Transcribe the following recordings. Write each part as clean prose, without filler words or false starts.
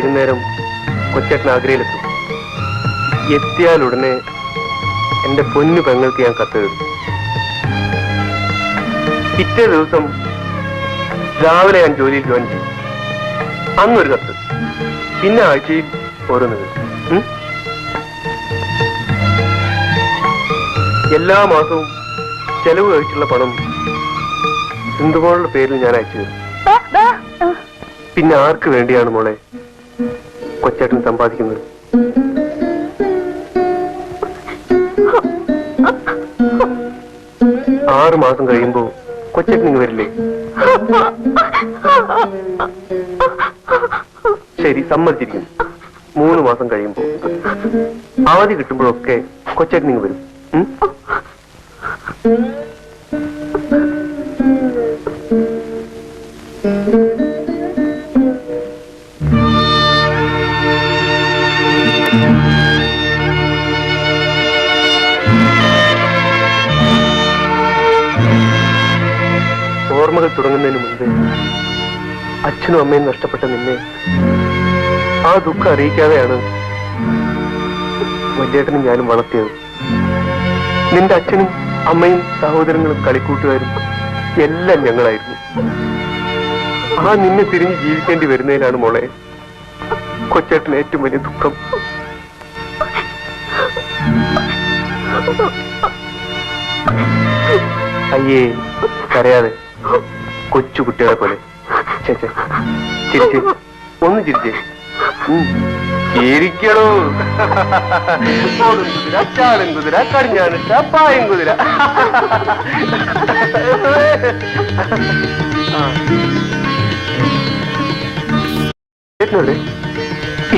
വൈകുന്നേരം കൊച്ചേട്ടൻ ആഗ്രയിലെത്തും. എത്തിയാലുടനെ എന്റെ പൊന്നു പെങ്ങൾക്ക് ഞാൻ കത്തെഴുതും. പിറ്റേ ദിവസം രാവിലെ ഞാൻ ജോലിയിൽ ജോയിൻ ചെയ്യും. അന്നൊരു കത്ത്, പിന്നെ ആഴ്ചയിൽ ഓരോന്ന്. എല്ലാ മാസവും ചെലവ് കഴിച്ചുള്ള പണം സിന്ധുമോളുടെ പേരിൽ ഞാൻ അയച്ചു തരും. പിന്നെ ആർക്ക് വേണ്ടിയാണ് മോളെ കൊച്ചേട്ടൻ സമ്പാദിക്കുന്നത്? 6 മാസം കഴിയുമ്പോ കൊച്ചേട്ടൻ ഇങ്ങ് വരില്ലേ? ശരി, സമ്മതിച്ചിരിക്കും. 3 മാസം കഴിയുമ്പോ അവധി കിട്ടുമ്പോഴൊക്കെ കൊച്ചേട്ടൻ ഇങ്ങ് വരും. ഓർമ്മകൾ തുടങ്ങുന്നതിന് മുൻപേ അച്ഛനും അമ്മയും നഷ്ടപ്പെട്ട നിന്നെ ആ ദുഃഖം അറിയിക്കാതെയാണ് വല്യേട്ടനും ഞാനും വളർത്തിയത്. നിന്റെ അച്ഛനും അമ്മയും സഹോദരങ്ങളും കളിക്കൂട്ടുകാരും എല്ലാം ഞങ്ങളായിരുന്നു. ആ നിന്നെ തിരിഞ്ഞ് ജീവിക്കേണ്ടി വരുന്നതിലാണ് മോളെ കൊച്ചേട്ടന് ഏറ്റവും വലിയ ദുഃഖം. അയ്യേ, കരയാതെ, കൊച്ചു കുട്ടികളെ പോലെ. ചേച്ചേ, ചിരിച്ചേ, ഒന്ന് ചിരിച്ചേ. ചിരിക്കണോ? കുതിര, ചാടും കുതിര, കടിഞ്ഞാണിട്ട പായം കുതിര.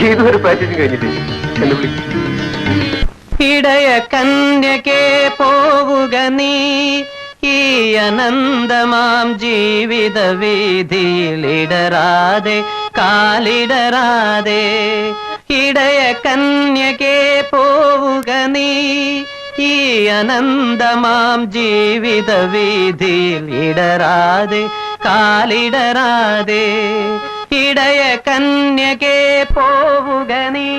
ഇതുവരെ പ്രാക്ടീസ് കഴിഞ്ഞിട്ട് എന്നെ വിളി. ഇടയ കന്യകേ പോവുക നീ ഈ അനന്തമാം ജീവിത വീതിയിലിടരാതെ കാലിടരാതെ. ഇടയ കന്യകേ പോവുക നീ ഈ അനന്തമാം ജീവിത വീതിയിൽ ഇടരാതെ കാലിടരാതെ. ഇടയ കന്യകേ പോവുക നീ.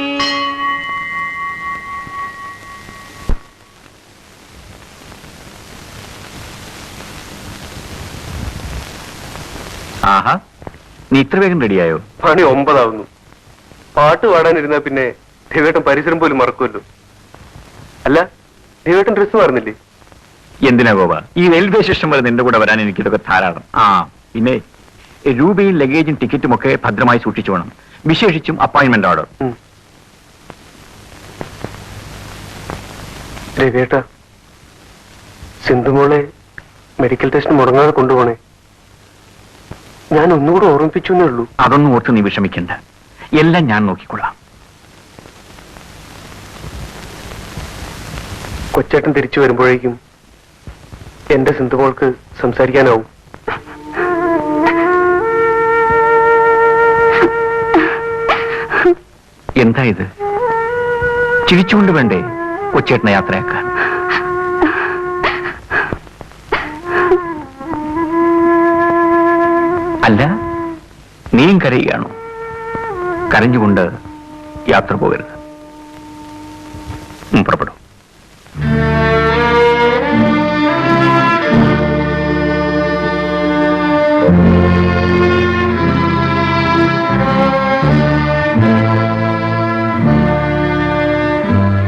ആഹാ, നീ ഇത്ര വേഗം റെഡിയായോ? പണി 9 ആവുന്നു. പാട്ട് പാടാനിരുന്നാ പിന്നെ ദേവേട്ടൻ പരിസരം പോലും മറക്കുമല്ലോ. അല്ല, ദേവേട്ടൻ ഡ്രസ് മാറുന്നില്ലേ? എന്തിനാ ഗോപ, ഈ റെയിൽവേ സ്റ്റേഷൻ വരെ നിന്റെ കൂടെ വരാൻ എനിക്കിതൊക്കെ ധാരാളം. പിന്നെ രൂപയും ലഗേജും ടിക്കറ്റും ഒക്കെ ഭദ്രമായി സൂക്ഷിച്ചു വേണം, വിശേഷിച്ചും അപ്പോയിന്റ്മെന്റ് ഓർഡർ. ദേവേട്ട, സിന്ധുമോളെ മെഡിക്കൽ ടെസ്റ്റ് മുടങ്ങാതെ കൊണ്ടുപോണേ. ഞാൻ ഒന്നുകൂടെ ഓർമ്മിപ്പിച്ചു എന്നേ ഉള്ളൂ. അതൊന്നും ഓർത്ത് നീ വിഷമിക്കണ്ട, എല്ലാം ഞാൻ നോക്കിക്കൊള്ളാം. കൊച്ചേട്ടൻ തിരിച്ചു വരുമ്പോഴേക്കും എന്റെ സിന്ധുമോൾക്ക് സംസാരിക്കാനാവും. എന്താ ഇത്? ചിരിച്ചുകൊണ്ട് വേണ്ടേ കൊച്ചേട്ടനെ യാത്രയാക്കാൻ? അല്ല, നീയും കരയുകയാണോ? കരഞ്ഞുകൊണ്ട് യാത്ര പോകരുത്. പുറപ്പെടും.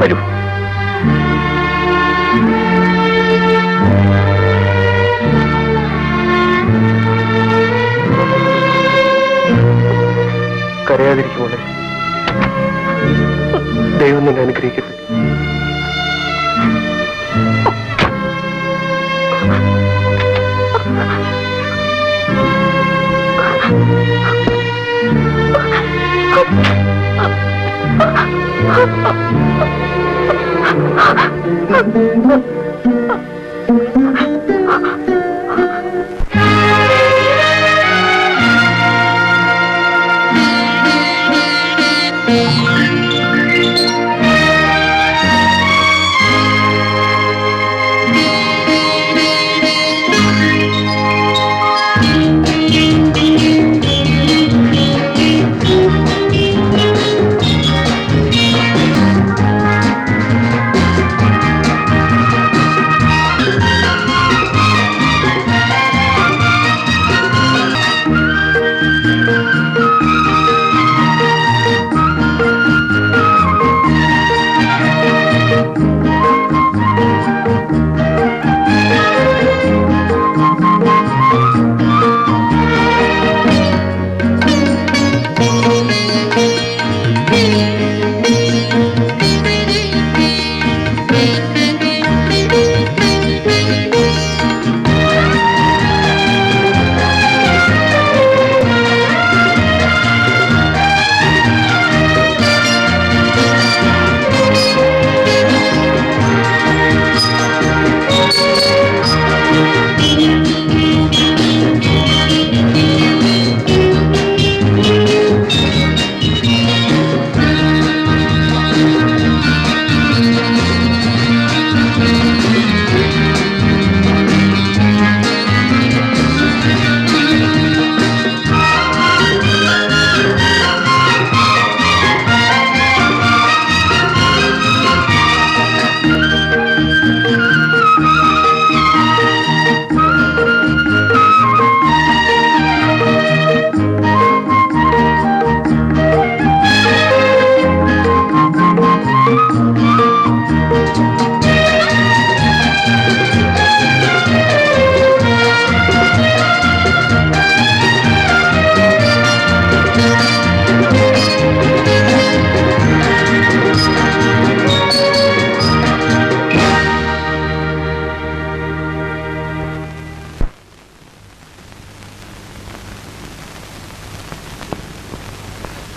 വരൂ. കരയാതിരിക്കുമോളെ, ദൈവം നിന്നെ അനുഗ്രഹിക്കട്ടെ.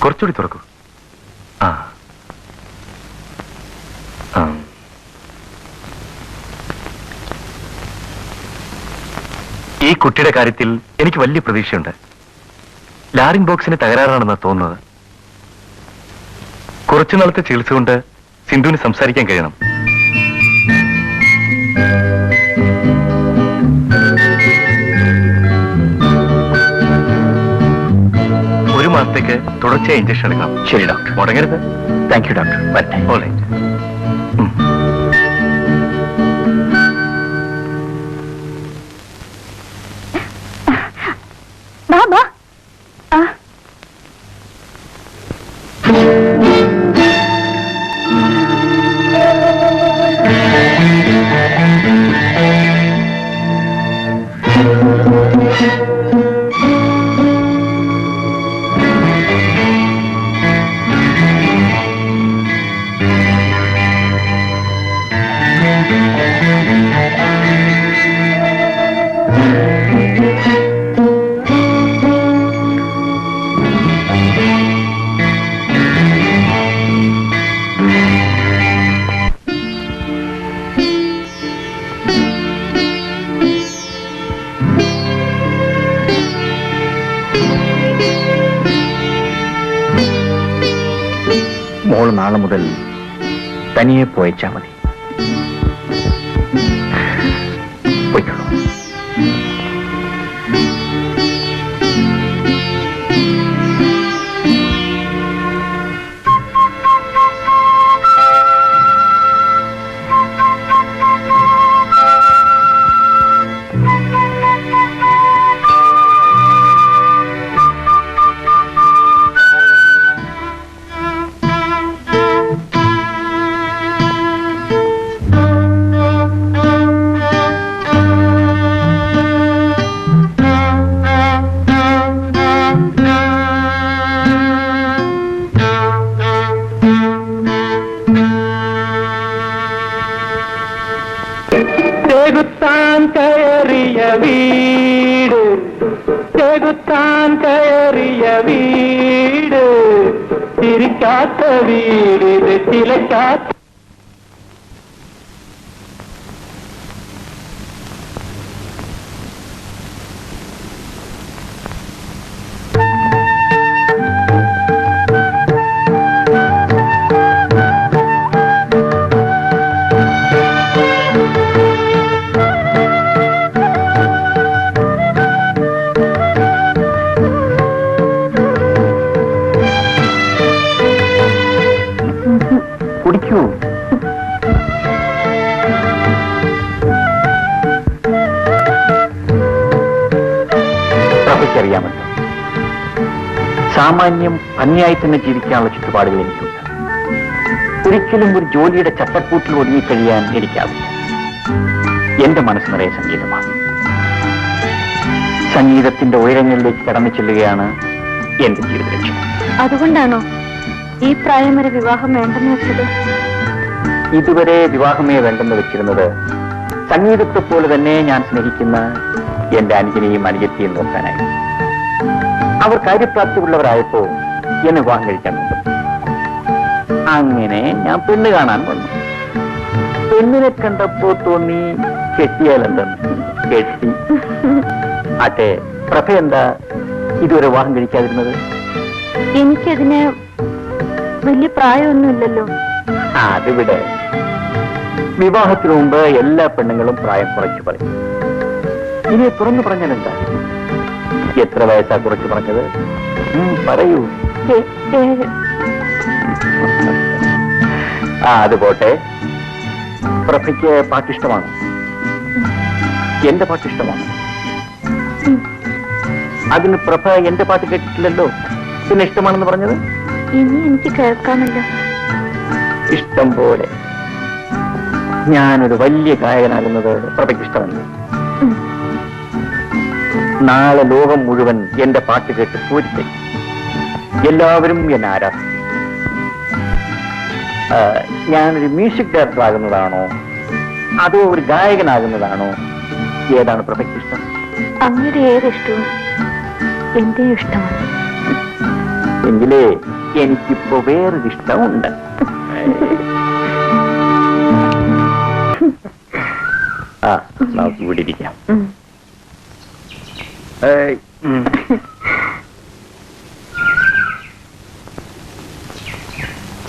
കുറച്ചുകൂടി തുറക്കൂ. ആ ആ. ഈ കുട്ടിയുടെ കാര്യത്തിൽ എനിക്ക് വലിയ പ്രതീക്ഷയുണ്ട്. ലാറിംഗ് ബോക്സിന് തകരാറാണെന്നാണ് തോന്നുന്നത്. കുറച്ചു നാളത്തെ ചികിത്സ കൊണ്ട് സിന്ധുവിന് സംസാരിക്കാൻ കഴിയണം. ഒരു മാസത്തേക്ക് തുടർച്ചയായി ഇഞ്ചക്ഷൻ എടുക്കണം. ശരി ഡോക്ടർ. മുടങ്ങരുത്. Thank you doctor. വരട്ടെ. ഓൾറൈറ്റ്. ബാബാ മോൾ നാളെ മുതൽ തനിയെ പോയച്ചാ മതി. പോയിക്കോളൂ. ചെകുത്താൻ കയറിയ വീട്, ചെകുത്താൻ കയറിയ വീട്, ചിരിക്കാത്ത വീട്, ചിലക്കാത്ത. കുടിക്കൂ. പ്രഭയ്ക്കറിയാമല്ലോ, സാമാന്യം ഭംഗിയായി തന്നെ ജീവിക്കാനുള്ള ചുറ്റുപാടുകൾ എനിക്കുണ്ട്. ഒരിക്കലും ഒരു ജോലിയുടെ ചട്ടക്കൂട്ടിൽ ഒതുങ്ങിക്കഴിയാൻ എനിക്കാവില്ല. എന്റെ മനസ്സ് നിറയെ സംഗീതമാണ്. സംഗീതത്തിന്റെ ഉയരങ്ങളിലേക്ക് കടന്നു ചെല്ലുകയാണ് എന്റെ ജീവിത ലക്ഷ്യം. അതുകൊണ്ടാണോ ഈ പ്രായം വരെ വിവാഹം വേണ്ടെന്ന് വെച്ചത്? ഇതുവരെ വിവാഹമേ വേണ്ടെന്ന് വെച്ചിരുന്നത് സംഗീതത്തെ പോലെ തന്നെ ഞാൻ സ്നേഹിക്കുന്ന എന്റെ അനുജനെയും അനുജത്തിയും നോക്കാനായി. അവർ കാര്യപ്രാപ്തിയുള്ളവരായപ്പോ എന്നെ വിവാഹം കഴിക്കാൻ വന്നു. അങ്ങനെ ഞാൻ പെണ്ണ് കാണാൻ വന്നു. പെണ്ണിനെ കണ്ടപ്പോ തോന്നി കെട്ടിയാലെന്തെന്ന്. കെട്ടി. അതെ, പ്രഭ എന്താ ഇതുവരെ വിവാഹം കഴിക്കാതിരുന്നത്? എനിക്കതിന് വലിയ പ്രായമൊന്നുമില്ലല്ലോ. അതിവിടെ വിവാഹത്തിനു മുമ്പ് എല്ലാ പെണ്ണുങ്ങളും പ്രായം കുറച്ചു പറയും. ഇനി തുറന്നു പറഞ്ഞാൽ എന്താ? എത്ര വയസ്സാ കുറച്ചു പറഞ്ഞത്? പറയൂ. അത് പോട്ടെ. പ്രഭയ്ക്ക് പാട്ടിഷ്ടമാണ്. എന്റെ പാട്ടിഷ്ടമാണ്. അതിന് പ്രഭ എന്റെ പാട്ട് കേട്ടിട്ടില്ലല്ലോ. പിന്നെ ഇഷ്ടമാണെന്ന് പറഞ്ഞത്? ഇനി എനിക്ക് കേൾക്കാമല്ലോ. ഇഷ്ടം പോലെ. ഞാനൊരു വലിയ ഗായകനാകുന്നത് പ്രഭയ്ക്ക് ഇഷ്ടമല്ല. നാളെ ലോകം മുഴുവൻ എന്റെ പാട്ട് കേട്ട് പൂരിത്തെ എല്ലാവരും എന്നെ ആരാധിക്കും. ഞാനൊരു മ്യൂസിക് ഡയറക്ടർ ആകുന്നതാണോ അതോ ഒരു ഗായകനാകുന്നതാണോ? ഏതാണ് പ്രഭയ്ക്ക് ഇഷ്ടം? അങ്ങനെ ഏതിഷ്ടവും എന്റെ ഇഷ്ടമാണ്. എങ്കിലേ എനിക്കിപ്പോ വേറൊരു ഇഷ്ടമുണ്ട്. ആ, നമുക്ക് ഇവിടെ ഇരിക്കാം.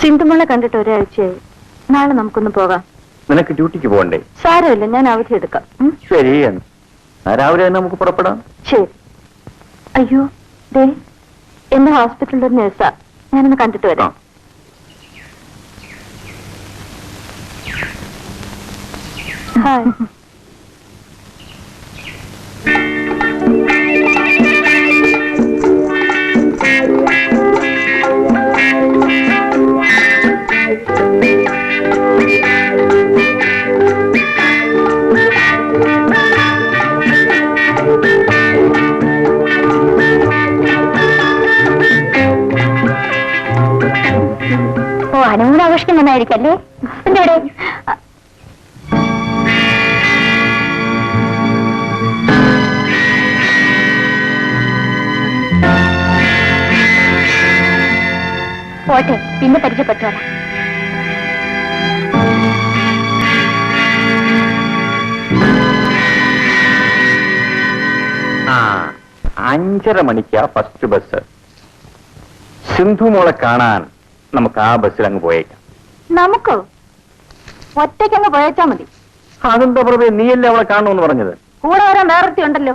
സിന്ധുമോളെ കണ്ടിട്ട് ഒരാഴ്ചയായി. നാളെ നമുക്കൊന്ന് പോകാം. നിനക്ക് ഡ്യൂട്ടിക്ക് പോകണ്ടേ? സാരമില്ല, ഞാൻ അവധി എടുക്കാം. ശരി, രാവിലെ തന്നെ നമുക്ക് പുറപ്പെടാം. ശരി. അയ്യോ, ദേ എന്റെ ഹോസ്പിറ്റലിൽ ഒരു നഴ്സാ. ഞാനൊന്ന് കണ്ടിട്ട് വരാം. ഹായ്. ഹണിമൂൺ ആഘോഷിക്കുന്നതായിരിക്കല്ലേ? എന്തോടെ പോട്ടെ, പിന്നെ പരിചയപ്പെട്ടോളാം. ആ, 5:30 മണിക്കാ ഫസ്റ്റ് ബസ്. സിന്ധു മോളെ കാണാൻ നമുക്ക് ആ ബസ്സിൽ അങ്ങ് പോയേക്കാം. നമുക്കോ? ഒറ്റയ്ക്കങ്ങ് പോയേച്ചാ മതി. അതെന്താ പ്രഭേ, നീയല്ലേ അവളെ കാണണമെന്ന് പറഞ്ഞത്? കൂടെ വരാൻ വേറൊരുത്തി ഉണ്ടല്ലോ,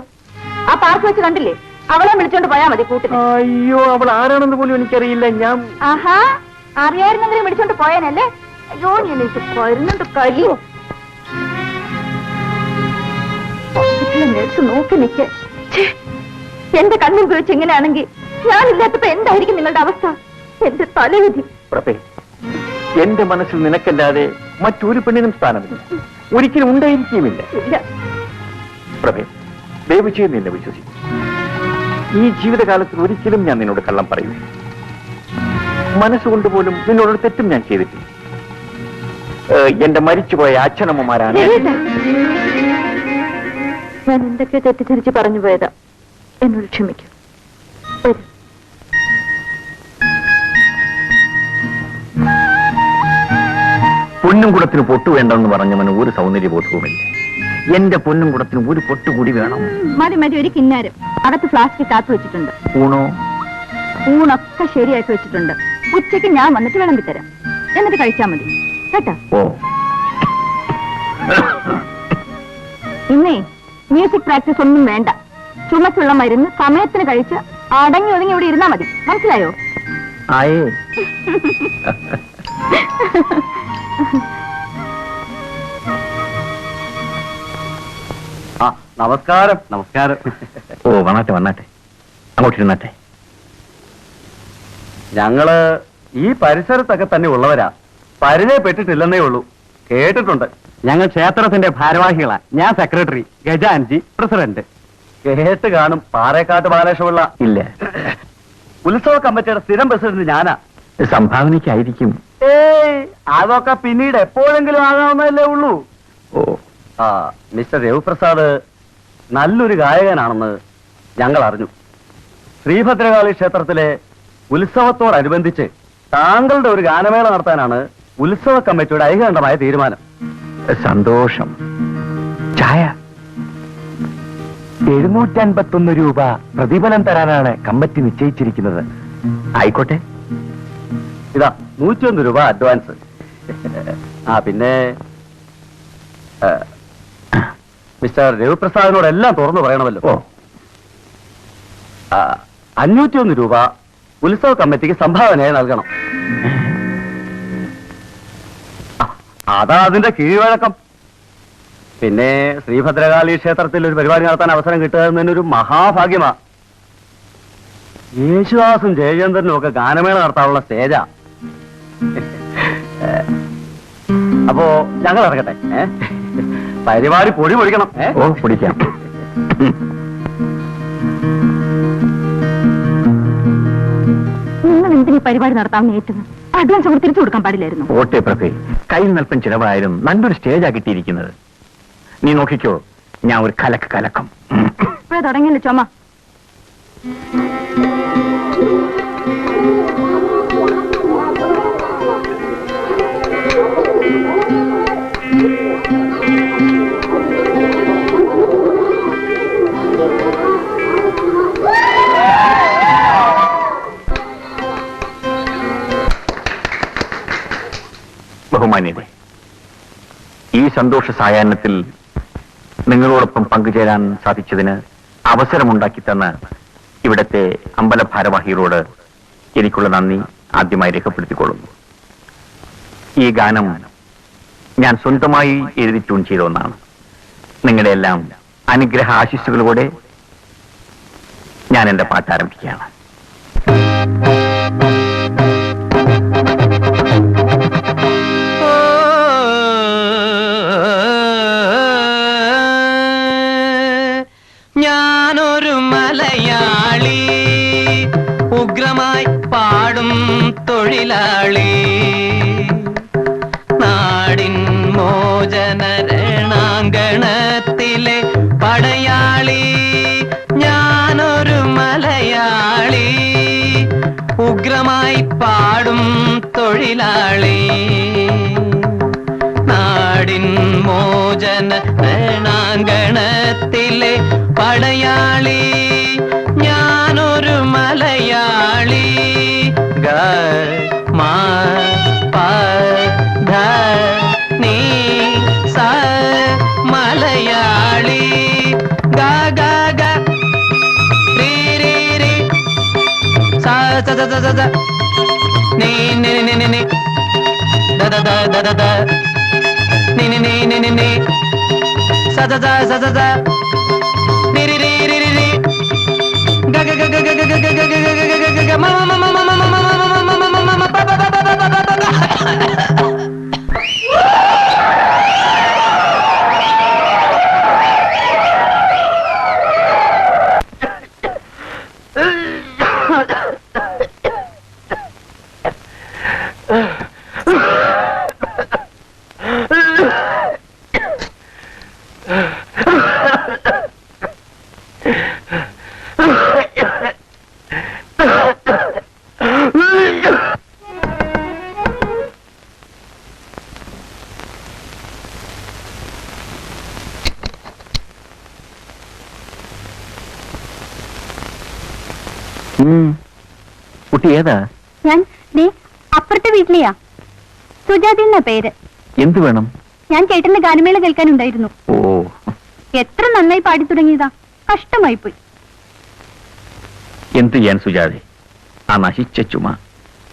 ആ പാർക്ക് വെച്ച് കണ്ടില്ലേ? അവളെ വിളിച്ചോണ്ട് പോയാ മതി കൂട്ടിന്. അയ്യോ, അവൾ ആരാണെന്ന് പോലും എനിക്കറിയില്ല. ഞാൻ ആഹാ, അറിയായിരുന്നെങ്കിലും വിളിച്ചോണ്ട് പോയാനല്ലേ? അയ്യോ, എനിക്ക് വരുന്നുണ്ട് കലിയോ. ഹോസ്പിറ്റലിലെ നേഴ്സ് നോക്കി നിൽക്കേ. എന്റെ കണ്ണിൽ ഉപയോഗിച്ച് എങ്ങനെയാണെങ്കിൽ ഞാനില്ലാത്തപ്പോ എന്തായിരിക്കും നിങ്ങളുടെ അവസ്ഥ? എന്റെ തലവിധി. പ്രഭേ, എന്റെ മനസ്സിൽ നിനക്കല്ലാതെ മറ്റൊരു പെണ്ണിനും സ്ഥാനമില്ല, ഒരിക്കലും ഉണ്ടായിരിക്കുമില്ല. ഇല്ല പ്രഭേ, ദയവ് ചെയ്ത് നിന്നെ വിശ്വസിക്കും. ഈ ജീവിതകാലത്തിൽ ഒരിക്കലും ഞാൻ നിന്നോട് കള്ളം പറയൂല. മനസ്സുകൊണ്ട് പോലും നിന്നോടൊരു തെറ്റും ഞാൻ ചെയ്തിട്ടില്ല. എന്റെ മരിച്ചുപോയ അച്ഛനമ്മമാരാണ്. ഞാൻ എന്തൊക്കെ തെറ്റിദ്ധരിച്ച് പറഞ്ഞു പോയതാ, എന്നോട് ക്ഷമിക്കൂ. വരൂ. പൊന്നും കുടത്തിന് പൊട്ടു വേണ്ടെന്ന് പറഞ്ഞവന് ഒരു സൗന്ദര്യബോധവുമില്ല. എന്റെ പൊന്നും കുടത്തിന് ഒരു പൊട്ടുകൂടി വേണം. മതി മതി, ഒരു കിന്നാരം അകത്ത് ഫ്ലാസ്കിൽ കാത്തു വെച്ചിട്ടുണ്ട്. ഊണോ? ഊണൊക്കെ ശരിയാക്കി വെച്ചിട്ടുണ്ട്. ഉച്ചയ്ക്ക് ഞാൻ വന്നിട്ട് വിളമ്പിത്തരാം, എന്നിട്ട് കഴിച്ചാൽ മതി കേട്ടോ. ഓ, ഇന്നേ മ്യൂസിക് പ്രാക്ടീസ് ഒന്നും വേണ്ട. ചുമച്ചുള്ള മരുന്ന് സമയത്തിന് കഴിച്ച് അടങ്ങി ഒതുങ്ങി ഇവിടെ ഇരുന്നാ മതി. മനസ്സിലായോ? ആയേ. ആ, നമസ്കാരം. നമസ്കാരം. ഓ, വന്നാട്ടെ വന്നാട്ടെ, അങ്ങോട്ടിരുന്നാട്ടെ. ഞങ്ങള് ഈ പരിസരത്തൊക്കെ തന്നെ ഉള്ളവരാ, പരിചയപ്പെട്ടിട്ടില്ലെന്നേ ഉള്ളൂ. കേട്ടിട്ടുണ്ട്. ഞങ്ങൾ ക്ഷേത്രത്തിന്റെ ഭാരവാഹികളാ. ഞാൻ സെക്രട്ടറി, ഗജാൻജി പ്രസിഡന്റ്. കേട്ട് കാണും. പാറേക്കാട്ട് ബാലകൃഷ്ണപിള്ള. ഇല്ല, ഉത്സവ കമ്മിറ്റിയുടെ സ്ഥിരം പ്രസിഡന്റ് ഞാനാ. സംഭാവനയ്ക്കായിരിക്കും. ഏയ്, അതൊക്കെ പിന്നീട് എപ്പോഴെങ്കിലും ആകാവുന്നതല്ലേ ഉള്ളൂ. ഓ, ആ, മിസ്റ്റർ രവിപ്രസാദ് നല്ലൊരു ഗായകനാണെന്ന് ഞങ്ങൾ അറിഞ്ഞു. ശ്രീഭദ്രകാളി ക്ഷേത്രത്തിലെ ഉത്സവത്തോടനുബന്ധിച്ച് താങ്കളുടെ ഒരു ഗാനമേള നടത്താനാണ് ഉത്സവ കമ്മിറ്റിയുടെ ഐകകണ്ഠമായ തീരുമാനം. സന്തോഷം. ചായ 751 രൂപ പ്രതിഫലം തരാനാണ് കമ്മിറ്റി നിശ്ചയിച്ചിരിക്കുന്നത്. ആയിക്കോട്ടെ. ഇതാ 101 രൂപ അഡ്വാൻസ്. ആ, പിന്നെ മിസ്റ്റർ രവിപ്രസാദിനോട് എല്ലാം തുറന്നു പറയണമല്ലോ. ഓ, 501 രൂപ ഉത്സവ കമ്മിറ്റിക്ക് സംഭാവനയായി നൽകണം. അതാ അതിന്റെ കീഴ്വഴക്കം. പിന്നെ ശ്രീഭദ്രകാളി ക്ഷേത്രത്തിൽ ഒരു പരിപാടി നടത്താൻ അവസരം കിട്ടുക എന്നൊരു മഹാഭാഗ്യമാ. യേശുദാസും ജയചന്ദ്രനും ഒക്കെ ഗാനമേള നടത്താനുള്ള സ്റ്റേജാ. അപ്പോ ഞങ്ങൾ ഇറങ്ങട്ടെ. പരിപാടി പൊടി പൊടിക്കണം. ഓ, പൊടിക്കാം. നിങ്ങൾ എന്തിനീ പരിപാടി നടത്താമെന്ന് ഏറ്റത്? അഡ്വാൻസ് അവർ തിരിച്ചു കൊടുക്കാൻ പാടില്ലായിരുന്നു. ഓട്ടെ പ്രഭേ, കയ്യിൽ നൽപ്പൻ ചിലവായാലും നല്ലൊരു സ്റ്റേജാ കിട്ടിയിരിക്കുന്നത്. നീ നോക്കിക്കോ, ഞാൻ ഒരു കലക്കം. ഇപ്പോഴേ തുടങ്ങിയല്ലോ ചുമ. സന്തോഷ സായാഹ്നത്തിൽ നിങ്ങളോടൊപ്പം പങ്കുചേരാൻ സാധിച്ചതിന് അവസരമുണ്ടാക്കി തന്ന ഇവിടത്തെ അമ്പല ഭാരവാഹികളോട് എനിക്കുള്ള നന്ദി ആദ്യമായി രേഖപ്പെടുത്തിക്കൊള്ളുന്നു. ഈ ഗാനം ഞാൻ സ്വന്തമായി എഴുതി ട്യൂൺ ചെയ്ത ഒന്നാണ്. നിങ്ങളുടെ എല്ലാം അനുഗ്രഹ ആശിസ്സുകളോടെ ഞാൻ എന്റെ പാട്ട് ആരംഭിക്കുകയാണ്. ഞാനൊരു മലയാളി, ഉഗ്രമായി പാടും തൊഴിലാളി, നാടിൻ മോചന രണാങ്കണത്തിലെ പടയാളി. ഞാനൊരു മലയാളി, ഉഗ്രമായി പാടും തൊഴിലാളി, നാടിൻ മോചന രണാങ്കണത്തിലെ പടയാളി. ഞാനൊരു മലയാളി. ഗ മ പ ധ നീ സ മലയാളി. ഗ ഗ ഗ രി രി രി സ സ സ സ സ നീ നി നി നി നി the the the the the the ni ni ni ni ni ni sa sa sa sa sa sa ni ri ri ri ri ri ga ga ga ga ga ga ga ga ga ga ga ga ma ma ma ma ma ma ma ma ma ma ma ma ma pa pa pa pa pa pa pa. കുട്ടി ഏതാ? ഞാൻ അപ്പുറത്തെ വീട്ടിലെയാ. സുജാതി എന്ന പേര്. എന്തു വേണം? ഞാൻ ചേട്ടന്റെ ഗാനമേള കേൾക്കാനുണ്ടായിരുന്നു. ഓ, എത്ര നന്നായി പാടി തുടങ്ങിയതാ, കഷ്ടമായി പോയി. എന്തു ചെയ്യാൻ സുജാതെ, ആ നശിച്ച ചുമ.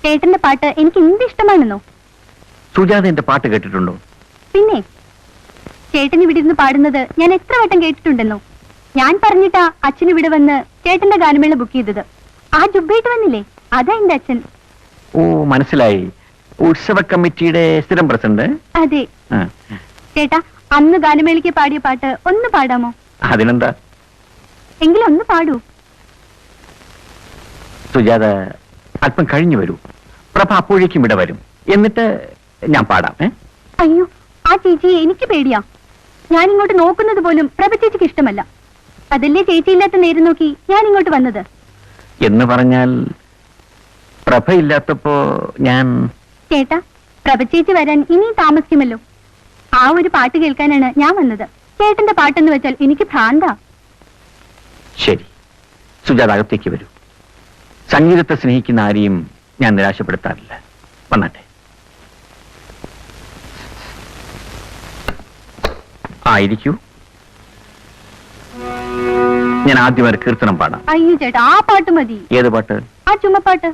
ചേട്ടന്റെ പാട്ട് എനിക്ക് എന്ത് ഇഷ്ടമാണെന്നോ. സുജാത എന്റെ പാട്ട് കേട്ടിട്ടുണ്ടോ? പിന്നെ ചേട്ടൻ ഇവിടെ ഇരുന്ന് പാടുന്നത് ഞാൻ എത്ര വട്ടം കേട്ടിട്ടുണ്ടെന്നോ. ഞാൻ പറഞ്ഞിട്ടാ അച്ഛൻ ഇവിടെ വന്ന് ചേട്ടന്റെ ഗാനമേള ബുക്ക് ചെയ്തത്. ആ ജുബായിട്ട് വന്നില്ലേ, അതാ എന്റെ അച്ഛൻ. ഓ, മനസ്സിലായി. ഉത്സവ കമ്മിറ്റിയുടെ സ്ഥിരം പ്രസിഡന്റ്. അതെ. ചേട്ടാ, അന്ന് ഗാനമേളയ്ക്ക് പാടിയ പാട്ട് ഒന്ന് പാടാമോ? അതിനെന്താ, എങ്കിലും ഒന്ന് പാടൂ. സുജാത അല്പം കഴിഞ്ഞു വരൂ. പ്രഭ അപ്പോഴേക്കും ഇവിടെ വരും. എന്നിട്ട് ഞാൻ പാടാം. അയ്യോ, ആ ചേച്ചിയെ എനിക്ക് പേടിയാ. ഞാൻ ഇങ്ങോട്ട് നോക്കുന്നത് പോലും പ്രഭ ചേച്ചിക്ക് ഇഷ്ടമല്ല. അതല്ലേ ചേച്ചിയില്ലാത്ത നേരം നോക്കി ഞാൻ ഇങ്ങോട്ട് വന്നത്. എന്ന് പറഞ്ഞാൽ പ്രഭയില്ലാത്തപ്പോ ഞാൻ... ചേട്ടാ, പ്രഭ ചേച്ചി വരാൻ ഇനിയും താമസിക്കുമല്ലോ. ആ ഒരു പാട്ട് കേൾക്കാനാണ് ഞാൻ വന്നത്. ചേട്ടന്റെ പാട്ടെന്ന് വെച്ചാൽ എനിക്ക് ഭ്രാന്താ. ശരി, സുജാത അകത്തേക്ക് വരൂ. സംഗീതത്തെ സ്നേഹിക്കുന്ന ആരെയും ഞാൻ നിരാശപ്പെടുത്താറില്ല. വന്നാട്ടെ. ആയിരിക്കൂ. ഞാൻ ആദ്യം ഒരു കീർത്തനം പാടാം. അയ്യോ ചേട്ടാ, ആ പാട്ട് മതി. ഏത് പാട്ട്? ആ ചുമപ്പാട്ട്.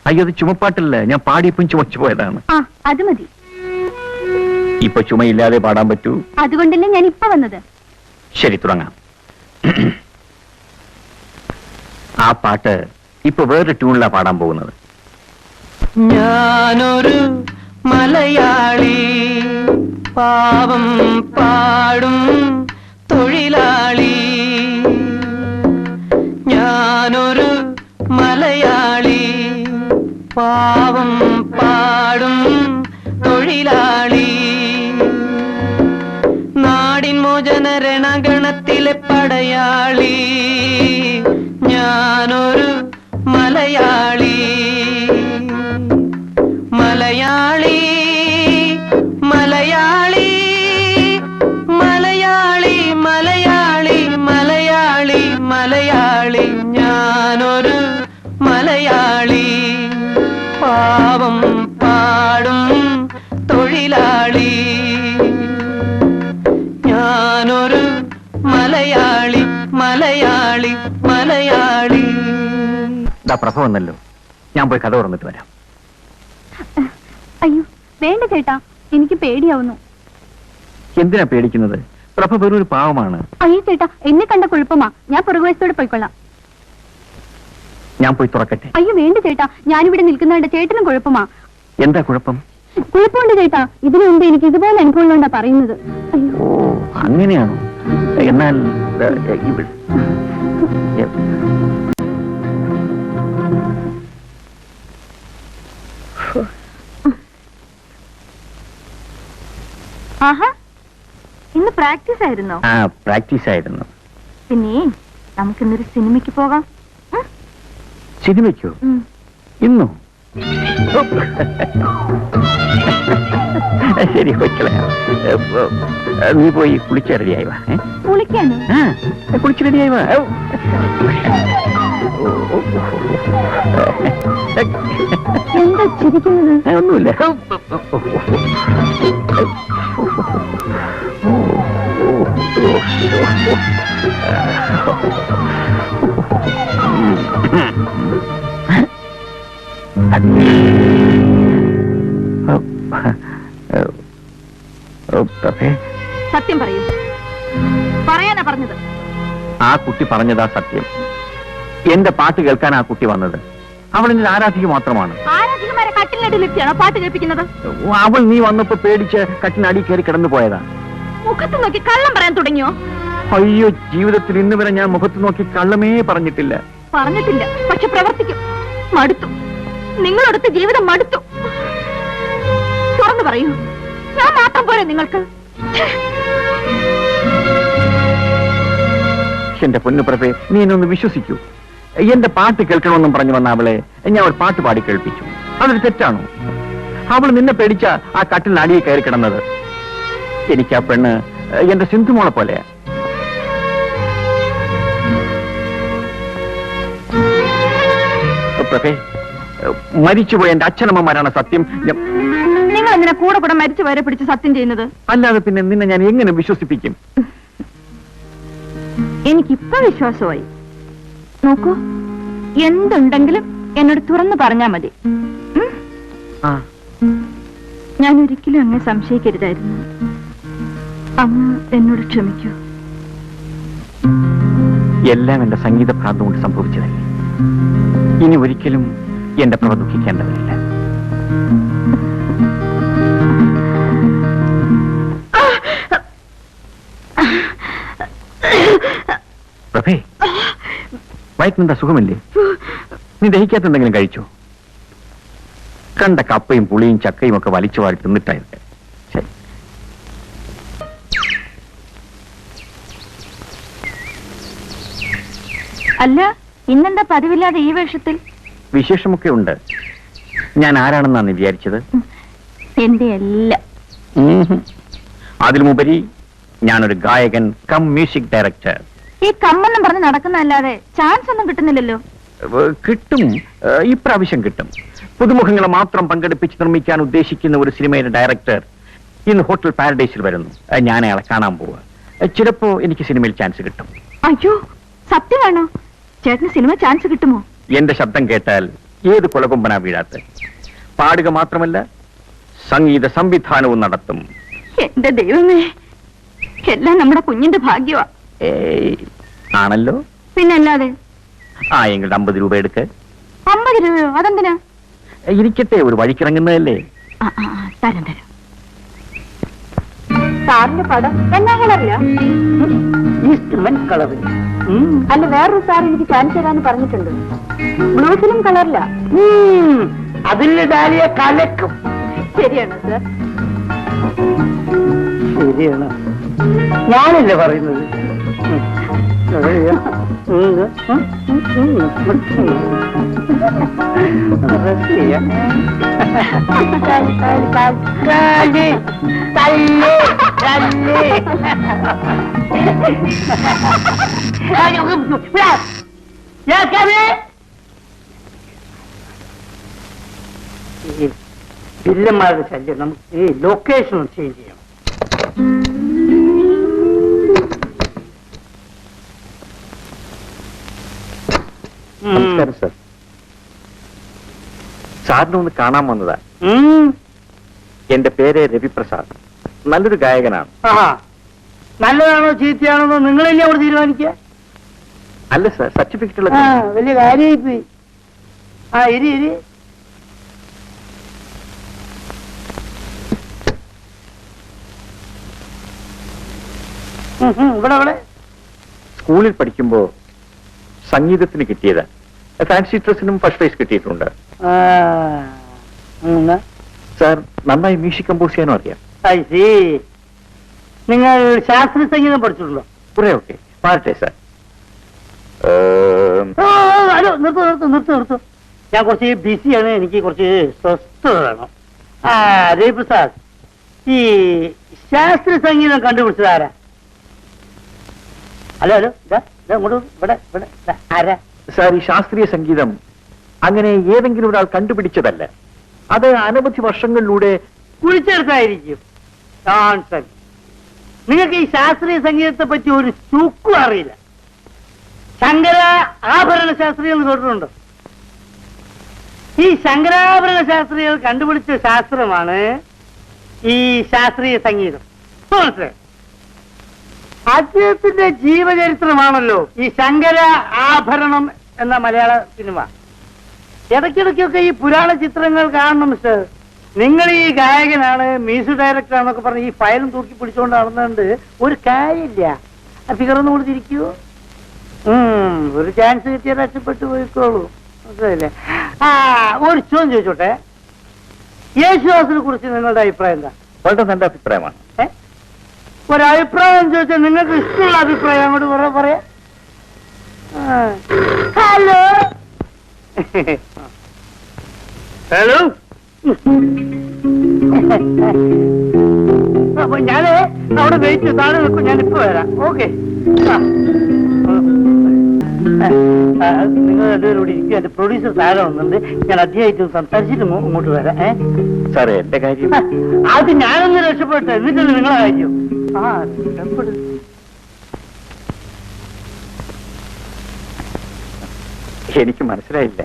അയ്യോ, അത് ചുമപ്പാട്ടില്ല. ഞാൻ പാടിയപ്പം ചുമച്ചു പോയതാണ്. ആ, അത് മതി. ഇപ്പൊ ചുമയില്ലാതെ പാടാൻ പറ്റൂ. അതുകൊണ്ടല്ലേ ഞാൻ ഇപ്പൊ വന്നത്. ശരി, തുടങ്ങാം. ആ പാട്ട് ഇപ്പൊ വേറൊരു ട്യൂണിലാ പാടാൻ പോകുന്നത്. ഞാനൊരു മലയാളി, പാവം പാടും തൊഴിലാളി. ഞാനൊരു മലയാളി, പാവം പാടും തൊഴിലാളി, നാടിൻ മോചന രണഗണത്തിലെ പടയാളി. ഞാനൊരു മലയാളി, മലയാളി, മലയാളി, മലയാളി, മലയാളി, മലയാളി, മലയാളി. ഞാനൊരു മലയാളി, പാവം പാടും തൊഴിലാളി. ഞാനൊരു മലയാളി മലയാളി മലയാളി. പ്രഭ വന്നല്ലോ, ഞാൻ പോയി കഥ തുറന്നിട്ട് വരാം. അയ്യോ വേണ്ട ചേട്ടാ, എനിക്ക് പേടിയാവുന്നു. എന്തിനാ പേടിക്കുന്നത്? പ്രഭ വെറും ഒരു പാവമാണ്. അയ്യോ ചേട്ടാ, എന്നെ കണ്ട കുഴപ്പമാ. ഞാൻ പുറകുവശത്തോടെ പോയിക്കൊള്ളാം. ഞാൻ പോയി തുറക്കട്ടെ? അയ്യോ വേണ്ട ചേട്ടാ, ഞാനിവിടെ നിൽക്കുന്നവരുടെ ചേട്ടനും കുഴപ്പമാ. എന്താ കുഴപ്പം? കുഴപ്പമുണ്ട് ചേട്ടാ, ഇതിനു മുമ്പ് എനിക്ക് ഇതുപോലെ അനുഭവങ്ങളുണ്ടാ പറയുന്നത്. അയ്യോ. ഓ അങ്ങനെയാണോ? എന്നാൽ ഇവിടെ ആഹാ, ഇന്ന് പ്രാക്ടീസ് ആയിരുന്നോ? പ്രാക്ടീസ് ആയിരുന്നു. പിന്നെ നമുക്കിന്നൊരു സിനിമയ്ക്ക് പോകാം. സിനിമയ്ക്കോ? ഇന്നോ? ശരി കൊച്ചള, നീ പോയി കുളിച്ച് റെഡിയായി വാ. കുളിക്കാനോ? കുളിച്ച് റെഡിയായി വാ. എന്താ ചിരിക്കുന്നത്? ഒന്നുമില്ല. സത്യം പറയൂ. പറയാനാ പറഞ്ഞത്. ആ കുട്ടി പറഞ്ഞതാ സത്യം. എന്റെ പാട്ട് കേൾക്കാൻ ആ കുട്ടി വന്നത്. അവൾ എന്റെ ആരാധിക മാത്രമാണ്. ആരാധികമാരെ കട്ടിലിനടിയിലെത്തിയാണോ പാട്ട് കേൾപ്പിക്കുന്നത്? അവൾ നീ വന്നപ്പോ പേടിച്ച് കട്ടിനടി കയറി കിടന്നു പോയതാ. മുഖത്ത് നോക്കി കള്ളം പറയാൻ തുടങ്ങിയോ? അയ്യോ, ജീവിതത്തിൽ ഇന്ന് വരെ ഞാൻ മുഖത്ത് നോക്കി കള്ളമേ പറഞ്ഞിട്ടില്ല. പറഞ്ഞിട്ടില്ല, പക്ഷെ പ്രവർത്തിക്കും. മടുത്തു, നിങ്ങളടുത്ത് ജീവിതം മടുത്തു. തുറന്നു പറയൂ, ഞാൻ മാത്രം പോരെ നിങ്ങൾക്ക്? എന്റെ പൊന്നു പ്രഭേ, നീ എന്നൊന്ന് വിശ്വസിക്കൂ. എന്റെ പാട്ട് കേൾക്കണമെന്നും പറഞ്ഞു വന്ന അവളെ ഞാൻ ഒരു പാട്ട് പാടി കേൾപ്പിച്ചു. അതൊരു തെറ്റാണോ? അവൾ നിന്നെ പേടിച്ച ആ കട്ടിൽ അടിയെ കയറി കിടന്നത്. എനിക്ക് ആ പെണ്ണ് എന്റെ സിന്ധുമോളെ പോലെയാ. പ്രഭേ, മരിച്ചുപോയ എന്റെ അച്ഛനമ്മമാരാണ് സത്യം. നിങ്ങൾ എന്തിനാ കൂടെ കൂടെ മരിച്ചു വരെ പിടിച്ച് സത്യം ചെയ്യുന്നത്? അല്ലാതെ പിന്നെ നിന്നെ ഞാൻ എങ്ങനെ വിശ്വസിപ്പിക്കും? എനിക്കിപ്പോ വിശ്വാസമായി. നോക്കൂ, എന്തുണ്ടെങ്കിലും എന്നോട് തുറന്നു പറഞ്ഞാ മതി. ഞാൻ ഒരിക്കലും അങ്ങ് സംശയിക്കരുതായിരുന്നു. അങ്ങ് എന്നോട് ക്ഷമിക്കൂ. എല്ലാം എന്റെ സംഗീത ഭ്രാന്ത് കൊണ്ട് സംഭവിച്ചതല്ലേ. ഇനി ഒരിക്കലും എന്റെ പ്രഭ ദുഃഖിക്കേണ്ടതില്ല. പ്രഭേ, വയറ്റിനെന്താ സുഖമില്ലേ? നീ ദഹിക്കാത്ത എന്തെങ്കിലും കഴിച്ചോ? കണ്ട കപ്പയും പുളിയും ചക്കയും ഒക്കെ വലിച്ചു വാരി തിന്നിട്ടായിരുന്നു. ശരി. അല്ല, ഇന്നെന്താ പതിവില്ലാതെ ഈ വേഷത്തിൽ? വിശേഷമൊക്കെ ഉണ്ട്. ഞാൻ ആരാണെന്നാണ് നീ വിചാരിച്ചത്? എന്റെ എല്ലാം. അതിലുമുപരി ഞാനൊരു ഗായകൻ കം മ്യൂസിക് ഡയറക്ടർ. ഈ കമ്മെന്നും പറഞ്ഞ് നടക്കുന്നതല്ലാതെ ചാൻസ് ഒന്നും കിട്ടുന്നില്ലല്ലോ. കിട്ടും, ഇപ്രാവശ്യം കിട്ടും. പുതുമുഖങ്ങളെ മാത്രം പങ്കെടുപ്പിച്ച് നിർമ്മിക്കാൻ ഉദ്ദേശിക്കുന്ന ഒരു സിനിമയുടെ ഡയറക്ടർ ഇന്ന് ഹോട്ടൽ പാരഡൈസിൽ വരുന്നു. ഞാൻ അയാളെ കാണാൻ പോവുക. ചിലപ്പോ എനിക്ക് സിനിമയിൽ ചാൻസ് കിട്ടും. അയ്യോ, സത്യമാണോ? ചേട്ടന് സിനിമ ചാൻസ് കിട്ടുമോ? എന്റെ ശബ്ദം കേട്ടാൽ ഏത് കൊലകൊമ്പനാ വീഴാത്ത. പാടുക മാത്രമല്ല, സംഗീത സംവിധാനവും നടത്തും. എന്റെ ദൈവമേ, എല്ലാം നമ്മുടെ കുഞ്ഞിന്റെ ഭാഗ്യമാ. ആണല്ലോ. പിന്നല്ലാതെ. എങ്കിൽ 50 രൂപ എടുക്ക്. 50 രൂപയോ? അതെന്തിനാ? ഇരിക്കട്ടെ, ഒരു വഴിക്കിറങ്ങുന്നതല്ലേ. തരം തരം. സാറിന്റെ പടം എന്നാ കളറില്ല? കളറിൽ. അല്ല, വേറൊരു സാർ എനിക്ക് ചാൻസ് തരാന്ന് പറഞ്ഞിട്ടുണ്ട്. ബ്ലൂ ഫിലിം കളറില്ല. അതിന്റെ ഡാലിയെ കലക്കും. ശരിയാണോ സാർ? ശരിയാണ്, ഞാനല്ലേ പറയുന്നത്. വില്ലന്മാരുടെ ശല്യം നമുക്ക് ഈ ലൊക്കേഷൻ ചേഞ്ച് ചെയ്യണം. നമസ്കാരം സാർ. സാറിനെ ഒന്ന് കാണാൻ വന്നതാ. എന്റെ പേര് രവിപ്രസാദ്. നല്ലൊരു ഗായകനാണ്. നല്ലതാണോ ചീത്തയാണോ നിങ്ങളല്ലേ അവിടെ തീരുമാനിക്കുക? അല്ല സാർ, സർട്ടിഫിക്കറ്റ് ഉള്ള വലിയ കാര്യമായിപ്പോയി. ഇരി ഇവിടെ സ്കൂളിൽ പഠിക്കുമ്പോ സംഗീതത്തിന് കിട്ടിയതാ. ഫാൻസി ഡ്രസ്സിനും ഫസ്റ്റ് പ്രൈസ് കിട്ടിയിട്ടുണ്ട്. സാർ നന്നായി മ്യൂസിക് കമ്പോസ് ചെയ്യാനും അറിയാം. നിങ്ങൾ ശാസ്ത്രീയ സംഗീതം പഠിച്ചിട്ടുണ്ടോ? കുറെ ഒക്കെ പാടട്ടെ സാർ. ഹലോ, നിർത്തൂ. ഞാൻ കുറച്ച് ബിസിയാണ്, എനിക്ക് കുറച്ച് സ്വസ്ഥത വേണം. രവിപ്രസാദ്, ഈ ശാസ്ത്രീയ സംഗീതം കണ്ടുപിടിച്ചതാരാ? ഹലോ ഇങ്ങോട്ട് ഇവിടെ ആരാ? സാർ, ഈ ശാസ്ത്രീയ സംഗീതം അങ്ങനെ ഏതെങ്കിലും ഒരാൾ കണ്ടുപിടിച്ചതല്ല. അത് അനവധി വർഷങ്ങളിലൂടെ കുഴിച്ചെടുത്തായിരിക്കും. നിങ്ങൾക്ക് ഈ ശാസ്ത്രീയ സംഗീതത്തെ പറ്റി ഒരു ചുക്കും അറിയില്ല. ശങ്കര ആഭരണ ശാസ്ത്രികൾ കേട്ടിട്ടുണ്ടോ? ഈ ശങ്കരാഭരണ ശാസ്ത്രികൾ കണ്ടുപിടിച്ച ശാസ്ത്രമാണ് ഈ ശാസ്ത്രീയ സംഗീതം. മനസ്സിലായി? അദ്ദേഹത്തിന്റെ ജീവചരിത്രമാണല്ലോ ഈ ശങ്കര ആഭരണം എന്ന മലയാള സിനിമ. ഇടയ്ക്കിടയ്ക്കൊക്കെ ഈ പുരാണ ചിത്രങ്ങൾ കാണണം മിസ്റ്റർ. നിങ്ങൾ ഈ ഗായകനാണ്, മ്യൂസിക് ഡയറക്ടറാണെന്നൊക്കെ പറഞ്ഞ് ഈ ഫയലും തൂക്കി പിടിച്ചുകൊണ്ട് നടന്നുകൊണ്ട് ഒരു കാര്യമില്ല. ഫിഗറൊന്നും കൊടുത്തിരിക്കൂ. ഒരു ചാൻസ് കിട്ടിയാൽ രക്ഷപ്പെട്ടു പോയിക്കോളൂ. മനസ്സിലായില്ലേ? ഒരു ചോദ്യം ചോദിച്ചോട്ടെ, യേശുദാസിനെ കുറിച്ച് നിങ്ങളുടെ അഭിപ്രായം എന്താ? വളരെ നല്ല അഭിപ്രായമാണ്. ഒരഭിപ്രായം ചോദിച്ചാൽ നിങ്ങൾക്ക് ഇഷ്ടമുള്ള അഭിപ്രായം അങ്ങോട്ട് പറയാ. ഹലോ ഹലോ, അപ്പൊ ഞാന് അവിടെ വെയിറ്റ് താഴെ നിൽക്കും. ഞാനിപ്പോ വരാം. ഓക്കെ, നിങ്ങൾ രണ്ടുപേരും കൂടി ഇരിക്കും. എന്റെ പ്രൊഡ്യൂസർ താഴെ വന്നിട്ടുണ്ട്. ഞാൻ അദ്ദേഹമായിട്ട് സംസാരിച്ചിട്ട് ഇങ്ങോട്ട് വരാം. സാറേ, എന്റെ കാര്യം അത് ഞാനൊന്ന് രക്ഷപ്പെട്ടെ, എന്നിട്ടല്ലേ നിങ്ങളെ കാര്യം. രക്ഷപ്പെടും. എനിക്ക് മനസ്സിലായില്ല.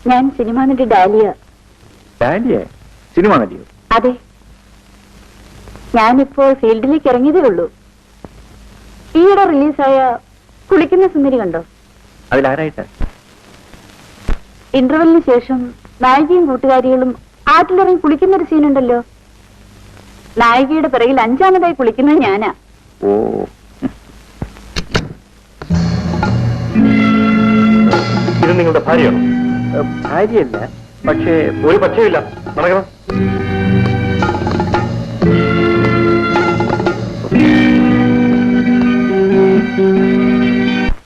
ഞാൻ സിനിമാ നടി ഡാലിയ. ഡാലിയ? സിനിമ നടിയോ? അതെ, ഞാനിപ്പോൾ ഫീൽഡിലേക്ക് ഇറങ്ങിയതേ ഉള്ളൂ. ഈയിടെ റിലീസായ കുളിക്കുന്ന സുന്ദരി കണ്ടോ? അതിലാരായിട്ട്? ഇന്റർവെല്ലിന് ശേഷം നായികയും കൂട്ടുകാരികളും ആറ്റിലിറങ്ങി കുളിക്കുന്ന ഒരു സീനുണ്ടല്ലോ. നായികയുടെ പിറകിൽ അഞ്ചാമതായി കുളിക്കുന്നത് ഞാനാ. ഓ, ഇത് നിങ്ങളുടെ ഭാര്യയാണോ? ഭാര്യയല്ല, പക്ഷേ ഒരു പക്ഷേയില്ല. നടക്കണം.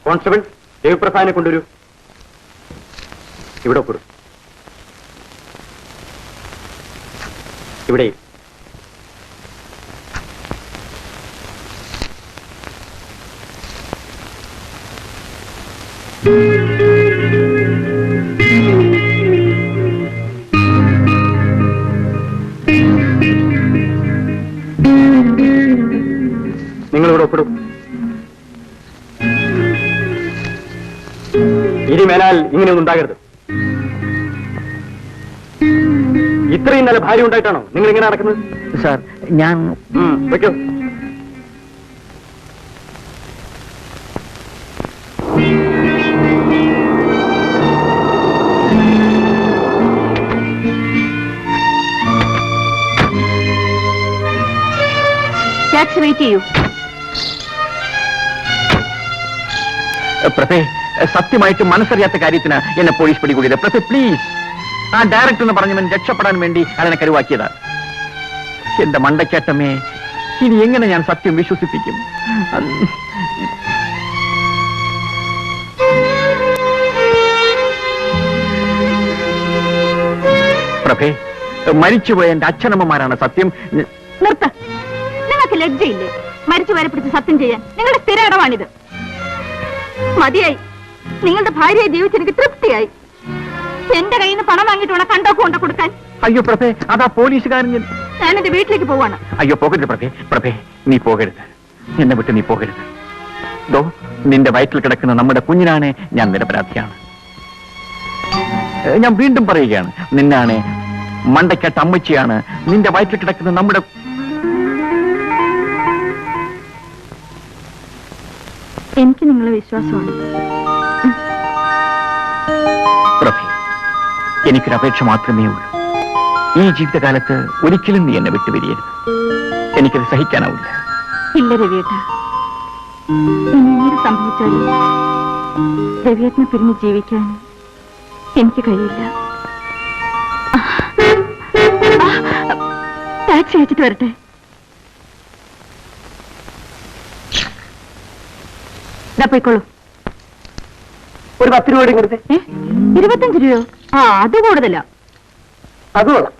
കോൺസ്റ്റബിൾ, രവിപ്രസാദിനെ കൊണ്ടുവരൂ. ഇവിടെ ഒപ്പിടും. ഇവിടെ നിങ്ങളിവിടെ ഒപ്പിടും. ഇനി മേലാൽ ഇങ്ങനെയൊന്നും ഉണ്ടാകരുത്. ഇത്രയും നല്ല ഭാര്യ ഉണ്ടായിട്ടാണോ നിങ്ങൾ ഇങ്ങനെ നടക്കുന്നത്? സാർ, ഞാൻ വെക്കോ. വെയിറ്റ് ചെയ്യൂ. പ്രഭേ, സത്യമായിട്ട് മനസ്സറിയാത്ത കാര്യത്തിന് എന്നെ പോലീസ് പിടികൂടിയത്. പ്രഭേ, പ്ലീസ്. ആ ഡയറക്ടർ എന്ന് പറഞ്ഞവൻ രക്ഷപ്പെടാൻ വേണ്ടി അതിനെ കരുവാക്കിയതാ. എന്റെ മണ്ടക്കേട്ടമേ, ഇനി എങ്ങനെ ഞാൻ സത്യം വിശ്വസിപ്പിക്കും? പ്രഭേ, മരിച്ചുപോയ എന്റെ അച്ഛനമ്മമാരാണ് സത്യം. നിർത്ത. നിങ്ങൾക്ക് ലജ്ജയില്ലേ മരിച്ചുവരെ പിടിച്ച് സത്യം ചെയ്യാൻ? നിങ്ങളുടെ സ്ഥിര ഇടമാണിത്. മതിയായി. നിങ്ങളുടെ ഭാര്യയെ ജീവിച്ചെനിക്ക് തൃപ്തിയായി. എന്റെ കയ്യിൽ നിന്ന് പണം വാങ്ങിയിട്ട് വേണം കണ്ടോക്ക് കൊണ്ട കൊടുക്കാൻ. അയ്യോ പ്രഭേ, അതാ പോലീസുകാരൻ. ഞാൻ എന്റെ വീട്ടിലേക്ക് പോവാണ്. അയ്യോ പോകരുത് പ്രഭേ. പ്രഭേ, നീ പോകരുത്. എന്നെ വിട്ട് നീ പോകരുത്. ദോ, നിന്റെ വയറ്റിൽ കിടക്കുന്ന നമ്മുടെ കുഞ്ഞിനാണ് ഞാൻ നിരപരാധിയാണ്. ഞാൻ വീണ്ടും പറയുകയാണ്, നിന്നാണ് മണ്ടയ്ക്കട്ട അമ്മച്ചിയാണ് നിന്റെ വയറ്റിൽ കിടക്കുന്ന നമ്മുടെ എനിക്ക് നിങ്ങളെ വിശ്വാസമാണ്. പ്രഭേ, എനിക്കൊരപേക്ഷ മാത്രമേ ഉള്ളൂ. ഈ ജീവിതകാലത്ത് ഒരിക്കലും നീ എന്നെ വിട്ടുപിരിയരുത്. എനിക്കത് സഹിക്കാനാവില്ല. ഇല്ല രവിയേട്ട, ഇനി എന്ത് സംഭവിച്ചാലും രവിയേട്ടനെ പിരിഞ്ഞ് ജീവിക്കാൻ എനിക്ക് കഴിയില്ല. ടാക്സി അയച്ചിട്ട് വരട്ടെ. ഇതാ പോയിക്കോളൂ. ഒരു 10 രൂപ കൊടുത്തേ. 25 രൂപയോ? ആ, അത് കൂടുതലാ. അത് കൊള്ളാം.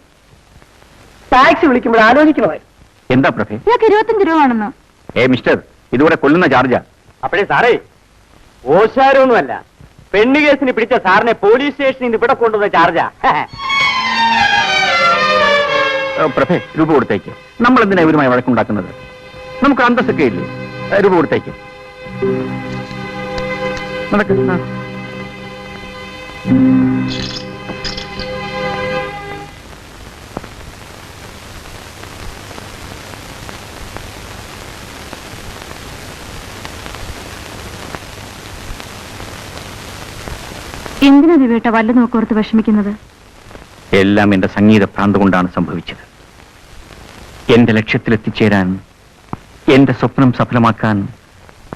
ടാക്സി വിളിക്കുമ്പോൾ ആലോചിക്കണമായിരുന്നു. എന്താ പ്രഭേ? ഇയാൾക്ക് 25 രൂപ ആണെന്ന്. മിസ്റ്റർ, ഇതുകൂടെ കൊല്ലുന്ന ചാർജാ. അപ്പോഴേ സാറേ, ഓശാരൊന്നുമല്ല, പെണ്ണു കേസിന് പിടിച്ച സാറിനെ പോലീസ് സ്റ്റേഷനിൽ നിന്ന് ഇവിടെ കൊണ്ടുവന്ന ചാർജാ. പ്രഭേ, രൂപ കൊടുത്തേക്ക്. നമ്മൾ എന്തിനാ ഇവരുമായി വഴക്കുണ്ടാക്കുന്നത്? നമുക്ക് അന്തസ്സൊക്കെ ഇല്ലേ? രൂപ കൊടുത്തേക്ക്. നടക്ക്. എന്തിനാ രവിയേട്ട വല്ല നോക്കോർത്ത് വിഷമിക്കുന്നത്? എല്ലാം എന്റെ സംഗീത ഭ്രാന്ത് കൊണ്ടാണ് സംഭവിച്ചത്. എന്റെ ലക്ഷ്യത്തിലെത്തിച്ചേരാൻ, എന്റെ സ്വപ്നം സഫലമാക്കാൻ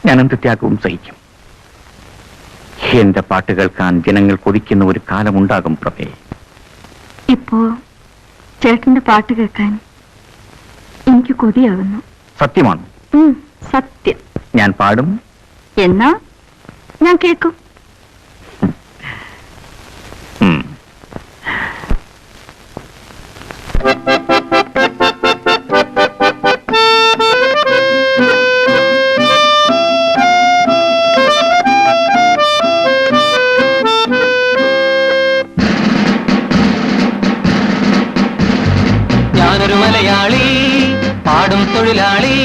ഞാൻ എന്ത് ത്യാഗവും സഹിക്കും. എന്റെ പാട്ട് കേൾക്കാൻ ജനങ്ങൾ കൊതിക്കുന്ന ഒരു കാലമുണ്ടാകും പ്രഭേ. ഇപ്പോ ചേട്ടന്റെ പാട്ട് കേൾക്കാൻ എനിക്ക് കൊതിയാകുന്നു. സത്യമാണ്. സത്യം. ഞാൻ പാടും. എന്നാ ഞാൻ കേൾക്കും. ഉം. ഞാനൊരു മലയാളി, പാടും തൊഴിലാളി,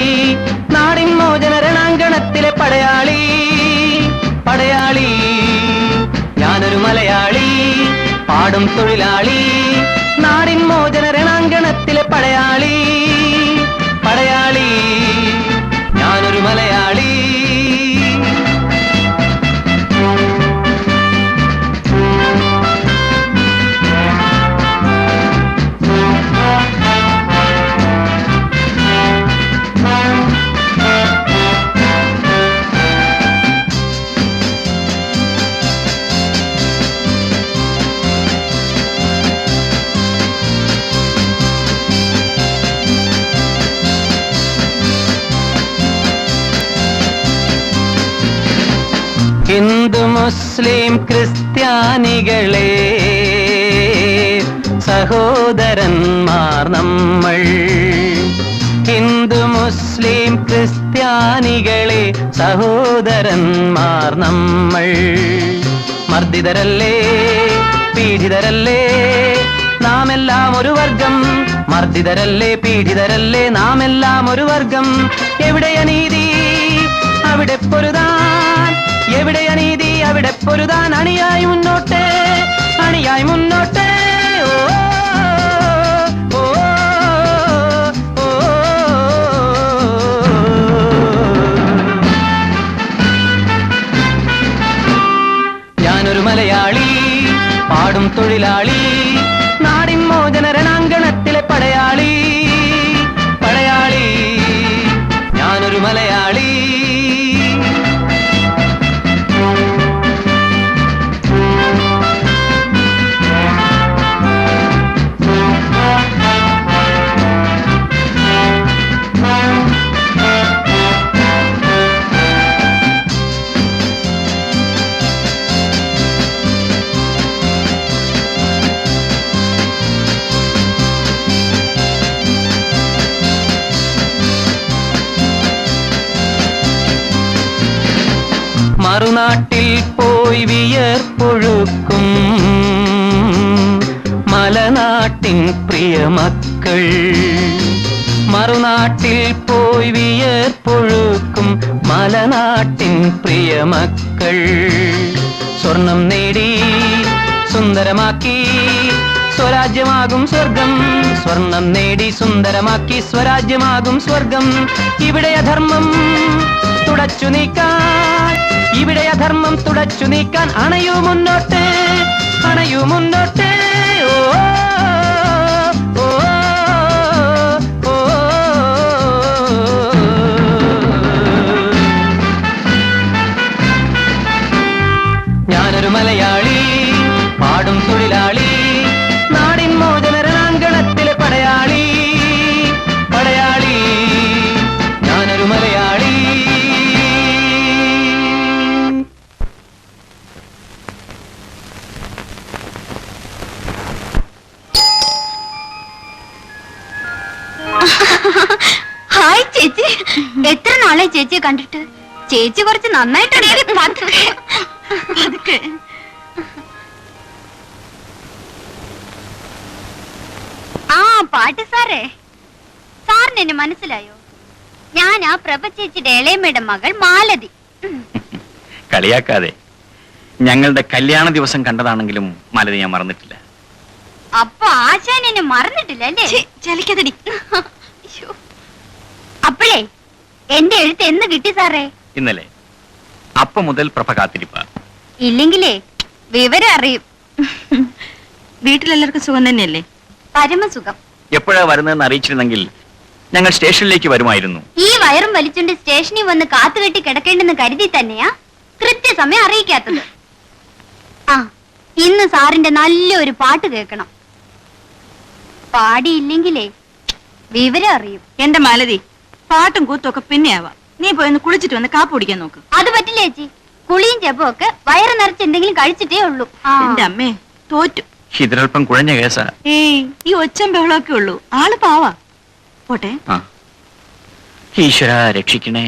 നാടിൻ മോചന രണാങ്കണത്തിലെ പടയാളി. പടയാളി, ഞാനൊരു മലയാളി, പാടും തൊഴിലാളി, നാടിൻ മോചന രണാങ്കണത്തിലെ പടയാളി. പടയാളി, ഞാനൊരു മലയാളി. ഹിന്ദു മുസ്ലിം ക്രിസ്ത്യാനികളെ സഹോദരന്മാർ നമ്മൾ. ഹിന്ദു മുസ്ലിം ക്രിസ്ത്യാനികളെ സഹോദരന്മാർ നമ്മൾ. മർദ്ദിതരല്ലേ, പീഡിതരല്ലേ, നാം എല്ലാം ഒരു വർഗം. മർദ്ദിതരല്ലേ, പീഡിതരല്ലേ, നാം എല്ലാം ഒരു വർഗം. എവിടെ അനീതി അവിടെ പൊരുതാൻ, എവിടെ അനീതി അവിടെ പൊരുതാൻ. അണിയായി മുന്നോട്ട്, അണിയായി മുന്നോട്ട്. ഓ ഓ ഓ. ഞാനൊരു മലയാളി, പാടും തൊഴിലാളി, നാടിൻ മോചന രണാങ്കണത്തിലെ പടയാളി. പടയാളി, ഞാനൊരു മലയാളി. മറുനാട്ടിൽ പോയി വിയർപ്പൊഴുക്കും മലനാട്ടിൻ പ്രിയമക്കൾ. മറുനാട്ടിൽ പോയി വിയർപ്പൊഴുക്കും മലനാട്ടിൻ പ്രിയമക്കൾ. സ്വർണം നേടി സുന്ദരമാക്കി സ്വരാജ്യമാകും സ്വർഗം. സ്വർണം നേടി സുന്ദരമാക്കി സ്വരാജ്യമാകും സ്വർഗം. ഇവിടെ അധർമ്മം തുടച്ചു നീക്കാൻ, ഇവിടെ അധർമ്മം തുടച്ചു നീക്കാൻ അണയൂ മുന്നോട്ട്, അണയൂ മുന്നോട്ട്. ഓ ഓ, ഓ, ഓ. ഞാനൊരു മലയാളി, പാടും തൊഴിലാളി, നാടിൻ മോചന രണാങ്കണത്തിലെ പടയാളി, പടയാളി. ഞാനൊരു മലയാളി. ഹായ് ചേച്ചി, എത്ര നാളെ ചേച്ചിയെ കണ്ടിട്ട്. ചേച്ചി കുറച്ച് നന്നായിട്ടുണ്ട്. ആ പാട്ട് സാറേ, സാറിന് എന്നെ മനസ്സിലായോ? ഞാൻ ആ പ്രഭ ചേച്ചിയുടെ ഇളയമ്മയുടെ മകൾ മാലതി. കളിയാക്കാതെ. ഞങ്ങളുടെ കല്യാണ ദിവസം കണ്ടതാണെങ്കിലും മാലതി ഞാൻ മറന്നിട്ടില്ല. അപ്പൊ ആശാൻ എന്നെ മറന്നിട്ടില്ല അല്ലേ? ചലിക്കതടി. അപ്പോഴേ എന്റെ എഴുത്ത് എന്ന് കിട്ടി സാറേ? ഇന്നലെ. അപ്പൊ മുതൽ പ്രഭ കാത്തിരിപ്പ. ഇല്ലെങ്കിലേ വിവരം അറിയും. വീട്ടിലെല്ലാവർക്കും സുഖം തന്നെയല്ലേ? പരമസുഖം. എപ്പോഴാ വരുന്നതെന്ന് അറിയിച്ചിരുന്നെങ്കിൽ ഞങ്ങൾ സ്റ്റേഷനിലേക്ക് വരുമായിരുന്നു. ഈ വയറും വലിച്ചുകൊണ്ട് സ്റ്റേഷനിൽ വന്ന് കാത്തുകെട്ടി കിടക്കേണ്ടെന്ന് കരുതി തന്നെയാ കൃത്യസമയം അറിയിക്കാത്തത്. ആ, ഇന്ന് സാറിന്റെ നല്ലൊരു പാട്ട് കേൾക്കണം. പാടിയില്ലെങ്കിലേ വിവരം അറിയും. എന്റെ മാലതി, പാട്ടും കൂത്തും ഒക്കെ പിന്നെയാവാം. നീ പോയി ഒന്ന് കുളിച്ചിട്ട് വന്ന് കാപ്പ് കുടിക്കാൻ നോക്ക്. അത് പറ്റില്ല ചേച്ചി. കുളിയും ചെപ്പും ഒക്കെ വയറ് നിറച്ച് എന്തെങ്കിലും കഴിച്ചിട്ടേ ഉള്ളൂ. എന്റെ അമ്മേ, തോറ്റു. ഇതിലൽപ്പം കുഴഞ്ഞ കേസാ. ഏയ്, ഈ ഒച്ചം ബഹളമൊക്കെ ഉള്ളൂ. ആള് പാവാ. പോട്ടെ. ആ, ഈശ്വര രക്ഷിക്കണേ.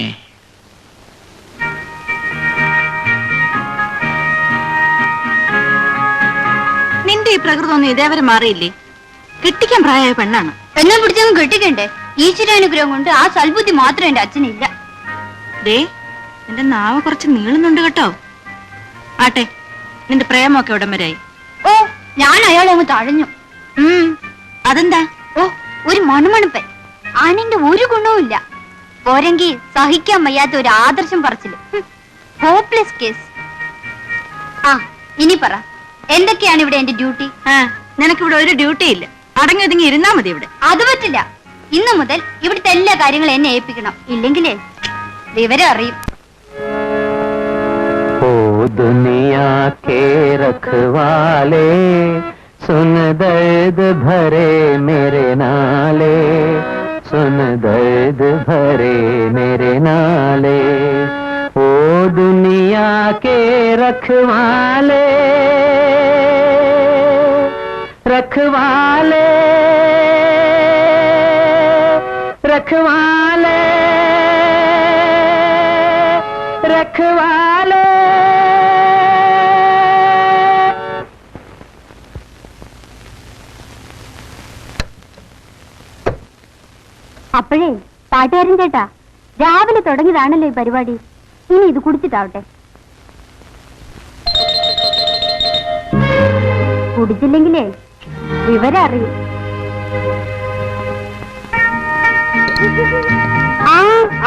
നിന്റെ ഈ പ്രകൃതമൊന്നും ഇതേവരെ മാറിയില്ലേ? കെട്ടിക്കാൻ പ്രായമായ പെണ്ണാണ്. എന്നെ പിടിച്ചങ്ങ് കെട്ടിക്കണ്ടേ? ഈശ്വരാനുഗ്രഹം കൊണ്ട് ആ സൽബുദ്ധി മാത്രം എന്റെ അച്ഛനില്ല. ദേ, എന്റെ നാവ് കുറച്ച് നീളുന്നുണ്ട് കേട്ടോ. ആട്ടെ, നിന്റെ പ്രേമൊക്കെ ഉടൻ വരായി. ഓ, ഞാൻ അയാളെ അങ്ങ് തഴഞ്ഞു. അതെന്താ? ഓ, ഒരു മണുമണുപ്പൻ. ആണിന്റെ ഒരു ഗുണവുമില്ല. പോരെങ്കിൽ സഹിക്കാൻ വയ്യാത്ത ഒരു ആദർശം പറച്ചില്. Hopeless case. ആ, ഇനി പറ, എന്തൊക്കെയാണ് ഇവിടെ എന്റെ ഡ്യൂട്ടി? നിനക്കിവിടെ ഒരു ഡ്യൂട്ടി ഇല്ല. അടങ്ങി ഒതുങ്ങി ഇരുന്നാ മതി ഇവിടെ. അത് പറ്റില്ല. ഇന്നു മുതൽ ഇവിടുത്തെ എല്ലാ കാര്യങ്ങളും എന്നെ ഏൽപ്പിക്കണം. ഇല്ലെങ്കിലേ വിവരം അറിയും. ओ दुनिया के रखवाले, सुन दर्द भरे मेरे नाले, सुन दर्द भरे मेरे नाले. ओ दुनिया के रखवाले, रखवाले, रखवाले, रखवाले. അപ്പോഴേ പാട്ടുകാരൻ ചേട്ടാ, രാവിലെ തുടങ്ങിയതാണല്ലോ ഈ പരിപാടി. ഇനി ഇത് കുടിച്ചിട്ടാവട്ടെ. കുടിച്ചില്ലെങ്കിലേ വിവരം അറിയും. ആ,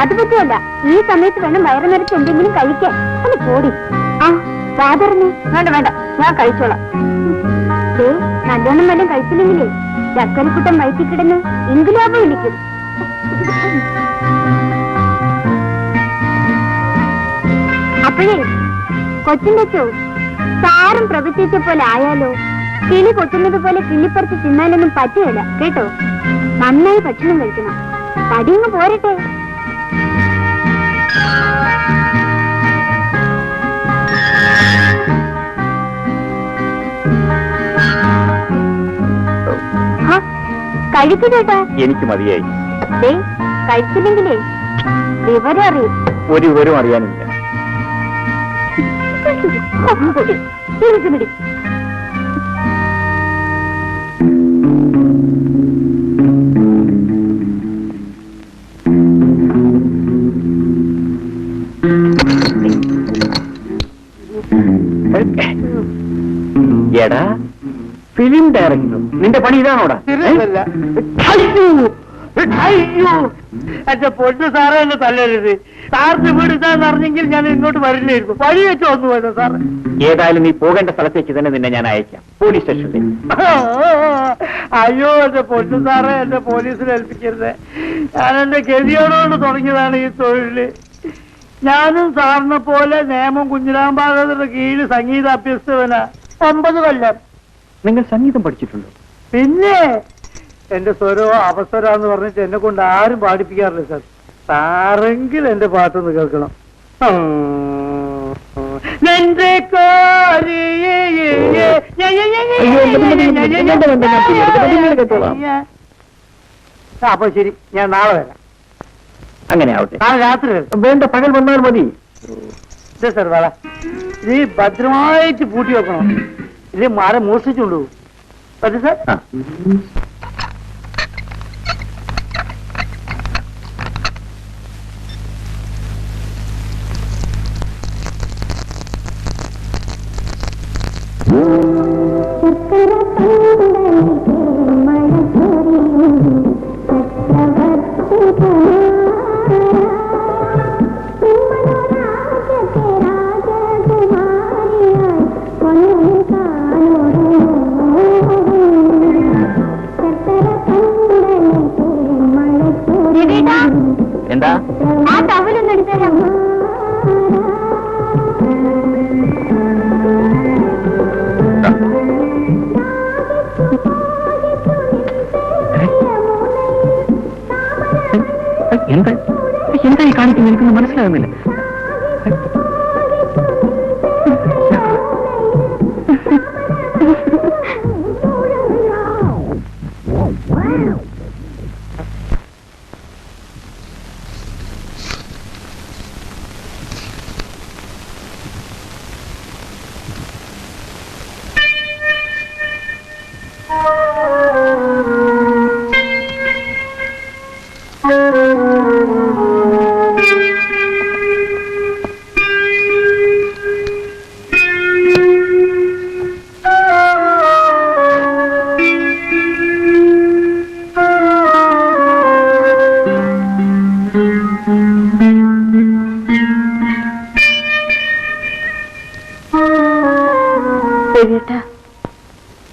അത് പറ്റുമല്ല. ഈ സമയത്ത് വേണം വയറ് നിറച്ച് എന്തെങ്കിലും കഴിക്കാൻ. ഒന്ന് പോടി. ആ, വാതറിഞ്ഞു. വേണ്ട വേണ്ട, ഞാൻ കഴിച്ചോളാം. നല്ലോണം വല്ലതും കഴിച്ചില്ലെങ്കിലേ ചക്കരക്കുട്ടം വയറ്റി കിടന്ന് ഇൻകുലാബ് വിളിക്കും. അപ്പോഴേ കൊച്ചിന്റെ ചോ സാറും പ്രവചിച്ച പോലെ ആയാലോ? കിളി കൊട്ടുന്നത് പോലെ കിള്ളിപ്പറിച്ച് തിന്നാനൊന്നും പറ്റുകയില്ല കേട്ടോ. നന്നായി ഭക്ഷണം കഴിക്കണം. തടിയങ്ങ് പോരട്ടെ. കഴിക്കു ചേട്ടാ. എനിക്ക് മതിയായി. കഴിച്ചില്ലെങ്കിലേ വിവരം അറിയും. ഒരു വിവരം അറിയാനില്ല. എടാ ഫിലിം ഡയറക്ടർ നിന്റെ പണി ഇതാണോടാ? തിരിച്ചല്ല. അയ്യോ എന്റെ പൊന്നു സാറേ എന്നെ തല്ലരുത്. സാറിന് വീട് ഇതാന്ന് അറിഞ്ഞെങ്കിൽ ഞാൻ ഇങ്ങോട്ട് വരില്ലായിരുന്നു. വഴി വെച്ച് വന്നു പോയത് സാറ്. ഏതായാലും നീ പോകേണ്ട സ്ഥലത്തേക്ക് തന്നെ നിന്നെ ഞാൻ അയക്കാം, പോലീസ് സ്റ്റേഷനിലേക്ക്. അയ്യോ എന്റെ പൊന്നു സാറേ, എന്നെ പോലീസിൽ ഏൽപ്പിക്കരുത്. ഞാൻ എന്റെ ഗതിയോടുകൊണ്ട് തുടങ്ങിയതാണ് ഈ തൊഴില്. ഞാനും സാറിനെ പോലെ നേമം കുഞ്ഞിരാമ്പാകരുടെ കീഴിൽ സംഗീത അഭ്യസ്തവനാ. 9 കൊല്ലം. നിങ്ങൾ സംഗീതം പഠിച്ചിട്ടുണ്ടോ? പിന്നെ എന്റെ സ്വരോ അവസരാന്ന് പറഞ്ഞിട്ട് എന്നെ കൊണ്ട് ആരും പാടിപ്പിക്കാറില്ല സാർ. സാറെങ്കിൽ എന്റെ പാട്ടൊന്ന് കേൾക്കണം. നിന്റെ അപ്പൊ ശരി, ഞാൻ നാളെ വരാം. അങ്ങനെ ആവട്ടെ. നാളെ രാത്രി വരാം. വേണ്ട, പകൽ വന്നാൽ മതി. ഇതേ സാർ വേള ഇത് ഭദ്രമായിട്ട് പൂട്ടി വെക്കണം. ഇത് മരം മോഷ്ടിച്ചുകൊണ്ടു പറ്റും സാർ. ആ. എന്താ? ആ ടവലൊന്നും എടുത്തരാം. എന്താ എന്താ ഈ കാണിക്കുന്നത്? എനിക്കൊന്നും മനസ്സിലാകുന്നില്ല.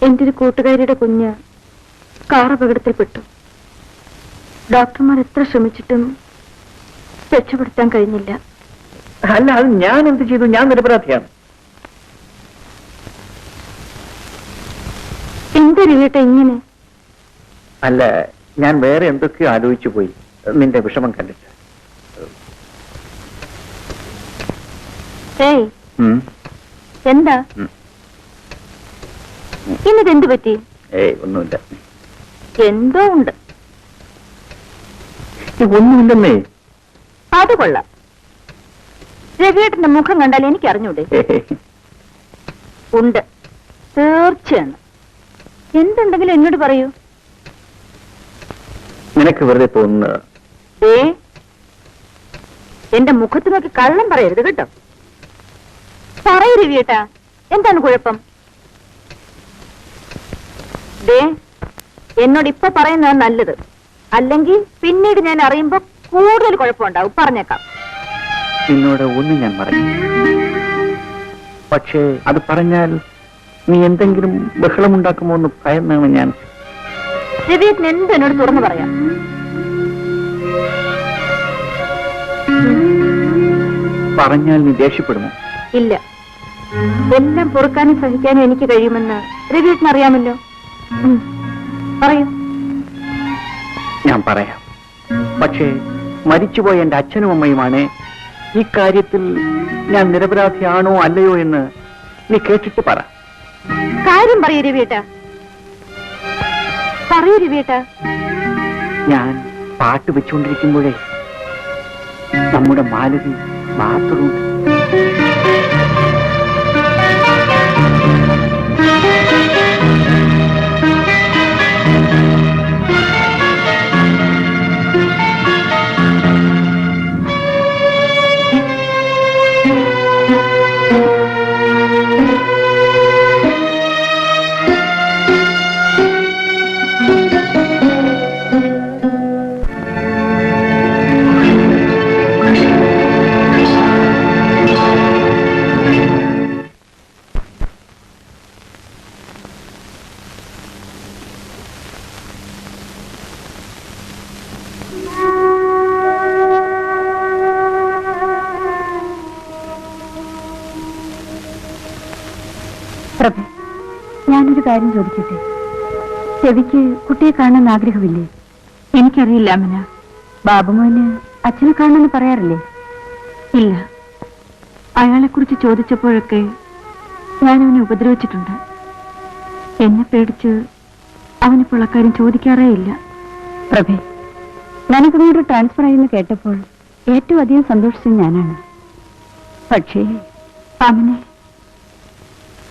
എന്റെ ഒരു കൂട്ടുകാരിയുടെ കുഞ്ഞ് കാർ അപകടത്തിൽപ്പെട്ടു. ഡോക്ടർമാർ എത്ര ശ്രമിച്ചിട്ടും രക്ഷപ്പെടുത്താൻ കഴിഞ്ഞില്ല. അല്ല, അത് ഞാൻ എന്ത് ചെയ്തു? ഞാൻ നിരപരാധിയാണ്. എന്തൊരു വീട്ട ഇങ്ങനെ? അല്ല, ഞാൻ വേറെ എന്തൊക്കെയോ ആലോചിച്ചു പോയി നിന്റെ വിഷമം കണ്ടിട്ട്. ഏയ് ഉം. എന്താ ഇന്നിതെന്ത് പറ്റി? ഏയ് ഒന്നുമില്ല. എന്തോ ഉണ്ട്. ഒന്നുമില്ലെന്നേ. അത് കൊള്ളാം. രവിയേട്ടന്റെ മുഖം കണ്ടാൽ എനിക്ക് അറിഞ്ഞൂടെ? ഉണ്ട്, തീർച്ചയാണ്. എന്തുണ്ടെങ്കിലും എന്നോട് പറയൂ. നിനക്ക് വെറുതെ തോന്നുന്നത്. എന്റെ മുഖത്ത് നോക്കി കള്ളം പറയരുത് കേട്ടോ. പറയൂ രവിയേട്ടാ, എന്താണ് കുഴപ്പം? എന്നോട് ഇപ്പൊ പറയുന്നതാണ് നല്ലത്. അല്ലെങ്കിൽ പിന്നീട് ഞാൻ അറിയുമ്പോ കൂടുതൽ കുഴപ്പമുണ്ടാവും. പറഞ്ഞേക്കാം. നിന്നോട് ഒന്നും ഞാൻ പറഞ്ഞു, പക്ഷേ അത് പറഞ്ഞാൽ നീ എന്തെങ്കിലും ബഹളമുണ്ടാക്കുമോ എന്ന് ഭയന്നാണ് ഞാൻ. രവിയേട്ടൻ എന്ത് എന്നോട് തുറന്നു പറയാം. പറഞ്ഞാൽ നീ ദേഷ്യപ്പെടുമോ? ഇല്ല, എല്ലാം പൊറുക്കാനും സഹിക്കാനും എനിക്ക് കഴിയുമെന്ന് രവിയേട്ടൻ അറിയാമല്ലോ. പറയൂ. ഞാൻ പറയാം, പക്ഷേ മരിച്ചുപോയ എന്റെ അച്ഛനും അമ്മയുമാണ് ഇക്കാര്യത്തിൽ ഞാൻ നിരപരാധിയാണോ അല്ലയോ എന്ന് നീ കേട്ടിട്ട് പറ. കാര്യം പറയൂ രവിയേട്ടാ, പറയൂ രവിയേട്ടാ. ഞാൻ പാട്ട് വെച്ചുകൊണ്ടിരിക്കുമ്പോഴേ നമ്മുടെ മാലതി ബാത്റൂം പ്രഭേ, ഞാനൊരു കാര്യം ചോദിക്കട്ടെ? ചെവിക്ക് കുട്ടിയെ കാണാൻ ആഗ്രഹമില്ലേ? എനിക്കറിയില്ല അമ്മന. ബാബുമോന് അച്ഛനെ കാണണമെന്ന് പറയാറില്ലേ? ഇല്ല. അയാളെക്കുറിച്ച് ചോദിച്ചപ്പോഴൊക്കെ ഞാൻ അവനെ ഉപദ്രവിച്ചിട്ടുണ്ട്. എന്നെ പേടിച്ച് അവനിപ്പോൾ അക്കാര്യം ചോദിക്കാറേ ഇല്ല. പ്രഭേ, ഞാനിങ്ങോട്ട് ട്രാൻസ്ഫർ ആയെന്ന് കേട്ടപ്പോൾ ഏറ്റവും അധികം സന്തോഷിച്ചത് ഞാനാണ്. പക്ഷേ അവനെ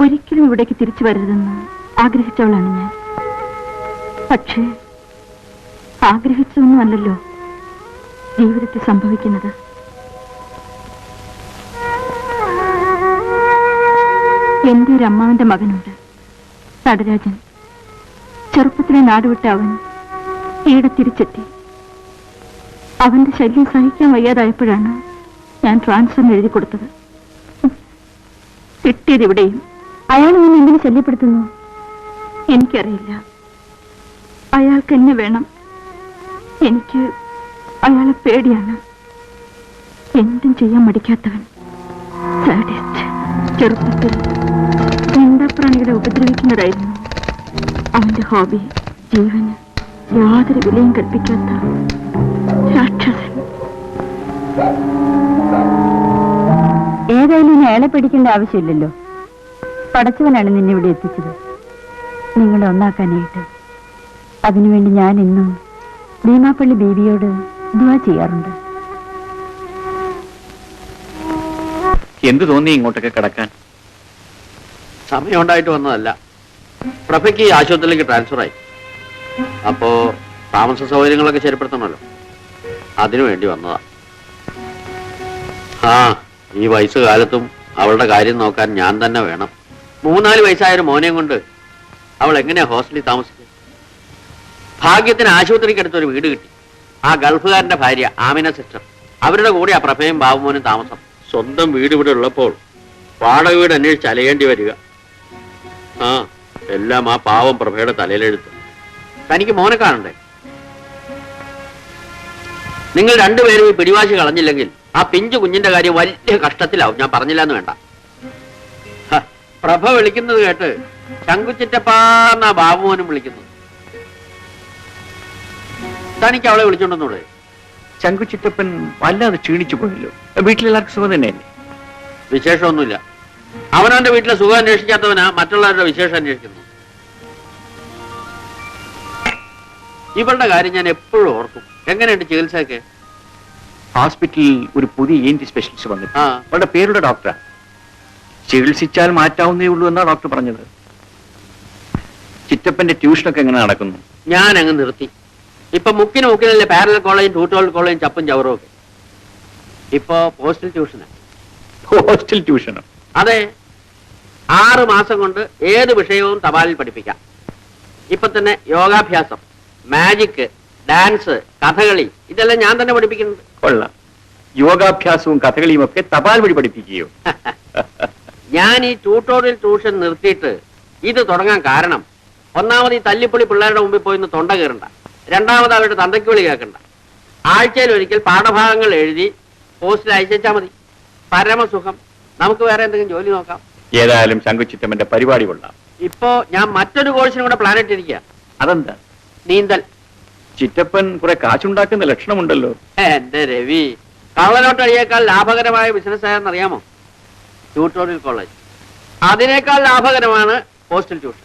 ഒരിക്കലും ഇവിടേക്ക് തിരിച്ചു വരരുതെന്ന് ആഗ്രഹിച്ചവളാണ് ഞാൻ. പക്ഷേ ആഗ്രഹിച്ചൊന്നുമല്ലല്ലോ ജീവിതത്തിൽ സംഭവിക്കുന്നത്. എന്റെ ഒരു അമ്മാവന്റെ മകനുണ്ട്, നടരാജൻ. ചെറുപ്പത്തിലെ നാടുവിട്ട അവൻ ഈടെ തിരിച്ചെത്തി. അവന്റെ ശല്യം സഹിക്കാൻ വയ്യാതായപ്പോഴാണ് ഞാൻ ട്രാൻസ്ഫർ എഴുതി കൊടുത്തത്. കിട്ടിയത് ഇവിടെയും. അയാൾ എന്നെ എന്തിനു ശല്യപ്പെടുത്തുന്നു? എനിക്കറിയില്ല. അയാൾക്ക് എന്നെ വേണം. എനിക്ക് അയാളെ പേടിയാണ്. എന്തും ചെയ്യാൻ മടിക്കാത്തവൻ, സാഡിസ്റ്റ്. ചെറുപ്പത്തിൽ പ്രാണികളെ ഉപദ്രവിക്കുന്നതായിരുന്നു അവന്റെ ഹോബി. ജീവന് യാതൊരു വിലയും കൽപ്പിക്കാത്ത രാക്ഷസൻ. ഏതായാലും അയാളെ പേടിക്കേണ്ട ആവശ്യമില്ലല്ലോ. പടച്ചവനാണ് നിന്നെ ഇവിടെ എത്തിച്ചത്, നിങ്ങളെ ഒന്നാക്കാനായിട്ട്. അതിനുവേണ്ടി ഞാൻ ഇന്നും ഭീമാപ്പള്ളി ബീവിയോട് ദുആ ചെയ്യാറുണ്ട്. എന്ത് തോന്നി ഇങ്ങോട്ടൊക്കെ കിടക്കാൻ? സമയം ഉണ്ടായിട്ട് വന്നതല്ല. പ്രഭയ്ക്ക് ആശുപത്രിയിലേക്ക് ട്രാൻസ്ഫർ ആയി. അപ്പോ താമസ സൗകര്യങ്ങളൊക്കെ ശരിപ്പെടുത്തണമല്ലോ, അതിനു വേണ്ടി വന്നതാ. ആ, ഈ വയസ്സുകാലത്തും അവളുടെ കാര്യം നോക്കാൻ ഞാൻ തന്നെ വേണം. 3-4 വയസ്സായൊരു മോനെയും കൊണ്ട് അവൾ എങ്ങനെയാ ഹോസ്റ്റലിൽ താമസിക്കുക? ഭാഗ്യത്തിന് ആശുപത്രിക്കടുത്തൊരു വീട് കിട്ടി. ആ ഗൾഫുകാരന്റെ ഭാര്യ ആമിന സിസ്റ്റർ, അവരുടെ കൂടെ ആ പ്രഭയും ബാബുമോനും താമസം. സ്വന്തം വീട് ഇവിടെ ഉള്ളപ്പോൾ വാടക വീട് അന്വേഷിച്ച് അലയേണ്ടി വരിക. ആ, എല്ലാം ആ പാവം പ്രഭയുടെ തലയിലെഴുത്ത്. തനിക്ക് മോനെ കാണണ്ടേ? നിങ്ങൾ രണ്ടുപേരും ഈ പിടിവാശി കളഞ്ഞില്ലെങ്കിൽ ആ പിഞ്ചു കുഞ്ഞിന്റെ കാര്യം വലിയ കഷ്ടത്തിലാവും. ഞാൻ പറഞ്ഞില്ല എന്ന് വേണ്ട. പ്രഭ വിളിക്കുന്നത് കേട്ട് ശങ്കുച്ചിറ്റപ്പാന്നാ ബാബുമോനും വിളിക്കുന്നത്. തനിക്ക് അവളെ വിളിച്ചോണ്ടെന്നൂടെ? ശങ്കുച്ചിറ്റപ്പൻ വല്ലാതെ ക്ഷീണിച്ചു പോയല്ലോ. വീട്ടിലെല്ലാവർക്കും സുഖം തന്നെയല്ലേ? വിശേഷമൊന്നുമില്ല. അവനവന്റെ വീട്ടിലെ സുഖം അന്വേഷിക്കാത്തവനാ മറ്റുള്ളവരുടെ വിശേഷം അന്വേഷിക്കുന്നു. ഇവളുടെ കാര്യം ഞാൻ എപ്പോഴും ഓർക്കും. എങ്ങനെയുണ്ട് ചികിത്സയൊക്കെ? ഹോസ്പിറ്റലിൽ ഒരു പുതിയ ENT സ്പെഷ്യലിസ്റ്റ് വന്നിട്ട് അവളുടെ പേരുടെ ഡോക്ടറാ. ചികിത്സിച്ചാൽ മാറ്റാവുന്നേ ഉള്ളൂ എന്നാ ഡോക്ടർ പറഞ്ഞത്. ചിറ്റപ്പന്റെ ട്യൂഷനൊക്കെ എങ്ങനെ നടക്കുന്നു? ഞാൻ അങ്ങ് നിർത്തി. ഇപ്പൊ മുക്കിനല്ലേ പാരലൽ കോളേജും ട്യൂട്ടോറിയൽ കോളേജും ചപ്പും ചവറും ഒക്കെ. ഇപ്പൊ പോസ്റ്റൽ ട്യൂഷനാ. ഹോസ്റ്റൽ ട്യൂഷനോ? അതെ, 6 മാസം കൊണ്ട് ഏത് വിഷയവും തപാലിൽ പഠിപ്പിക്കാം. ഇപ്പൊ തന്നെ യോഗാഭ്യാസം, മാജിക്, ഡാൻസ്, കഥകളി, ഇതെല്ലാം ഞാൻ തന്നെ പഠിപ്പിക്കുന്നുണ്ട്. കൊള്ളാം. യോഗാഭ്യാസവും കഥകളിയും ഒക്കെ തപാൽ വഴി പഠിപ്പിക്കുകയോ? ഞാൻ ഈ ട്യൂട്ടോറിയൽ ട്യൂഷൻ നിർത്തിയിട്ട് ഇത് തുടങ്ങാൻ കാരണം, ഒന്നാമത് ഈ തല്ലിപ്പൊളി പിള്ളേരുടെ മുമ്പിൽ പോയിന്ന് തൊണ്ട കയറണ്ട. രണ്ടാമത് അവരുടെ തന്തയ്ക്ക് വിളി കേൾക്കണ്ട. ആഴ്ചയിൽ ഒരിക്കൽ പാഠഭാഗങ്ങൾ എഴുതി പോസ്റ്റിൽ അയച്ചാൽ മതി. പരമസുഖം. നമുക്ക് വേറെ എന്തെങ്കിലും ജോലി നോക്കാം. ഏതായാലും ശങ്കുച്ചിറ്റമ്മന്റെ പരിപാടി കൊള്ളാം. ഇപ്പോ ഞാൻ മറ്റൊരു കോഴ്സിനും കൂടെ പ്ലാൻ ഇട്ടിരിക്കുക. അതെന്താ? നീന്തൽ. ചിറ്റപ്പൻ കുറെ കാശുണ്ടാക്കുന്ന ലക്ഷണമുണ്ടല്ലോ. എന്റെ രവി, കള്ളനോട്ടടിയേക്കാൾ ലാഭകരമായ ബിസിനസ് ആയെന്നറിയാമോ? Tutorial college. അതിനേക്കാൾ ലാഭകരമാണ് പോസ്റ്റൽ ട്യൂഷൻ.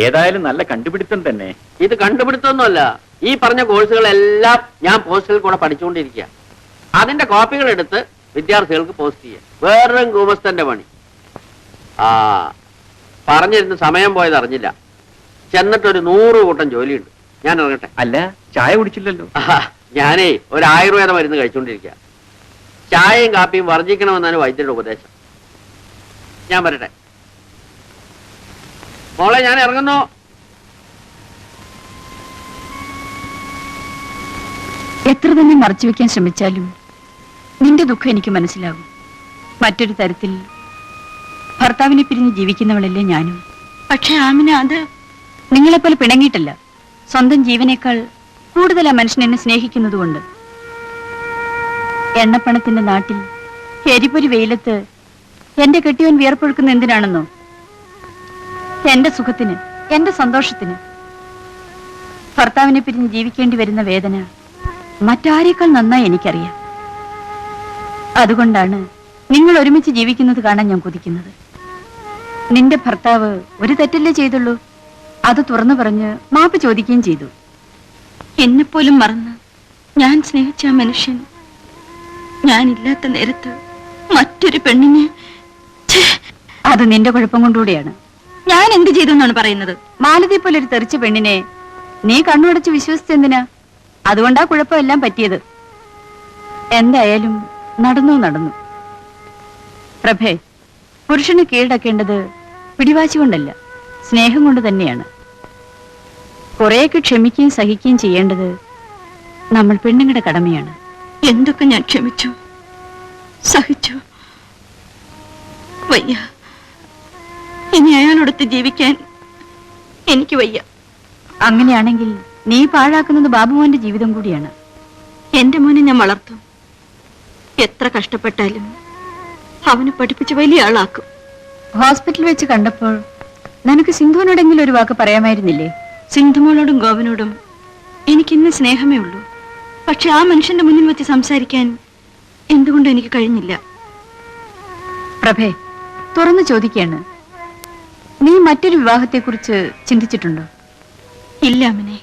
ഏതായാലും നല്ല കണ്ടുപിടുത്തം തന്നെ. ഇത് കണ്ടുപിടുത്തൊന്നുമല്ല. ഈ പറഞ്ഞ കോഴ്സുകളെല്ലാം ഞാൻ പോസ്റ്റലിൽ കൂടെ പഠിച്ചുകൊണ്ടിരിക്കുക. അതിന്റെ കോപ്പികൾ എടുത്ത് വിദ്യാർത്ഥികൾക്ക് പോസ്റ്റ് ചെയ്യാം. വേറൊരു ഗൂമസ്തന്റെ പണി. ആ, പറഞ്ഞിരുന്ന് സമയം പോയത് അറിഞ്ഞില്ല. ചെന്നിട്ടൊരു 100 കൂട്ടം ജോലിയുണ്ട്. ഞാൻ ഇറങ്ങട്ടെ. അല്ല, ചായ കുടിച്ചില്ലല്ലോ. ഞാനേ ഒരു ആയുർവേദ മരുന്ന് കഴിച്ചുകൊണ്ടിരിക്കുക. ചായയും കാപ്പിയും വർജിക്കണമെന്നാണ് വൈദ്യരുടെ ഉപദേശം. ഞാൻ വരട്ടെ. മോളെ, ഞാൻ ഇറങ്ങുന്നു. എത്ര തന്നെ മറച്ചുവെക്കാൻ ശ്രമിച്ചാലും നിന്റെ ദുഃഖം എനിക്ക് മനസ്സിലാകും. മറ്റൊരു തരത്തിൽ ഭർത്താവിനെ പിരിഞ്ഞ് ജീവിക്കുന്നവളല്ലേ ഞാനും. പക്ഷെ ആമിന, അത് നിങ്ങളെപ്പോലെ പിണങ്ങിയിട്ടല്ല, സ്വന്തം ജീവനേക്കാൾ കൂടുതൽ ആ മനുഷ്യൻ എന്നെ സ്നേഹിക്കുന്നതുകൊണ്ട്. എണ്ണപ്പണത്തിന്റെ നാട്ടിൽ എരിപൊരി വെയിലത്ത് എന്റെ കെട്ടിയവൻ വിയർപ്പൊഴുക്കുന്ന എന്തിനാണെന്നോ? എന്റെ സുഖത്തിന്, എന്റെ സന്തോഷത്തിന്. ഭർത്താവിനെ പിരിഞ്ഞ് ജീവിക്കേണ്ടി വരുന്ന വേദന മറ്റാരേക്കാൾ നന്നായി എനിക്കറിയാം. അതുകൊണ്ടാണ് നിങ്ങൾ ഒരുമിച്ച് ജീവിക്കുന്നത് കാണാൻ ഞാൻ കൊതിക്കുന്നത്. നിന്റെ ഭർത്താവ് ഒരു തെറ്റല്ലേ ചെയ്തുള്ളൂ, അത് തുറന്നു പറഞ്ഞ് മാപ്പ് ചോദിക്കുകയും ചെയ്തു. എന്നെപ്പോലും മറന്ന് ഞാൻ സ്നേഹിച്ച ആ മനുഷ്യൻ ഞാനില്ലാത്ത നേരത്ത് മറ്റൊരു പെണ്ണിനെ, അത് നിന്റെ കുഴപ്പം കൊണ്ടുകൂടിയാണ്. ഞാൻ എന്ത് ചെയ്തു എന്നാണ് പറയുന്നത്? മാലതി പോലെ ഒരു തെറിച്ച പെണ്ണിനെ നീ കണ്ണുടച്ച് വിശ്വസിച്ചെന്തിനാ? അതുകൊണ്ടാ കുഴപ്പമെല്ലാം പറ്റിയത്. എന്തായാലും നടന്നു. പ്രഭേ, പുരുഷന് കീഴടക്കേണ്ടത് പിടിവാശി കൊണ്ടല്ല, സ്നേഹം കൊണ്ട് തന്നെയാണ്. കുറെയൊക്കെ ക്ഷമിക്കുകയും സഹിക്കുകയും ചെയ്യേണ്ടത് നമ്മൾ പെണ്ണുങ്ങളുടെ കടമയാണ്. എന്തൊക്കെ ഞാൻ ക്ഷമിച്ചു, സഹിച്ചു. വയ്യ, ഇനി അയാളോടൊത്ത് ജീവിക്കാൻ എനിക്ക് വയ്യ. അങ്ങനെയാണെങ്കിൽ നീ പാഴാക്കുന്നത് ബാബുമോന്റെ ജീവിതം കൂടിയാണ്. എന്റെ മോനെ ഞാൻ വളർത്തും. എത്ര കഷ്ടപ്പെട്ടാലും അവനെ പഠിപ്പിച്ച് വലിയ ആളാക്കും. ഹോസ്പിറ്റലിൽ വെച്ച് കണ്ടപ്പോൾ നിനക്ക് സിന്ധുവിനോടെങ്കിലും ഒരു വാക്ക് പറയാമായിരുന്നില്ലേ? സിന്ധുമോളോടും ഗോപനോടും എനിക്കിന്ന് സ്നേഹമേ ഉള്ളൂ. പക്ഷെ ആ മനുഷ്യന്റെ മുന്നിൽ വെച്ച് സംസാരിക്കാൻ എന്തുകൊണ്ട് എനിക്ക് കഴിഞ്ഞില്ല? പ്രഭേ, തുറന്നു ചോദിക്കാണ്, നീ മറ്റൊരു വിവാഹത്തെക്കുറിച്ച് ചിന്തിച്ചിട്ടുണ്ടോ? ഇല്ല അമ്മനെ,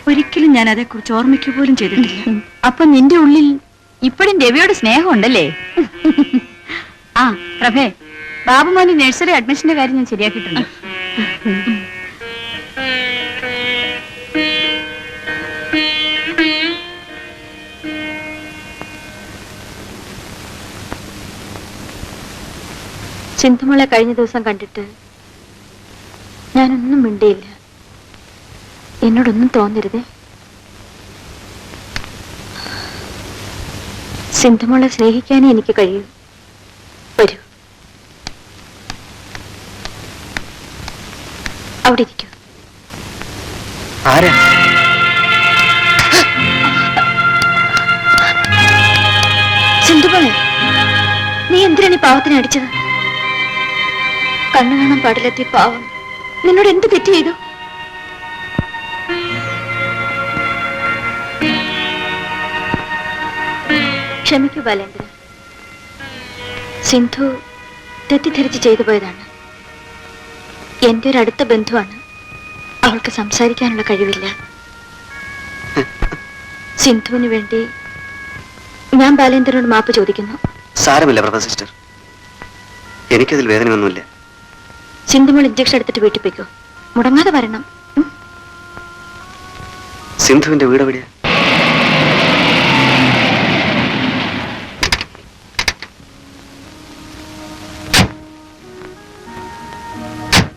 ഒരിക്കലും ഞാൻ അതേക്കുറിച്ച് ഓർമ്മിക്കുക പോലും ചെയ്തിട്ടില്ല. അപ്പൊ നിന്റെ ഉള്ളിൽ ഇപ്പോഴും രവിയോട് സ്നേഹമുണ്ടല്ലേ? ആ പ്രഭേ, ബാബുമോന്റെ നഴ്സറി അഡ്മിഷന്റെ കാര്യം ഞാൻ ശരിയാക്കിയിട്ടുണ്ട്. സിന്ധുമോളെ കഴിഞ്ഞ ദിവസം കണ്ടിട്ട് ഞാനൊന്നും മിണ്ടിയില്ല. എന്നോടൊന്നും തോന്നരുതേ. സിന്ധുമോളെ സ്നേഹിക്കാനേ എനിക്ക് കഴിയൂ. വരൂ, അവിടെ ഇരിക്കൂ. ആരാ? സിന്ധുമോളെ, നീ എന്തിനാണ് ഈ പാവത്തിനെ അടിച്ചത്? കണ്ണു കാണാൻ പാടില്ലെത്തിയ പാവം നിന്നോട് എന്ത് തെറ്റ് ചെയ്തു? ക്ഷമിക്കൂ ബാലേന്ദ്ര, സിന്ധു തെറ്റിദ്ധരിച്ച് ചെയ്തു പോയതാണ്. എന്റെ ഒരു അടുത്ത ബന്ധുവാണ്. അവൾക്ക് സംസാരിക്കാനുള്ള കഴിവില്ല. സിന്ധുവിന് വേണ്ടി ഞാൻ ബാലേന്ദ്രനോട് മാപ്പ് ചോദിക്കുന്നു. സാരമില്ല പ്രഭ സിസ്റ്റർ, എനിക്കതിൽ വേദനയൊന്നുമില്ല. സിന്ധുമോൾ ഇഞ്ചക്ഷൻ എടുത്തിട്ട് വീട്ടിൽ പോയിക്കോ, മുടങ്ങാതെ വരണം. സിന്ധുവിന്റെ വീട് എവിടെയാ?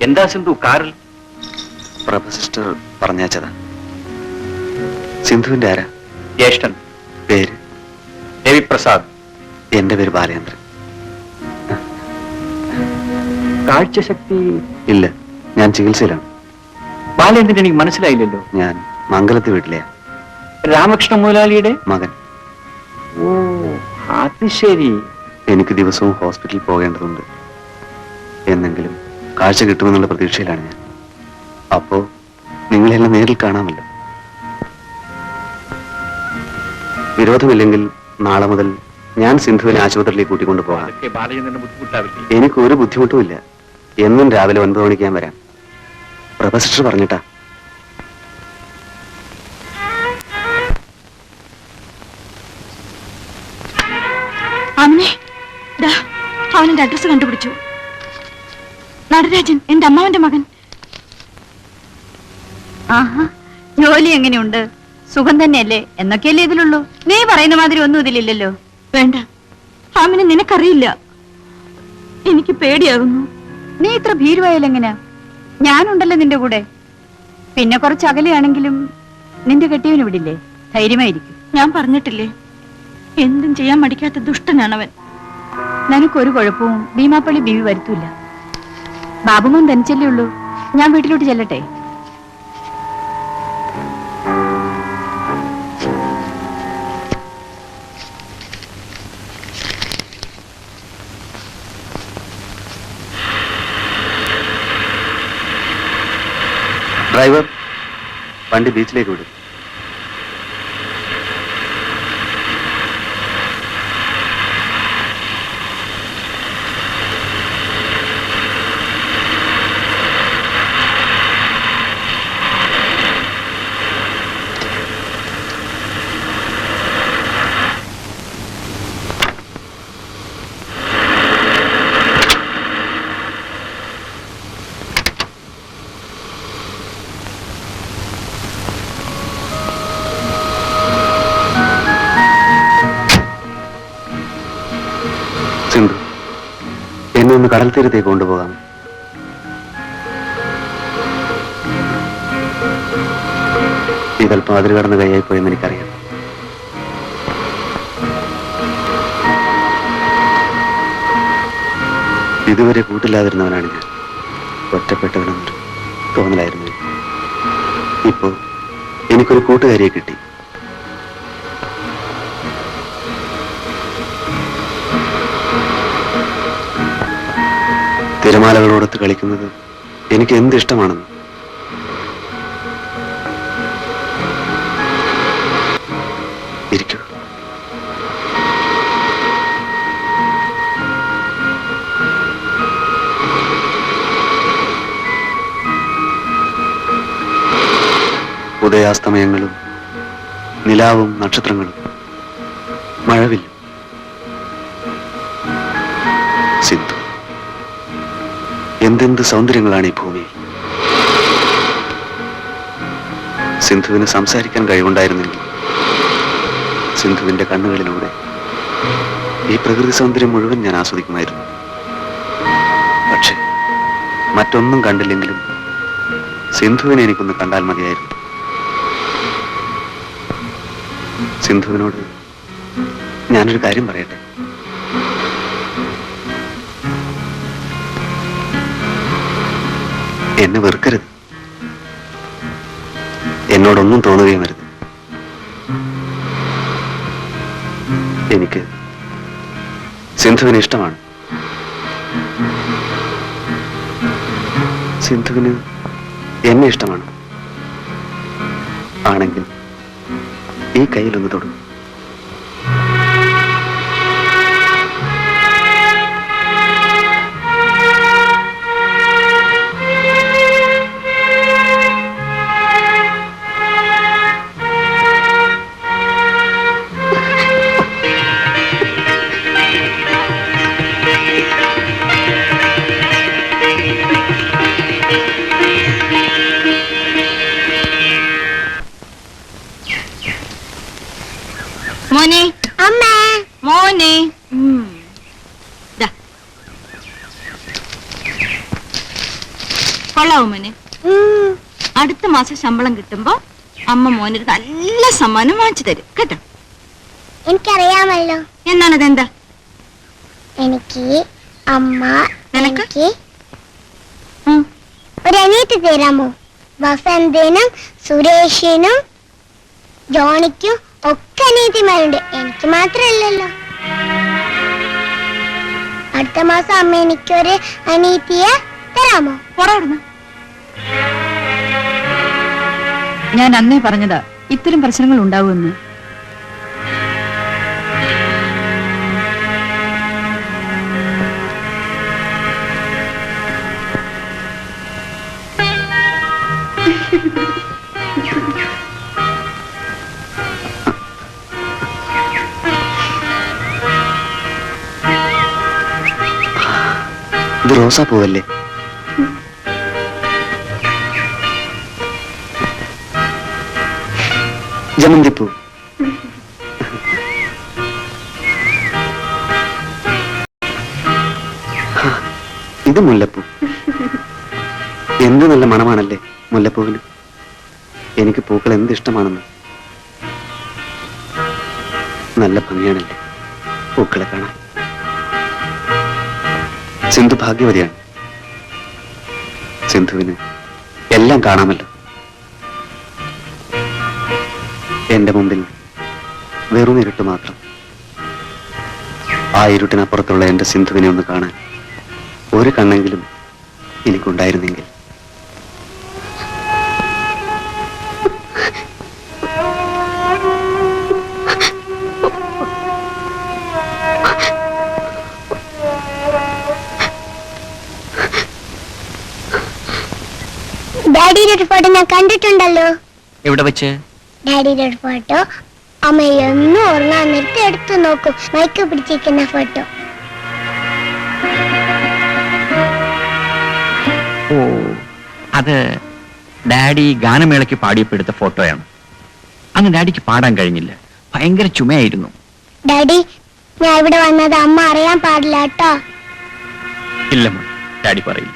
എന്താ സിന്ധു കാറിൽ? പ്രഭ സിസ്റ്റർ പറഞ്ഞയച്ചതാ. സിന്ധുവിന്റെ ആരാ? ജ്യേഷ്ഠൻ. പേര്? രവിപ്രസാദ്. എന്റെ പേര് ബാലേന്ദ്രൻ. കാഴ്ചശക്തി ഇല്ല, ഞാൻ ചികിത്സയിലാണ്. ബാലേന്ദ്രൻ എനിക്ക് മനസ്സിലായില്ലല്ലോ. ഞാൻ മംഗലത്തെ വീട്ടിലെയാ. രാമകൃഷ്ണ മുതലാളിയുടെ മകൻ. ഓ, അത് ശരി. എനിക്ക് ദിവസവും ഹോസ്പിറ്റലിൽ പോകേണ്ടതുണ്ട്. എന്നെങ്കിലും കാഴ്ച കിട്ടുമെന്നുള്ള പ്രതീക്ഷയിലാണ് ഞാൻ. അപ്പോ നിങ്ങളെല്ലാം നേരിൽ കാണാമല്ലോ. വിരോധമില്ലെങ്കിൽ നാളെ മുതൽ ഞാൻ സിന്ധുവിനെ ആശുപത്രിയിലേക്ക് കൂട്ടിക്കൊണ്ടു പോകാം. ബാലചന്ദ്രന് ബുദ്ധിമുട്ടാവില്ലേ? എനിക്ക് ഒരു ബുദ്ധിമുട്ടുമില്ല. എന്നും രാവിലെ 9 മണിക്ക് ഞാൻ വരാം. പ്രഭ സിസ്റ്റർ പറഞ്ഞിട്ടാ. അമ്മേ, അവന്റെ അഡ്രസ് കണ്ടുപിടിച്ചു. നടരാജൻ, എന്റെ അമ്മാവന്റെ മകൻ. ആഹാ, ജോലി എങ്ങനെയുണ്ട്? സുഖം തന്നെയല്ലേ? എന്നൊക്കെയല്ലേ ഇതിലുള്ളൂ. നീ പറയുന്ന മാതിരി ഒന്നും ഇതിലില്ലല്ലോ. വേണ്ട, ആമിനെ നിനക്കറിയില്ല. എനിക്ക് പേടിയാകുന്നു. നീ ഇത്ര ഭീരുവായാലെങ്ങനാ? ഞാനുണ്ടല്ലോ നിന്റെ കൂടെ. പിന്നെ കുറച്ച് അകലെയാണെങ്കിലും നിന്റെ കെട്ടിയവന് വിടില്ലേ? ധൈര്യമായിരിക്കും. ഞാൻ പറഞ്ഞിട്ടില്ലേ, എന്തും ചെയ്യാൻ മടിക്കാത്ത ദുഷ്ടനാണവൻ. നിനക്കൊരു കുഴപ്പവും ഭീമാപ്പള്ളി ബീവി വരുത്തൂല. ബാബുമോൻ തനിച്ചല്ലേ ഉള്ളൂ. ഞാൻ വീട്ടിലോട്ട് ചെല്ലട്ടെ? ഡ്രൈവർ, വണ്ടി ബീച്ചിലേക്ക് വിടും. സിന്ധു, എന്നെ ഒന്ന് കടൽ തീരത്തേക്ക് കൊണ്ടുപോകാം. ഇതൽപ്പം അതിര് കടന്ന കൈയായി പോയെന്ന് എനിക്കറിയാം. ഇതുവരെ കൂട്ടില്ലാതിരുന്നവനാണ് ഞാൻ. ഒറ്റപ്പെട്ടവനെന്നൊരു തോന്നലായിരുന്നു എനിക്ക്. ഇപ്പോ എനിക്കൊരു കൂട്ടുകാരിയെ കിട്ടി. തിരമാലകളോടൊത്ത് കളിക്കുന്നത് എനിക്ക് എന്ത് ഇഷ്ടമാണെന്ന്. ഇരിക്കൂ. ഉദയാസ്തമയങ്ങളും നിലാവും നക്ഷത്രങ്ങളും മഴവില്ലും. സിന്ധു, എന്തെന്ത് സൗന്ദര്യങ്ങളാണ് ഈ ഭൂമിയിൽ. സിന്ധുവിന് സംസാരിക്കാൻ കഴിവുണ്ടായിരുന്നെങ്കിൽ സിന്ധുവിന്റെ കണ്ണുകളിലൂടെ ഈ പ്രകൃതി സൗന്ദര്യം മുഴുവൻ ഞാൻ ആസ്വദിക്കുമായിരുന്നു. പക്ഷേ മറ്റൊന്നും കണ്ടില്ലെങ്കിലും സിന്ധുവിനെ എനിക്കൊന്ന് കണ്ടാൽ മതിയായിരുന്നു. സിന്ധുവിനോട് ഞാനൊരു കാര്യം പറയട്ടെ. എന്നെ വെറുക്കരുത്. എന്നോടൊന്നും തോന്നുകയും വരുത്. എനിക്ക് സിന്ധുവിനെ ഇഷ്ടമാണ്. സിന്ധുവിന് എന്നെ ഇഷ്ടമാണ്. ആണെങ്കിൽ ഈ കയ്യിലൊന്ന് തൊടും. മോനെ, അമ്മേ, മോനെ. ദാ. കൊള്ളാവോ മോനെ? അടുത്ത മാസം ശമ്പളം കിട്ടുമ്പോ അമ്മ മോനൊരു നല്ല സമ്മാനം വാങ്ങിച്ചു തരും കേട്ടോ. എനിക്കറിയാമല്ലോ. എന്നാണതെന്താ? എനിക്ക് അമ്മ നിനക്ക്? എനിക്ക് ഒരു അനിയത്തി തരാമോ? വസന്തനും സുരേഷിനും ജോണിക്കും ഒക്കെ അനിയത്തിമാരുണ്ട്. എനിക്ക് മാത്രമല്ലല്ലോ. അടുത്ത മാസം അമ്മ എനിക്കൊരു അനിയത്തിയെ തരാമോ? പുറവിടുന്നു. ഞാൻ അന്നേ പറഞ്ഞതാ ഇത്തരം പ്രശ്നങ്ങൾ ഉണ്ടാവുമെന്ന്. ഇത് റോസാ പൂവല്ലേ? ജമന്തിപ്പൂ. ഇത് മുല്ലപ്പൂ. എന്ത് നല്ല മണമാണല്ലേ മുല്ലപ്പൂവിന്. എനിക്ക് പൂക്കൾ എന്ത് ഇഷ്ടമാണെന്ന്. നല്ല ഭംഗിയാണല്ലേ പൂക്കളെ കാണാൻ. സിന്ധു ഭാഗ്യവതിയാണ്. സിന്ധുവിന് എല്ലാം കാണാമല്ലോ. എന്റെ മുമ്പിൽ വെറും ഇരുട്ട് മാത്രം. ആ ഇരുട്ടിനപ്പുറത്തുള്ള എന്റെ സിന്ധുവിനെ ഒന്ന് കാണാൻ ഒരു കണ്ണെങ്കിലും എനിക്കുണ്ടായിരുന്നെങ്കിൽ. ഡാഡിയുടെ ഒരു ഫോട്ടോ ഞാൻ കണ്ടിട്ടുണ്ടല്ലോ. എവിടെ വെച്ച്? ഡാഡിയുടെ ഒരു ഫോട്ടോ അമ്മ എന്നും ഉറങ്ങാൻ നേരത്തെ എടുത്തു നോക്കും. മൈക്ക് പിടിച്ചിരിക്കുന്ന ഫോട്ടോ. ഓ, അത് ഡാഡി ഗാനമേളയ്ക്ക് പാടിയപ്പോ എടുത്ത ഫോട്ടോയാണ്. അന്ന് ഡാഡിക്ക് പാടാൻ കഴിഞ്ഞില്ല, ഭയങ്കര ചുമയായിരുന്നു. ഡാഡി, ഞാൻ ഇവിടെ വന്നത് അമ്മ അറിയാൻ പാടില്ല കേട്ടോ. ഇല്ല മോൻ, ഡാഡി പറയില്ല.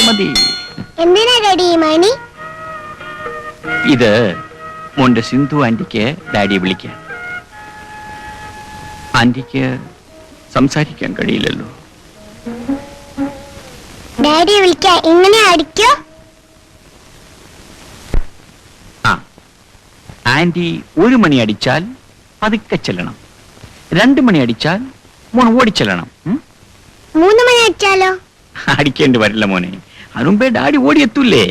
മതി. എന്തിനാ ഡാഡി ഈ മണി? ഇത് മോന്റെ സിന്ധു ആന്റിക്ക് ഡാഡിയെ വിളിക്കാൻ. ആന്റിക്ക് സംസാരിക്കാൻ കഴിയില്ലല്ലോ. ഡാഡിയെ വിളിക്കാൻ ഇങ്ങനെ അടിക്കോ? ആ, ആന്റി 1 മണി അടിച്ചാൽ പതുക്കെ ചെല്ലണം, 2 മണി അടിച്ചാൽ മോൻ ഓടിച്ചെല്ലണം. 3 മണി അടിച്ചാലോ? അടിക്കേണ്ടി വരില്ല മോനെ, അതിനുമ്പേ ഡാഡി ഓടിയെത്തൂല്ലേ.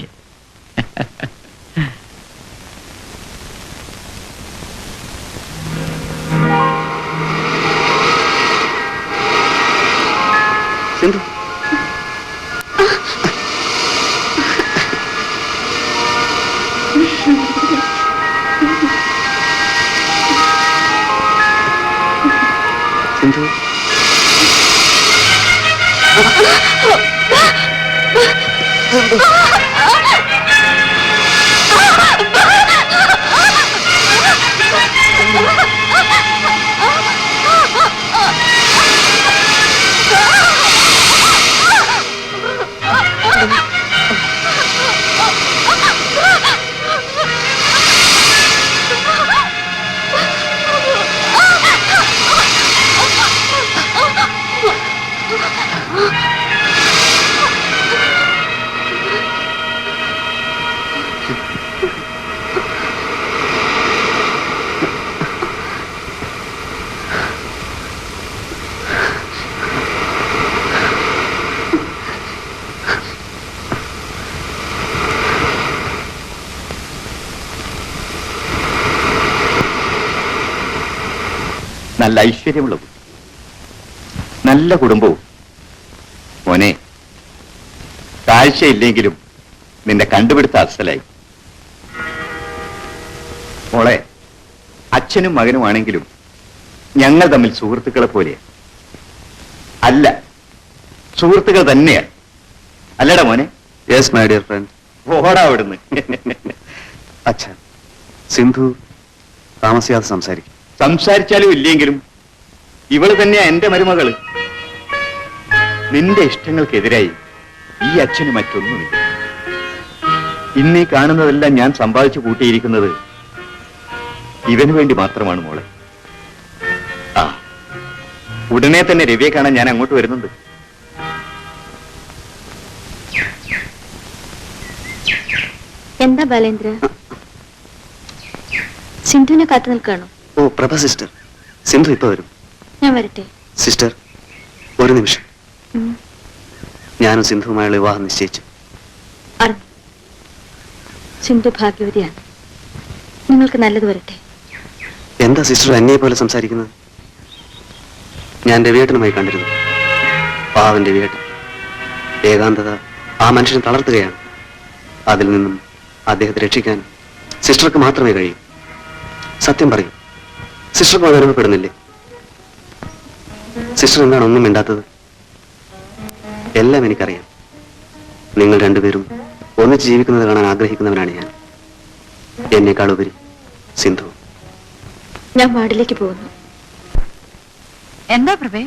സിന്ധു, സിന്ധു, നല്ല ഐശ്വര്യമുള്ള കുട്ടി, നല്ല കുടുംബവും. മോനെ, കാഴ്ചയില്ലെങ്കിലും നിന്റെ കണ്ടുപിടുത്ത അസലായി. മോളെ, അച്ഛനും മകനുമാണെങ്കിലും ഞങ്ങൾ തമ്മിൽ സുഹൃത്തുക്കളെ പോലെയാണ്. അല്ല, സുഹൃത്തുക്കൾ തന്നെയാണ്. അല്ലടാ മോനെ? Yes my dear friend. ഓടാ അവിടുന്ന്. അച്ഛാ, സിന്ധു താമസിയാതെ സംസാരിക്കും. സംസാരിച്ചാലും ഇല്ലെങ്കിലും ഇവള് തന്നെയാ എന്റെ മരുമകള്. നിന്റെ ഇഷ്ടങ്ങൾക്കെതിരായി ഈ അച്ഛന് മറ്റൊന്നുമില്ല. ഇന്നീ കാണുന്നതെല്ലാം ഞാൻ സമ്പാദിച്ചു കൂട്ടിയിരിക്കുന്നത് ഇവന് വേണ്ടി മാത്രമാണ് മോളെ. ആ, ഉടനെ തന്നെ രവിയെ കാണാൻ ഞാൻ അങ്ങോട്ട് വരുന്നുണ്ട്. എന്താ ബാലേന്ദ്ര, സിന്ധുവിനെ കാത്തു നിൽക്കാണോ? ഓ പ്രഭ സിസ്റ്റർ, സിന്ധു ഇപ്പൊ വരും. ഞാൻ വരട്ടെ? സിസ്റ്റർ, ഒരു നിമിഷം. ഞാനും സിന്ധുവുമായുള്ള വിവാഹം നിശ്ചയിച്ചു. അറിഞ്ഞു. സിന്ധു ഭാഗ്യവതിയാണ്. നിങ്ങൾക്ക് നല്ലത് വരട്ടെ. എന്താ സിസ്റ്റർ അന്യെ പോലെ സംസാരിക്കുന്നത്? ഞാൻ രവിയേട്ടനുമായി കണ്ടിരുന്നു. പാവൻ രവിയേട്ടൻ. ഏകാന്തത ആ മനുഷ്യനെ തളർത്തുകയാണ്. അതിൽ നിന്നും അദ്ദേഹത്തെ രക്ഷിക്കാൻ സിസ്റ്റർക്ക് മാത്രമേ കഴിയൂ. സത്യം പറയും, സിസ്റ്റർക്ക് അനുഭവപ്പെടുന്നില്ലേ? സിസ്റ്റർ എന്താണ് ഒന്നും മിണ്ടാത്തത്? എല്ലാം എനിക്കറിയാം. നിങ്ങൾ രണ്ടുപേരും ഒന്നിച്ച് ജീവിക്കുന്നത് കാണാൻ ആഗ്രഹിക്കുന്നവനാണ് ഞാൻ. എന്നേക്കാൾ ഉപരി സിന്ധു. ഞാൻ വാർഡിലേക്ക് പോകുന്നു. എന്താ പ്രഭേ?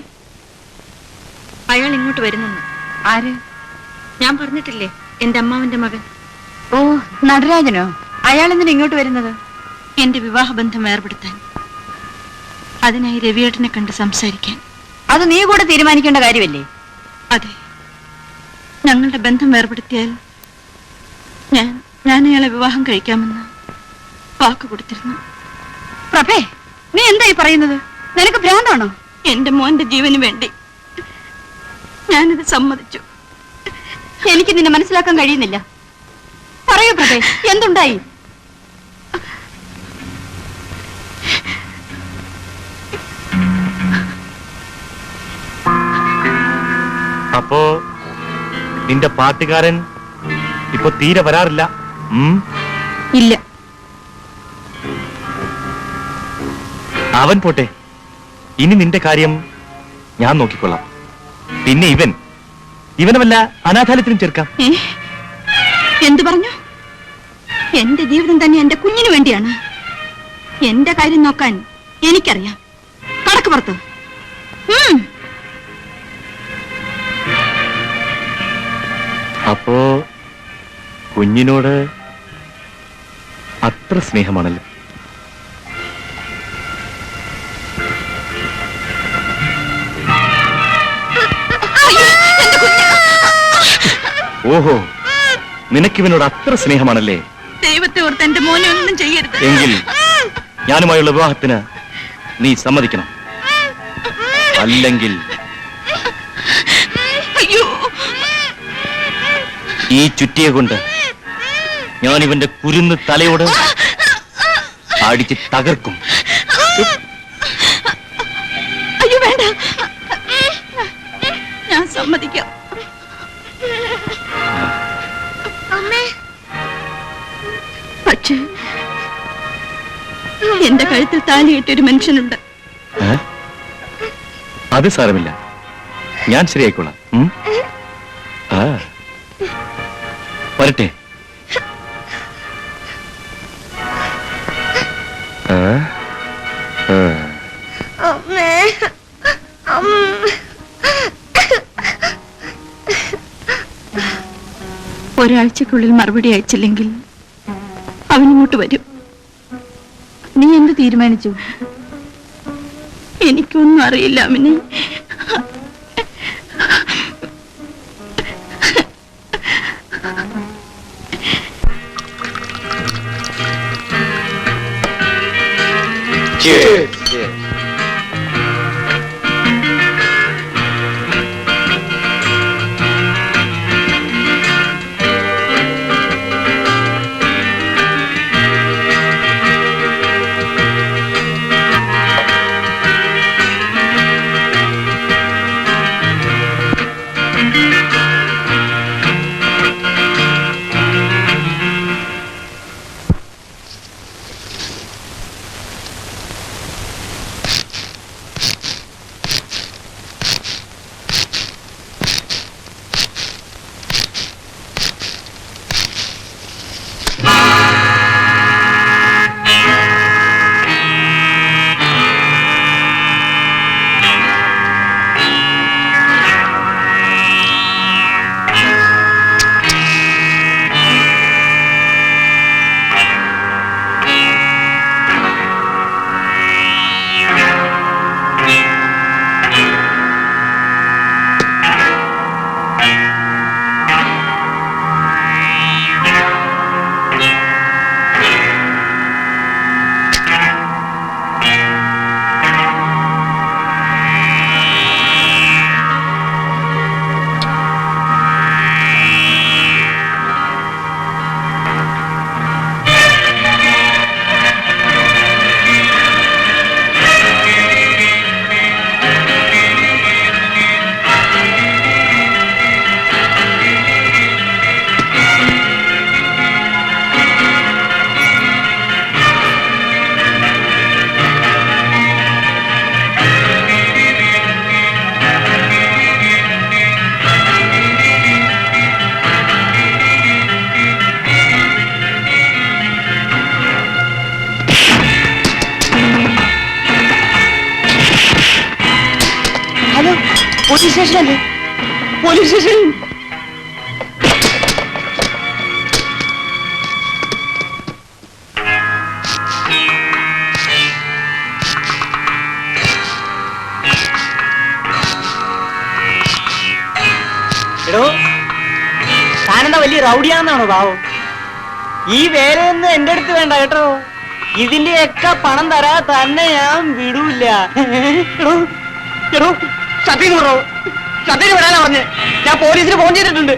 അയാൾ ഇങ്ങോട്ട് വരുന്നെന്ന്. ആര്? ഞാൻ പറഞ്ഞിട്ടില്ലേ, എന്റെ അമ്മാവന്റെ മകൻ. ഓ, നടരാജനോ? അയാൾ എന്തിനാ ഇങ്ങോട്ട് വരുന്നത്? എന്റെ വിവാഹബന്ധം ഏർപ്പെടുത്താൻ. അതിനായി രവിയേട്ടനെ കണ്ട് സംസാരിക്കാൻ. അത് നീ കൂടെ തീരുമാനിക്കേണ്ട കാര്യമല്ലേ? അതെ, ഞങ്ങളുടെ ബന്ധം ഏർപ്പെടുത്തിയാൽ ഞാൻ അയാളെ വിവാഹം കഴിക്കാമെന്ന് വാക്ക് കൊടുത്തിരുന്നു. പ്രഭേ, നീ എന്തായി പറയുന്നത്? നിനക്ക് ഭ്രാന്താണോ? എന്റെ മോന്റെ ജീവന് വേണ്ടി ഞാനിത് സമ്മതിച്ചു. എനിക്ക് നിന്നെ മനസ്സിലാക്കാൻ കഴിയുന്നില്ല. പറയൂ പ്രഭേ, എന്തുണ്ടായി? അപ്പോ നിന്റെ പാട്ടുകാരൻ ഇപ്പൊ തീരെ വരാറില്ല? ഇല്ല. അവൻ പോട്ടെ, ഇനി നിന്റെ കാര്യം ഞാൻ നോക്കിക്കൊള്ളാം. പിന്നെ ഇവനെ വല്ല അനാഥാലയത്തിനും ചേർക്കാം. എന്തു പറഞ്ഞു? എന്റെ ജീവിതം തന്നെ എന്റെ കുഞ്ഞിന് വേണ്ടിയാണ്. എന്റെ കാര്യം നോക്കാൻ എനിക്കറിയാം. കടക്ക് പുറത്ത്. അപ്പോ കുഞ്ഞിനോട് അത്ര സ്നേഹമാണല്ലോ. ഓഹോ, നിനക്കിവനോട് അത്ര സ്നേഹമാണല്ലേ? ദൈവത്തെ ഓർത്ത് എന്റെ മോനെ ഒന്നും ചെയ്യരുത്. എങ്കിൽ ഞാനുമായുള്ള വിവാഹത്തിന് നീ സമ്മതിക്കണം. അല്ലെങ്കിൽ അയ്യോ, ഈ ചുറ്റിയെ കൊണ്ട് ഞാൻ ഇവന്റെ കുരുന്ന് തലയോട് അടിച്ച് തകർക്കും. അയ്യോ വേണ്ട, ഞാൻ സമ്മതിക്കാം. പക്ഷേ എന്റെ കഴുത്തിൽ താലി കെട്ടിയൊരു മനുഷ്യനുണ്ട്. അത് സാരമില്ല, ഞാൻ ശരിയായിക്കോളാം. വരട്ടെ. ഒരാഴ്ചക്കുള്ളിൽ മറുപടി അയച്ചില്ലെങ്കിൽ അവനിങ്ങോട്ട് വരും. നീ എന്ത് തീരുമാനിച്ചു? എനിക്കൊന്നും അറിയില്ല അമിനി. പോലീസ് സ്റ്റേഷനല്ലേ? Police station. എടോ, താനെന്താ വലിയ റൗഡിയാണെന്നാണോ ഭാവം? ഈ വേലയൊന്നും എന്റെ അടുത്ത് വേണ്ട കേട്ടോ. ഇതിന്റെയൊക്കെ പണം തരാ തന്നെ ഞാൻ വിടൂല്ല. എടോ, സത്യം പറോ, സത്യം വിടാനാ പറഞ്ഞേ. ഞാൻ പോലീസിന് ഫോൺ ചെയ്തിട്ടുണ്ട്.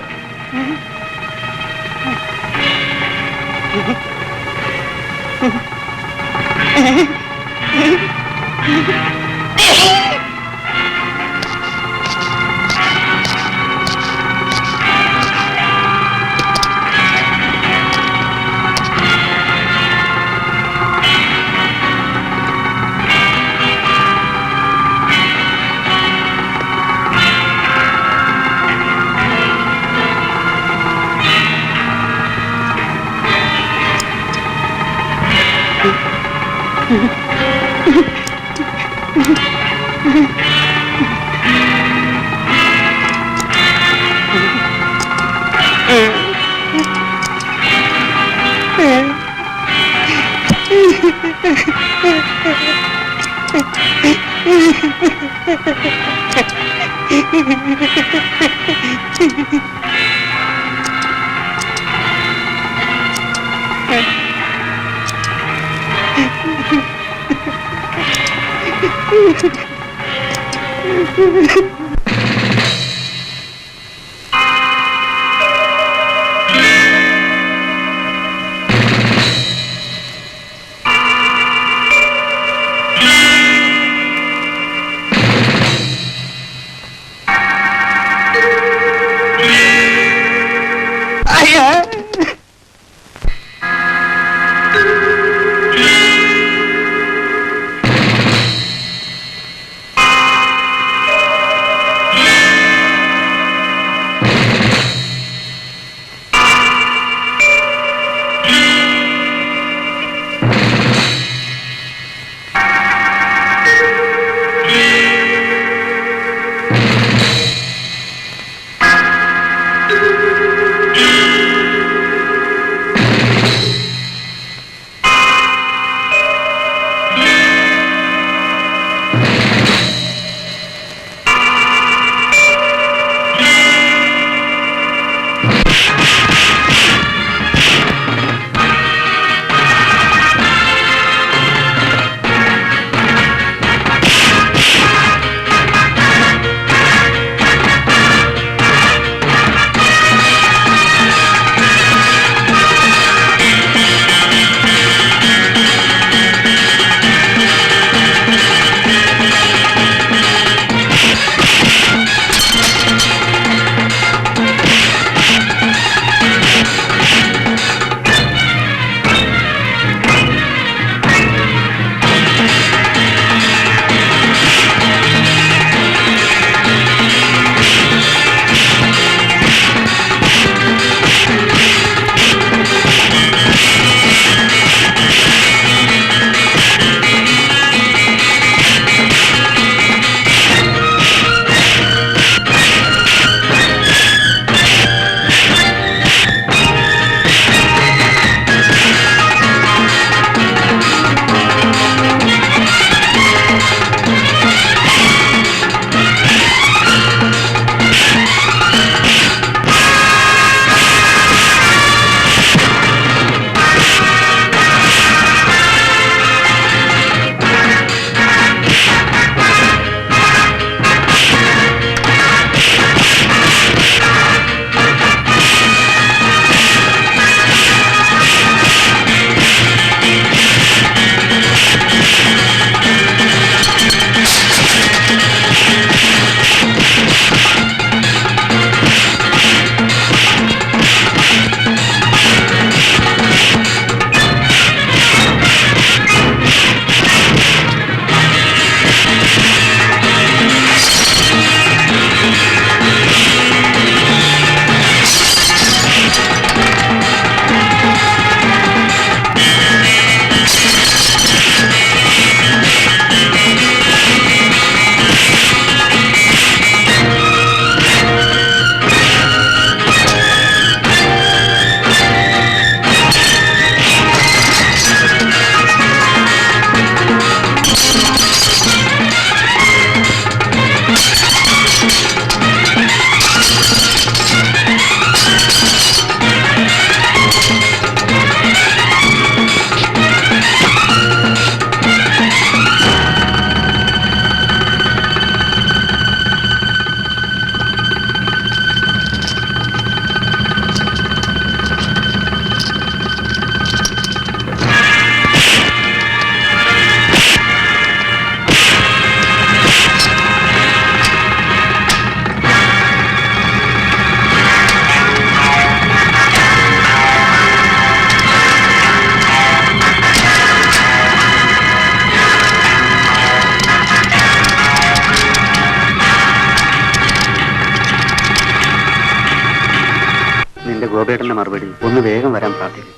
ഗോപേട്ടന്റെ മറുപടി ഒന്ന് വേഗം വരാൻ പ്രാർത്ഥിക്കും.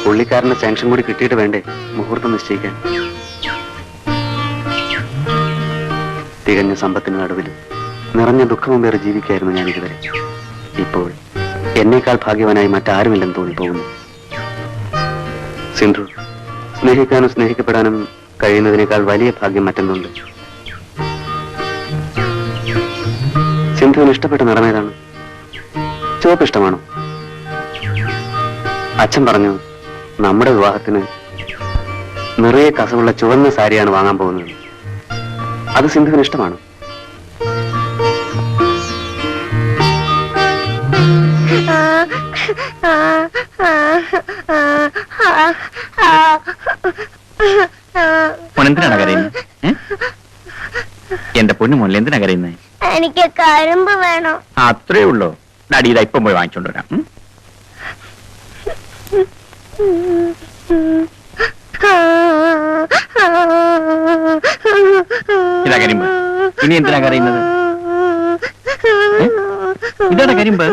പുള്ളിക്കാരന് സാങ്ഷൻ കൂടി കിട്ടിയിട്ട് വേണ്ടേ മുഹൂർത്തം നിശ്ചയിക്കാൻ. തികഞ്ഞ സമ്പത്തിന് നടുവിൽ നിറഞ്ഞ ദുഃഖവും പേറി ജീവിക്കായിരുന്നു ഞാൻ ഇതുവരെ. ഇപ്പോൾ എന്നേക്കാൾ ഭാഗ്യവാനായി മറ്റാരുമില്ലെന്ന് തോന്നിപ്പോകുന്നു. സിന്ധു, സ്നേഹിക്കാനും സ്നേഹിക്കപ്പെടാനും കഴിയുന്നതിനേക്കാൾ വലിയ ഭാഗ്യം മറ്റൊന്നുണ്ട്. സിന്ധുവിന് ഇഷ്ടപ്പെട്ട നിറമേതാണ്? ചുവപ്പ് ഇഷ്ടമാണോ? അച്ഛൻ പറഞ്ഞു നമ്മുടെ വിവാഹത്തിന് നിറയെ കസവുള്ള ചുവന്ന സാരിയാണ് വാങ്ങാൻ പോകുന്നത്. അത് സിന്ധുവിന് ഇഷ്ടമാണ്. എന്തിനാണ് കരയുന്നത്? എന്റെ പൊന്നു മോനിൽ എന്തിനാ കരയുന്നത്? എനിക്ക് കരിമ്പ് വേണം. അത്രേ ഉള്ളൂ. ഡാഡി ഇതാ ഇപ്പം പോയി വാങ്ങിച്ചോണ്ട് വരാം. ഇതാ കരിമ്പ്. ഇനി എന്തിനാ കരയുന്നത്? ഇതാണ് കരിമ്പ്.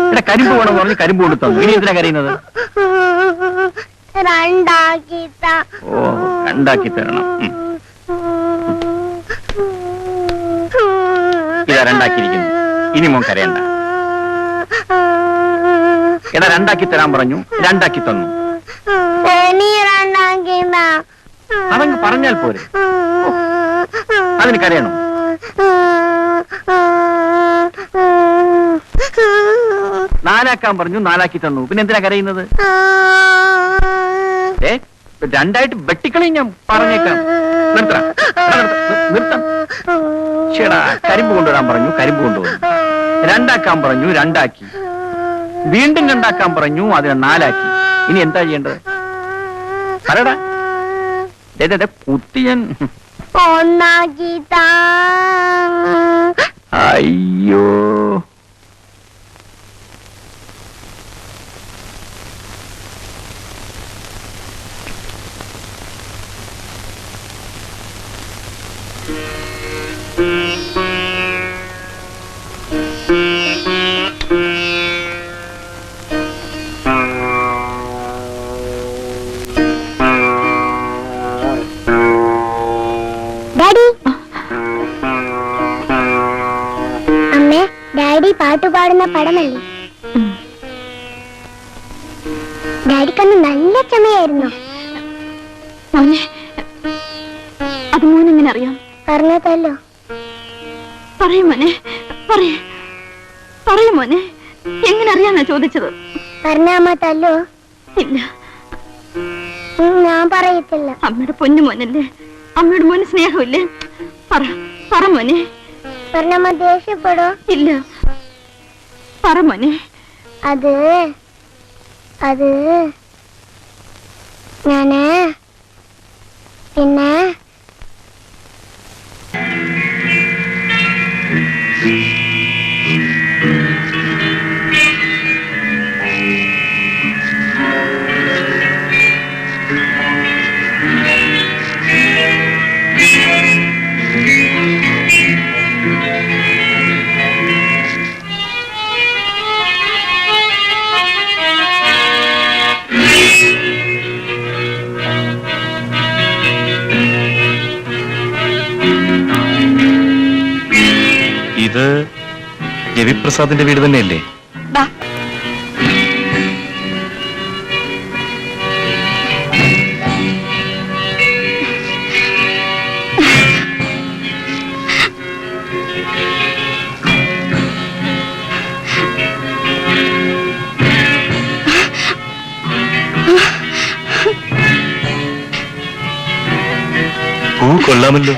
ഇവിടെ കരിമ്പ് വേണമെന്ന് പറഞ്ഞ് കരിമ്പ് കൊണ്ട് തന്നു. ഇനി എന്തിനാ കരയുന്നത്? ഓ, രണ്ടാക്കി തരണം. ഇതാ രണ്ടാക്കിയിരിക്കുന്നു. ഇനി മോൻ കരയണ്ട. ഇതാ രണ്ടാക്കി തരാൻ പറഞ്ഞു, രണ്ടാക്കി തന്നു. അതങ്ങ് പറഞ്ഞാൽ പോരെ. അതിന് കരയണം. നാലാക്കാൻ പറഞ്ഞു, നാലാക്കി തന്നു. പിന്നെ എന്തിനാ കരയുന്നത്? രണ്ടായിട്ട് വെട്ടിക്കളി ഞാൻ പറഞ്ഞേക്കാം. നിർത്തണം, നിർത്താം. ചേടാ, കരിമ്പ് കൊണ്ടുവരാൻ പറഞ്ഞു, കരിമ്പ് കൊണ്ടുവന്നു. രണ്ടാക്കാൻ പറഞ്ഞു, രണ്ടാക്കി. വീണ്ടും രണ്ടാക്കാൻ പറഞ്ഞു, അതിനെ നാലാക്കി. ഇനി എന്താ ചെയ്യേണ്ടത്? പറയടാ. കുത്തിയൻ. അയ്യോ, അമ്മേ, ഡാഡി പാട്ടുപാടുന്ന പടമല്ലേ? ഡാഡിക്കന്ന് നല്ല ചമയായിരുന്നു. മോനെ, അത് മോനെങ്ങനെ അറിയാം? പറഞ്ഞതല്ലോ. പറയൂ മോനെ, പറയൂ മോനെ. എങ്ങനെ അറിയാന്നാ ചോദിച്ചത്? പറഞ്ഞ അമ്മ തല്ലോ? ഇല്ല, ഞാൻ പറയത്തില്ല. അമ്മയുടെ പൊന്നു മോനല്ലേ, അമ്മയുടെ മോന് സ്നേഹമില്ലേ? പറ മോനെ. പറഞ്ഞമ്മ ദേഷ്യപ്പെടോ? ഇല്ല, പറ മോനെ. അത് ഞാന് പിന്നെ ഇത് രവിപ്രസാദിന്റെ വീട് തന്നെയല്ലേ? കൊള്ളാമല്ലോ.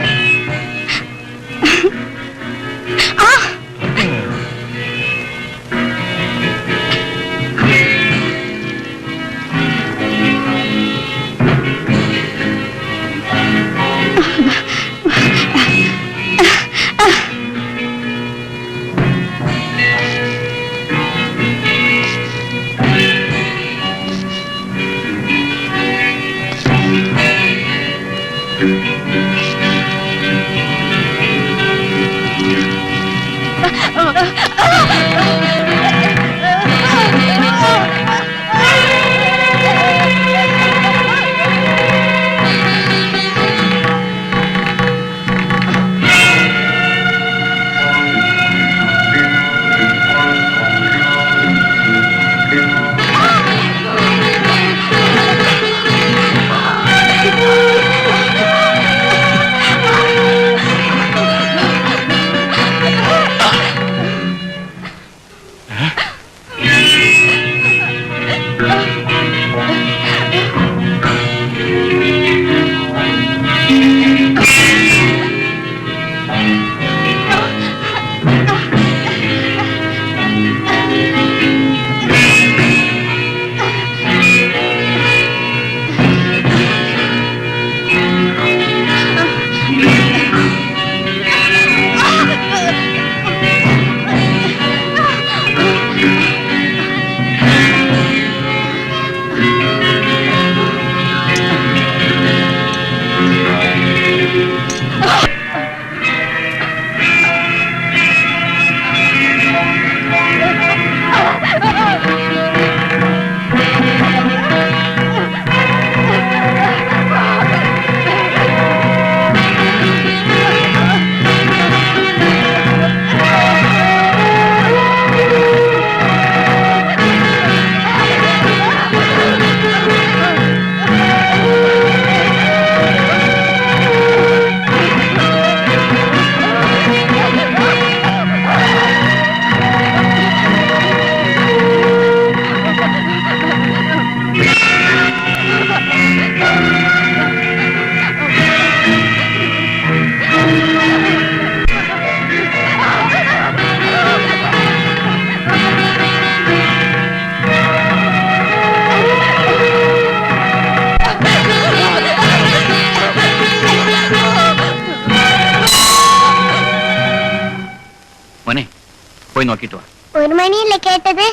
പോയി നോക്കിയിട്ട് വാ. 1 മണിയല്ലേ കേട്ടത്?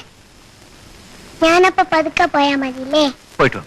ഞാനപ്പോ പതുക്കെ പോയാ മതില്ലേ? പോയിട്ട് വാ.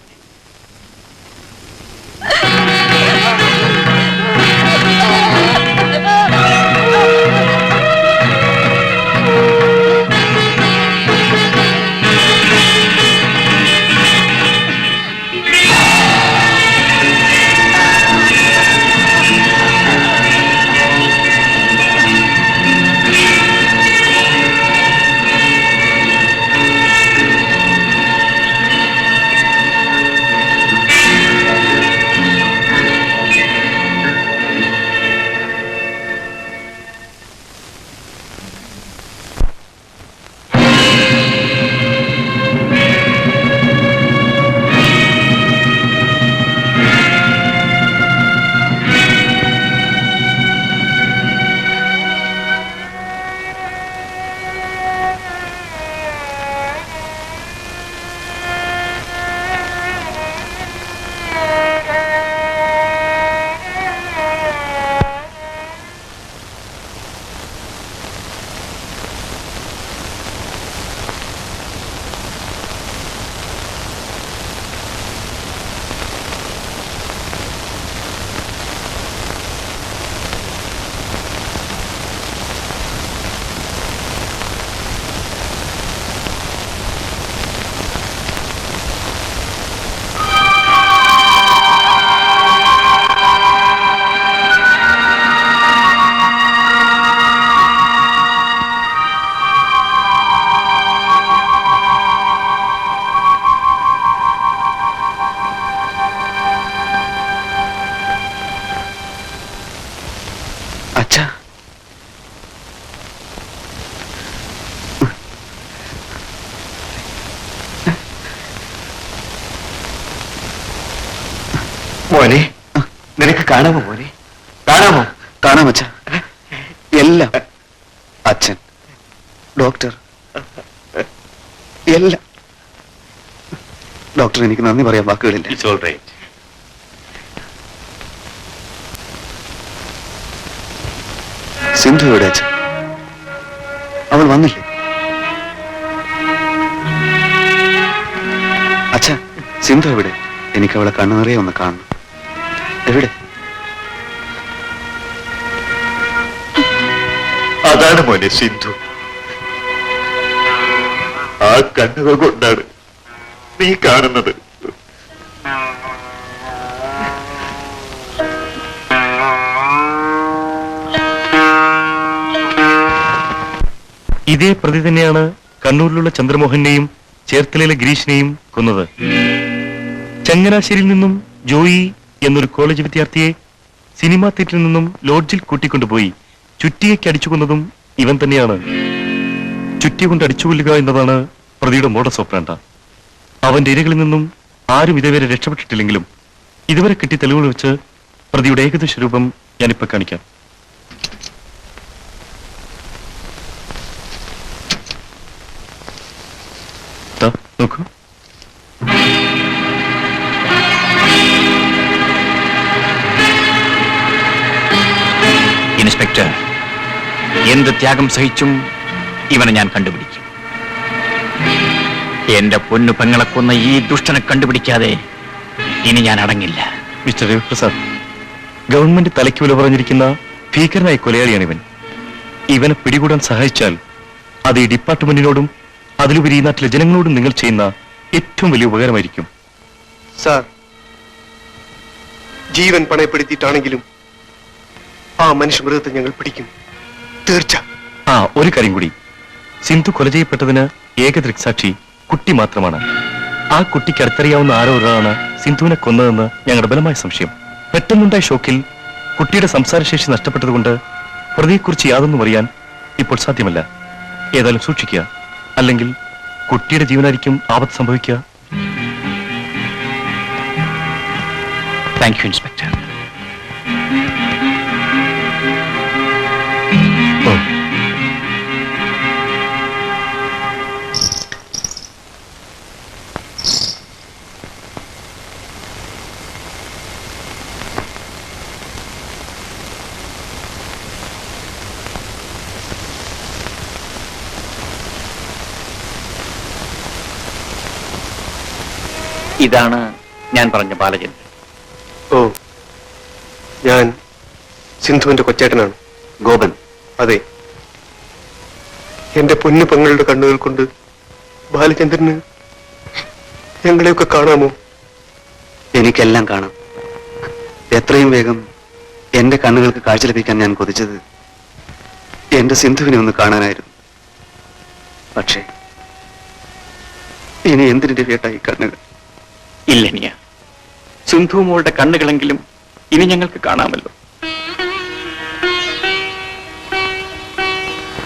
അച്ഛാ, മോനെ, നിനക്ക് കാണാമോ മോനെ? കാണാമോ? കാണാം അച്ഛാ, എല്ലാം. അച്ഛൻ, ഡോക്ടർ, എല്ലാം. ഡോക്ടർ, എനിക്ക് നന്ദി പറയാൻ വാക്കുകളില്ല. It's all right. സിന്ധു എവിടെ അച്ഛൻ? അവൾ വന്നില്ലേ? അച്ഛാ, സിന്ധു എവിടെ? എനിക്ക് അവളെ കണ്ണു നിറയെ ഒന്ന് കാണണം. എവിടെ? അതാണ് മോനെ സിന്ധു. ആ കണ്ണുകൾ കൊണ്ടാണ് നീ കാണുന്നത്. ഇതേ പ്രതി തന്നെയാണ് കണ്ണൂരിലുള്ള ചന്ദ്രമോഹനെയും ചേർത്തലയിലെ ഗിരീഷിനെയും കൊന്നത്. ചങ്ങനാശ്ശേരിയിൽ നിന്നും ജോയി എന്നൊരു കോളേജ് വിദ്യാർത്ഥിയെ സിനിമാ തിയേറ്ററിൽ നിന്നും ലോഡ്ജിൽ കൂട്ടിക്കൊണ്ടുപോയി ചുറ്റികയ്ക്ക് അടിച്ചു കൊന്നതും ഇവൻ തന്നെയാണ്. ചുറ്റിയ കൊണ്ട് അടിച്ചു കൊല്ലുക എന്നതാണ് പ്രതിയുടെ മോഡസ് ഓപ്പറാണ്ട. അവന്റെ ഇരകളിൽ നിന്നും ആരും ഇതുവരെ രക്ഷപ്പെട്ടിട്ടില്ലെങ്കിലും ഇതുവരെ കിട്ടിയ തെളിവുകൾ വെച്ച് പ്രതിയുടെ ഏകദേശ രൂപം ഞാനിപ്പോ കാണിക്കാം. നോക്കൂ. ഇൻസ്പെക്ടർ, എന്ത് ത്യാഗം സഹിച്ചും ഇവനെ ഞാൻ കണ്ടുപിടിക്കും. എന്റെ പൊന്നു പെങ്ങളെ കൊന്ന ഈ ദുഷ്ടനെ കണ്ടുപിടിക്കാതെ ഇനി ഞാൻ അടങ്ങില്ല. മിസ്റ്റർ രവിപ്രസാദ്, ഗവൺമെന്റ് തലയ്ക്ക് വില പറഞ്ഞിരിക്കുന്ന ഭീകരനായ കൊലയാളിയാണ് ഇവൻ. ഇവനെ പിടികൂടാൻ സഹായിച്ചാൽ അത് ഈ ഡിപ്പാർട്ട്മെന്റിനോടും അതിലുപരി ഈ നാട്ടിലെ ജനങ്ങളോടും നിങ്ങൾ ചെയ്യുന്ന ഏറ്റവും വലിയ ഉപകാരമായിരിക്കും. സാർ, ജീവൻ പണയപ്പെടുത്തിയിട്ടാണെങ്കിലും ആ മനുഷ്യമൃഗത്തെ ഞങ്ങൾ പിടിക്കും, തീർച്ച. ഒരു കാര്യം കൂടി, സിന്ധു കൊല ചെയ്യപ്പെട്ടതിന് ഏക ദൃക്സാക്ഷി കുട്ടി മാത്രമാണ്. ആ കുട്ടിക്ക് അടുത്തറിയാവുന്ന ആരോ ഒരാളാണ് സിന്ധുവിനെ കൊന്നതെന്ന് ഞങ്ങളുടെ ബലമായ സംശയം. പെട്ടെന്നുണ്ടായ ഷോക്കിൽ കുട്ടിയുടെ സംസാരശേഷി നഷ്ടപ്പെട്ടതുകൊണ്ട് പ്രതിയെക്കുറിച്ച് യാതൊന്നും അറിയാൻ ഇപ്പോൾ സാധ്യമല്ല. ഏതായാലും സൂക്ഷിക്കുക, അല്ലെങ്കിൽ കുട്ടിയുടെ ജീവനായിരിക്കും ആപത്ത് സംഭവിക്കുക. Thank you inspector. ഇതാണ് ഞാൻ പറഞ്ഞ ബാലചന്ദ്രൻ. ഓ, ഞാൻ സിന്ധുവിന്റെ കൊച്ചേട്ടനാണ്. ഗോപൻ. അതെ, എന്റെ പൊന്നു പെങ്ങളുടെ കണ്ണുകൾ കൊണ്ട് ബാലചന്ദ്രന് ഞങ്ങളെയൊക്കെ കാണാമോ? എനിക്കെല്ലാം കാണാം. എത്രയും വേഗം എന്റെ കണ്ണുകൾക്ക് കാഴ്ച ലഭിക്കാൻ ഞാൻ കൊതിച്ചത് എന്റെ സിന്ധുവിനെ ഒന്ന് കാണാനായിരുന്നു. പക്ഷേ ഇനി എന്തിന്റെ കേട്ടായി കണ്ണുകൾ? ഇല്ലനിയ, സിന്ധു മോളുടെ കണ്ണുകളെങ്കിലും ഇനി ഞങ്ങൾക്ക് കാണാമല്ലോ.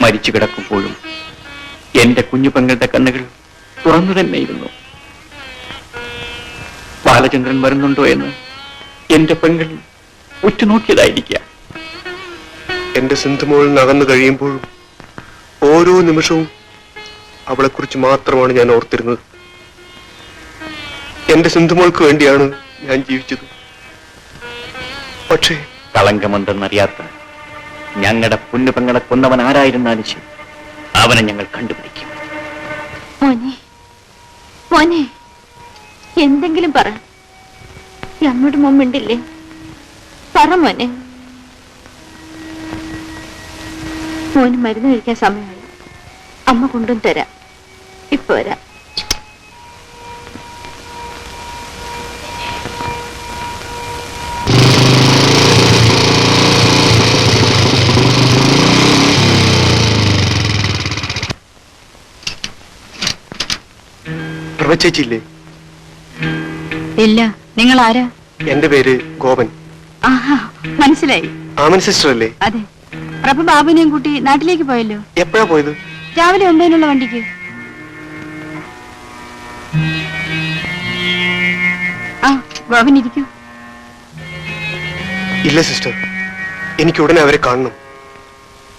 മരിച്ചു കിടക്കുമ്പോഴും എന്റെ കുഞ്ഞു പെങ്ങളുടെ കണ്ണുകൾ തുറന്നു തന്നെയിരുന്നു. ബാലചന്ദ്രൻ വരുന്നുണ്ടോ എന്ന് എന്റെ പെങ്ങൾ ഉറ്റുനോക്കിയതായിരിക്കാം. എന്റെ സിന്ധുമോൾ നകന്നു കഴിയുമ്പോഴും ഓരോ നിമിഷവും അവളെക്കുറിച്ച് മാത്രമാണ് ഞാൻ ഓർത്തിരുന്നത്. എന്റെ സിന്ധുമോൾക്ക് വേണ്ടിയാണ് ഞാൻ ജീവിച്ചത്. പക്ഷേ കളങ്കമെന്തെന്നറിയാത്ത ഞങ്ങളുടെ പൊന്നുപെങ്ങളെ കൊന്നവൻ ആരായിരുന്നാലും ശരി, അവനെ ഞങ്ങൾ കണ്ടുപിടിക്കും. മോനെ, മോനെ, എന്തെങ്കിലും പറ. ഈ അമ്മയുടെ മുമ്പിണ്ടില്ലേ? പറ മോനെ. മോന് മരുന്ന് കഴിക്കാൻ സമയമായി. അമ്മ കൊണ്ടും തരാം. ഇപ്പൊ വരാം. ചേച്ചിയില്ലേ? ഇല്ല, നിങ്ങൾ ആരാ? എന്റെ പേര് ഗോപൻ. ആഹാ, മനസ്സിലായി. ആമൻ സിസ്റ്റർ അല്ലേ? അതെ. പ്രഭു ബാബുവിനെയും കൂട്ടി നാട്ടിലേക്ക് പോയല്ലോ. എപ്പോഴാ പോയത്? രാവിലെ 9-നുള്ള വണ്ടിക്ക്. ആ, ഗോപൻ ഇരിക്കൂ. ഇല്ല സിസ്റ്റർ, എനിക്ക് ഉടനെ അവരെ കാണണം.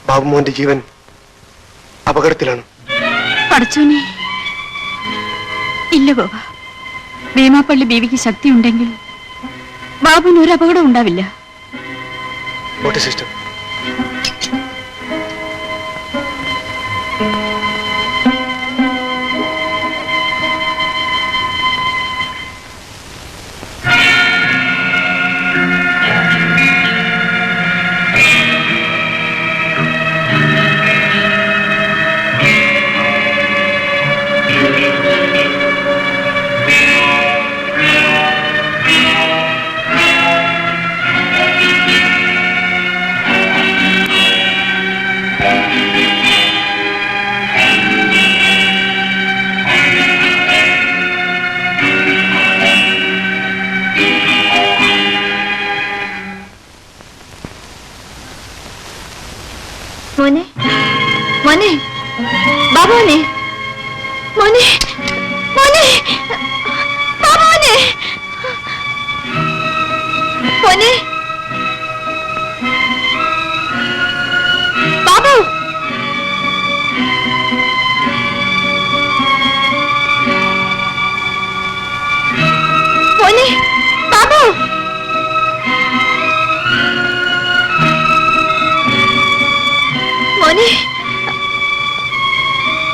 ബാബുമോന്റെ ജീവൻ അപകടത്തിലാണ്. പടച്ചോനെ. ഇല്ല ഗോപ, ഭീമാപ്പള്ളി ബീവിക്ക് ശക്തി ഉണ്ടെങ്കിൽ ബാബുവിന് ഒരു അപകടം ഉണ്ടാവില്ല. ഓട്ടെ സിസ്റ്റർ. മോനെ, മോനെ, ബാബുനെ, മോനെ, മോനെ, ബാബുനെ, മോനെ, ബാബു, മോനെ, ബാബു, മോനെ,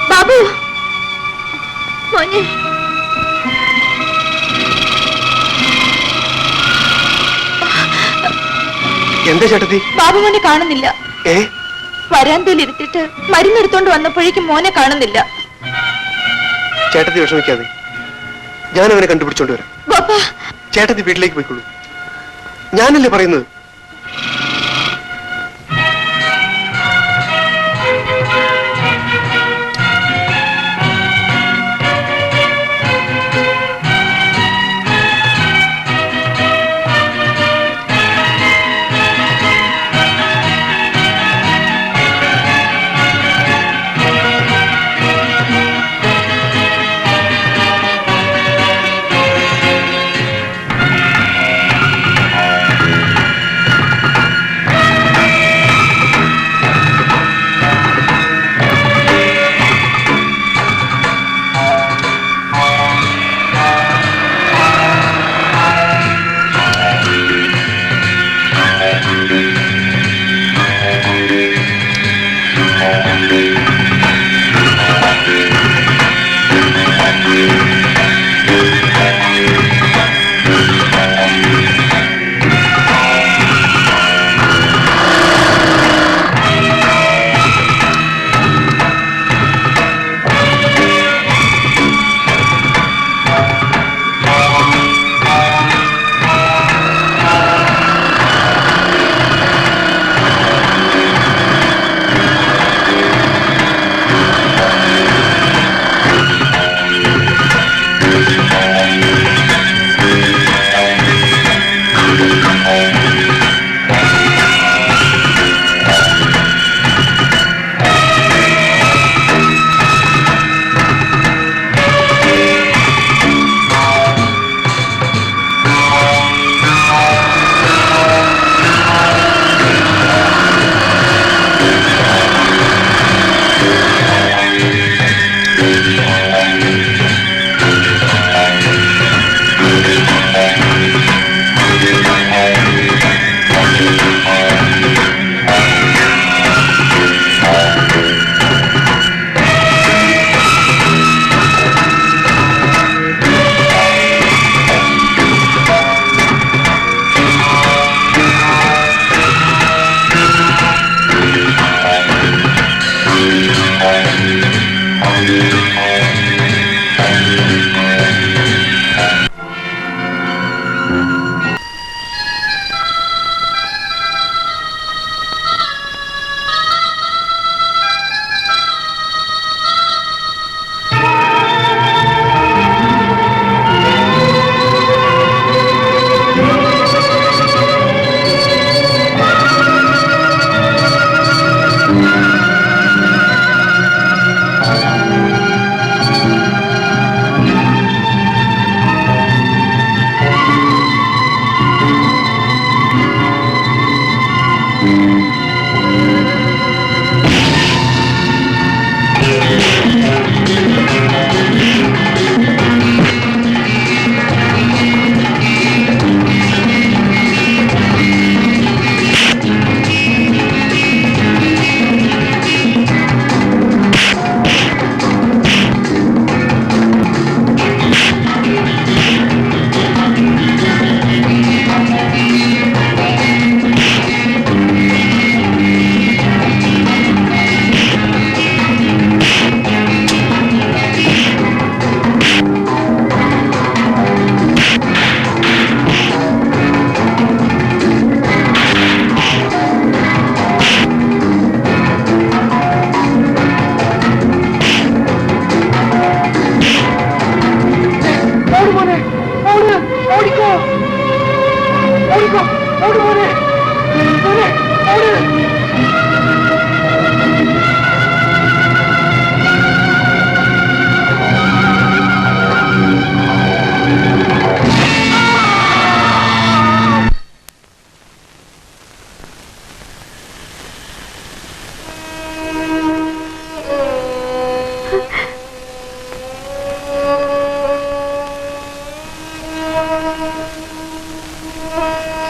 ബാബു, മോനെ. എന്താ ചേട്ടത്തി? ബാബു മോനെ കാണുന്നില്ല. വരാന്തയിൽ ഇരുത്തിട്ട് മരുന്നെടുത്തോണ്ട് വന്നപ്പോഴേക്കും മോനെ കാണുന്നില്ല. ചേട്ടത്തി വിഷമിക്കാതെ, ഞാൻ അവനെ കണ്ടുപിടിച്ചോണ്ട് വരാം. ബാപ്പാ, ചേട്ടത്തി വീട്ടിലേക്ക് പോയിക്കോളൂ. ഞാനല്ലേ പറയുന്നത്.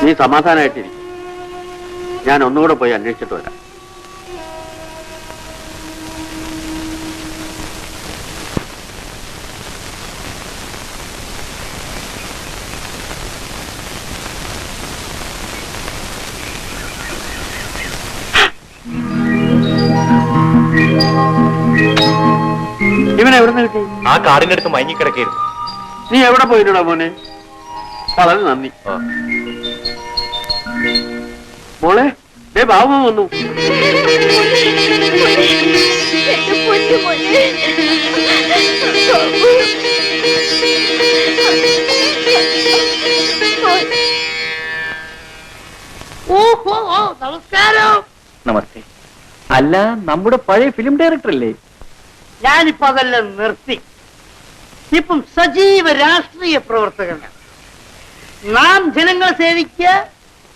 നീ സമാധാനമായിട്ടിരിക്കും. ഞാൻ ഒന്നുകൂടെ പോയി അന്വേഷിച്ചിട്ട് വരാം. ഇവൻ എവിടെ നിന്ന് കിട്ടി? ആ കാടിന്റെ അടുത്ത് മയങ്ങിക്കിടക്കായിരുന്നു. നീ എവിടെ പോയിട്ടാ മോനെ? വളരെ നന്ദി. മോളെ, ദേ ബാബു വന്നു. ഓഹോ, നമസ്കാരം. നമസ്തേ. അല്ല, നമ്മുടെ പഴയ ഫിലിം ഡയറക്ടർ അല്ലേ? ഞാനിപ്പോ അതെല്ലാം നിർത്തി. ഇപ്പം സജീവ രാഷ്ട്രീയ പ്രവർത്തകനാണ്. നാം ജനങ്ങളെ സേവിക്കുക,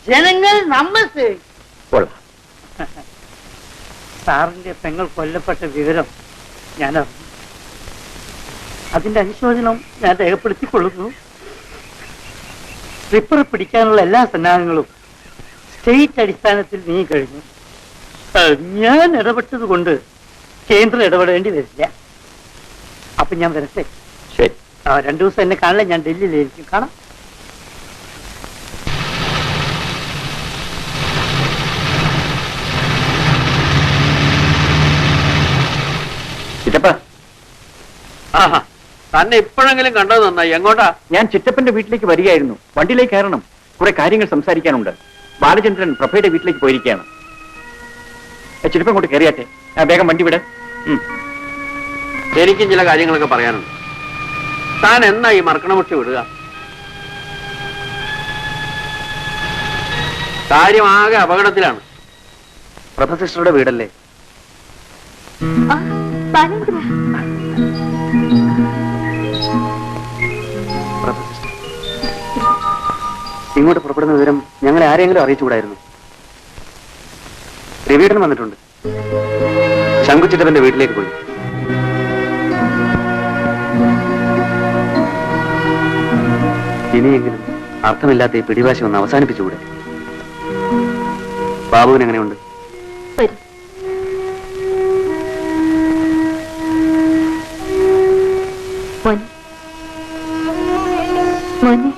ജനങ്ങൾ നമ്മെ സേവിക്കുക. കൊള്ളാം. സാറിന്റെ പെങ്ങൾ കൊല്ലപ്പെട്ട വിവരം ഞാൻ അറിഞ്ഞു. അതിന്റെ അനുശോചനം ഞാൻ രേഖപ്പെടുത്തിക്കൊള്ളുന്നു. സ്ലിപ്പർ പിടിക്കാനുള്ള എല്ലാ സന്നാഹങ്ങളും സ്റ്റേറ്റ് അടിസ്ഥാനത്തിൽ നീ കഴിഞ്ഞു. ഞാൻ ഇടപെട്ടത് കൊണ്ട് കേന്ദ്രം ഇടപെടേണ്ടി വരില്ല. അപ്പൊ ഞാൻ വരട്ടെ. ശരി. 2 ദിവസം എന്നെ കാണില്ല. ഞാൻ ഡൽഹിയിലായിരിക്കും. കാണാം. ചിറ്റപ്പ, ആഹാ, തന്നെ ഇപ്പോഴെങ്കിലും കണ്ടത് നന്നായി. എങ്ങോട്ടാ? ഞാൻ ചിറ്റപ്പന്റെ വീട്ടിലേക്ക് വരികയായിരുന്നു. വണ്ടിയിലേക്ക് കയറണം. കുറെ കാര്യങ്ങൾ സംസാരിക്കാനുണ്ട്. ബാലചന്ദ്രൻ പ്രഭയുടെ വീട്ടിലേക്ക് പോയിരിക്കുകയാണ്. ചിറ്റപ്പൻ അങ്ങോട്ട് കയറിയാട്ടെ. വേഗം വണ്ടി വിട്. എനിക്കും ചില കാര്യങ്ങളൊക്കെ പറയാനുണ്ട്. താൻ എന്നാ ഈ മർക്കണമുട്ടി വിടുക? കാര്യം ആകെ അപകടത്തിലാണ്. പ്രഭ സിസ്റ്ററുടെ വീടല്ലേ? ബാലേന്ദ്ര, പ്രഭ സിസ്റ്റർ ഇങ്ങോട്ട് പുറപ്പെടുന്ന വിവരം ഞങ്ങളെ ആരെങ്കിലും അറിയിച്ചുകൂടായിരുന്നു? രവിയേട്ടൻ വന്നിട്ടുണ്ട്. ശങ്കുച്ചിറ്റപ്പന്റെ വീട്ടിലേക്ക് പോയി. ഇനിയെങ്കിലും അർത്ഥമില്ലാത്ത ഈ പിടിവാശി ഒന്ന് അവസാനിപ്പിച്ചുകൂടെ? ബാബുവിന് എങ്ങനെയുണ്ട്? വരൂ. മോനെ, മോനെ,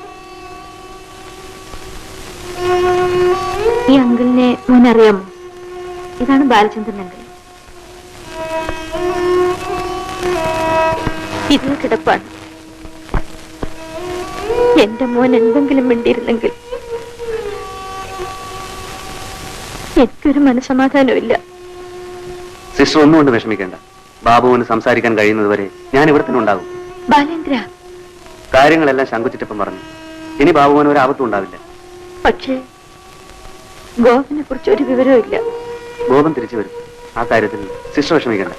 ഈ അങ്കിളിനെ മോനറിയാമോ? ഇതാണ് ബാലചന്ദ്രൻ അങ്കിൾ. ഇതിൽ കിടപ്പാണ്. എന്റെ മോൻ എന്തെങ്കിലും മിണ്ടിയിരുന്നെങ്കിൽ എനിക്കൊരു മനസമാധാനമില്ല. സിസ്റ്റർ ഒന്നുകൊണ്ട് വിഷമിക്കേണ്ട. ബാബുവിന് സംസാരിക്കാൻ കഴിയുന്നതുവരെ ഞാൻ ഇവിടെ തന്നെ ഉണ്ടാകും. ബാലേന്ദ്ര, കാര്യങ്ങളെല്ലാം ശങ്കുച്ചിറ്റപ്പം പറഞ്ഞു. ഇനി ബാബുവിന് ഒരു ആപത്തും ഉണ്ടാവില്ല. പക്ഷേ ഗോവിനെ കുറിച്ച് ഒരു വിവരവും ഇല്ല. ബോധം തിരിച്ചു വരും. ആ കാര്യത്തിൽ സിസ്റ്റർ വിഷമിക്കേണ്ട.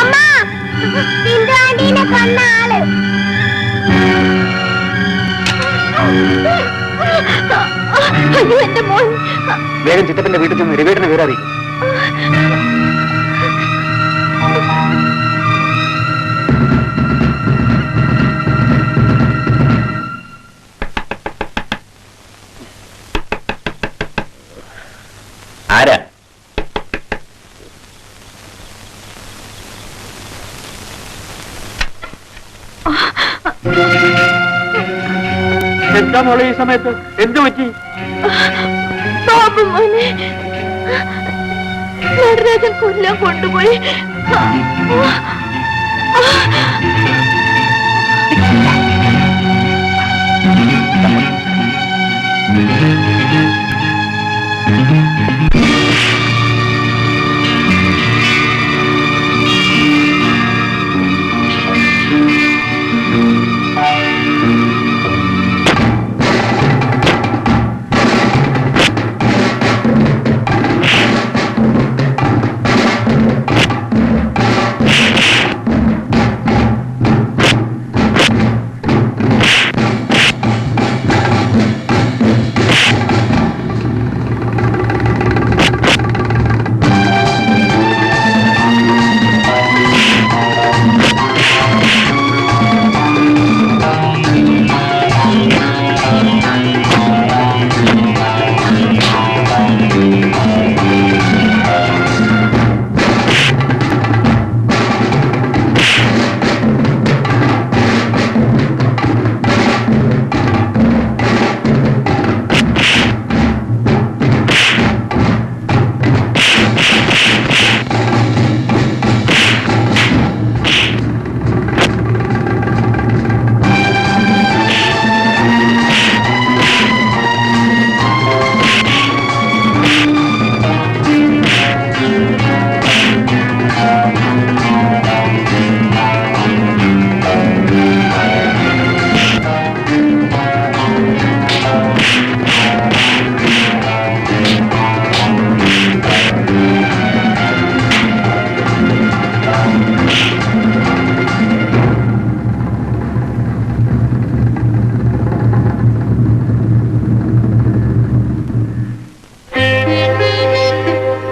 അമ്മ, സിന്ധു ആന്റി ഉണ്ണീനെ കൊന്ന ആള്. അയ്യോ എന്റെ മോൻ. വേഗം ചിറ്റപ്പന്റെ വീട്ടിൽ ചെന്ന് രവിയേട്ടനെ വിവരം അറിയിക്കും. ആരാ? എന്താ മോളെ ഈ സമയത്ത്? എന്തു പറ്റി? ബാബു മോനെ നടരാജൻ കൊല്ലാൻ കൊണ്ടുപോയി.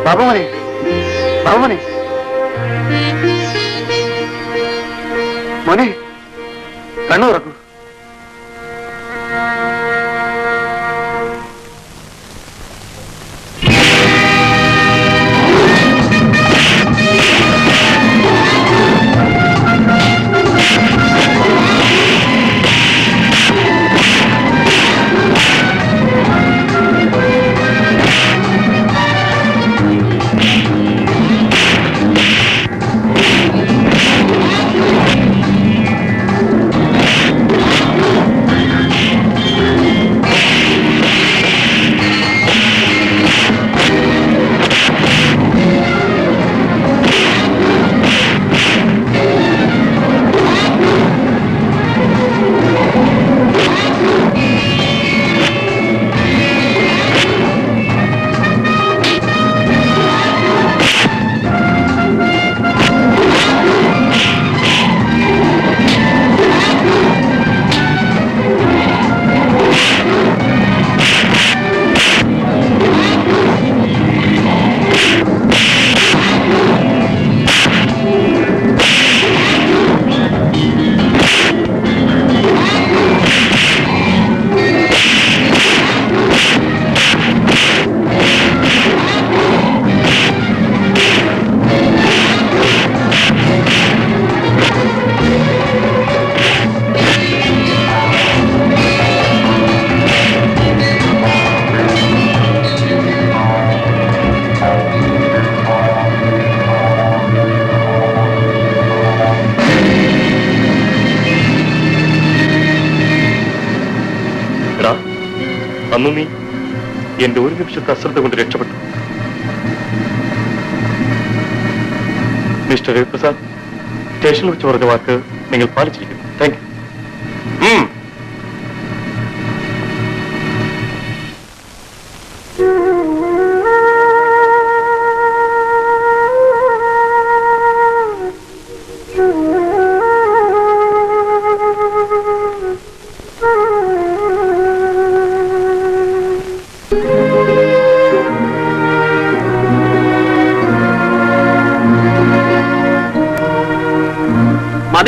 ബാബുമണി, ബാബുമണി, മോനെ കണ്ണു തുറക്കൂ. അന്ന് നീ എന്റെ ഒരു നിമിഷത്തെ അശ്രദ്ധ കൊണ്ട് രക്ഷപ്പെട്ടു. മിസ്റ്റർ രവിപ്രസാദ്, സ്റ്റേഷനിൽ വെച്ച് പറഞ്ഞ വാക്ക് നിങ്ങൾ പാലിച്ചിരിക്കുന്നു. Thank you.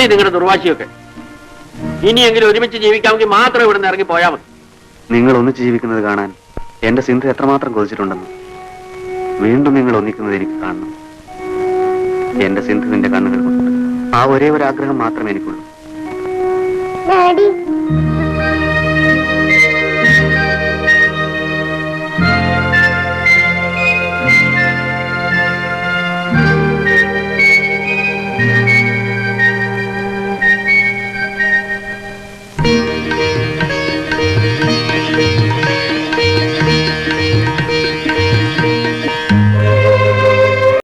മതി നിങ്ങളുടെ ദുർവാശിയൊക്കെ. ഇനിയെങ്കിലും ഒരുമിച്ച് ജീവിക്കാമെങ്കിൽ മാത്രം ഇവിടുന്ന് ഇറങ്ങി പോയാൽ മതി. നിങ്ങൾ ഒന്നിച്ച് ജീവിക്കുന്നത് കാണാൻ എന്റെ സിന്ധു എത്രമാത്രം കൊതിച്ചിട്ടുണ്ടെന്ന്. വീണ്ടും നിങ്ങൾ ഒന്നിക്കുന്നത് എനിക്ക് കാണണം. എന്റെ സിന്ധുവിന്റെ കണ്ണുകൾ കൊണ്ട് ആ ഒരേ ഒരു ആഗ്രഹം മാത്രമേ എനിക്കുള്ളൂ. ഡാഡി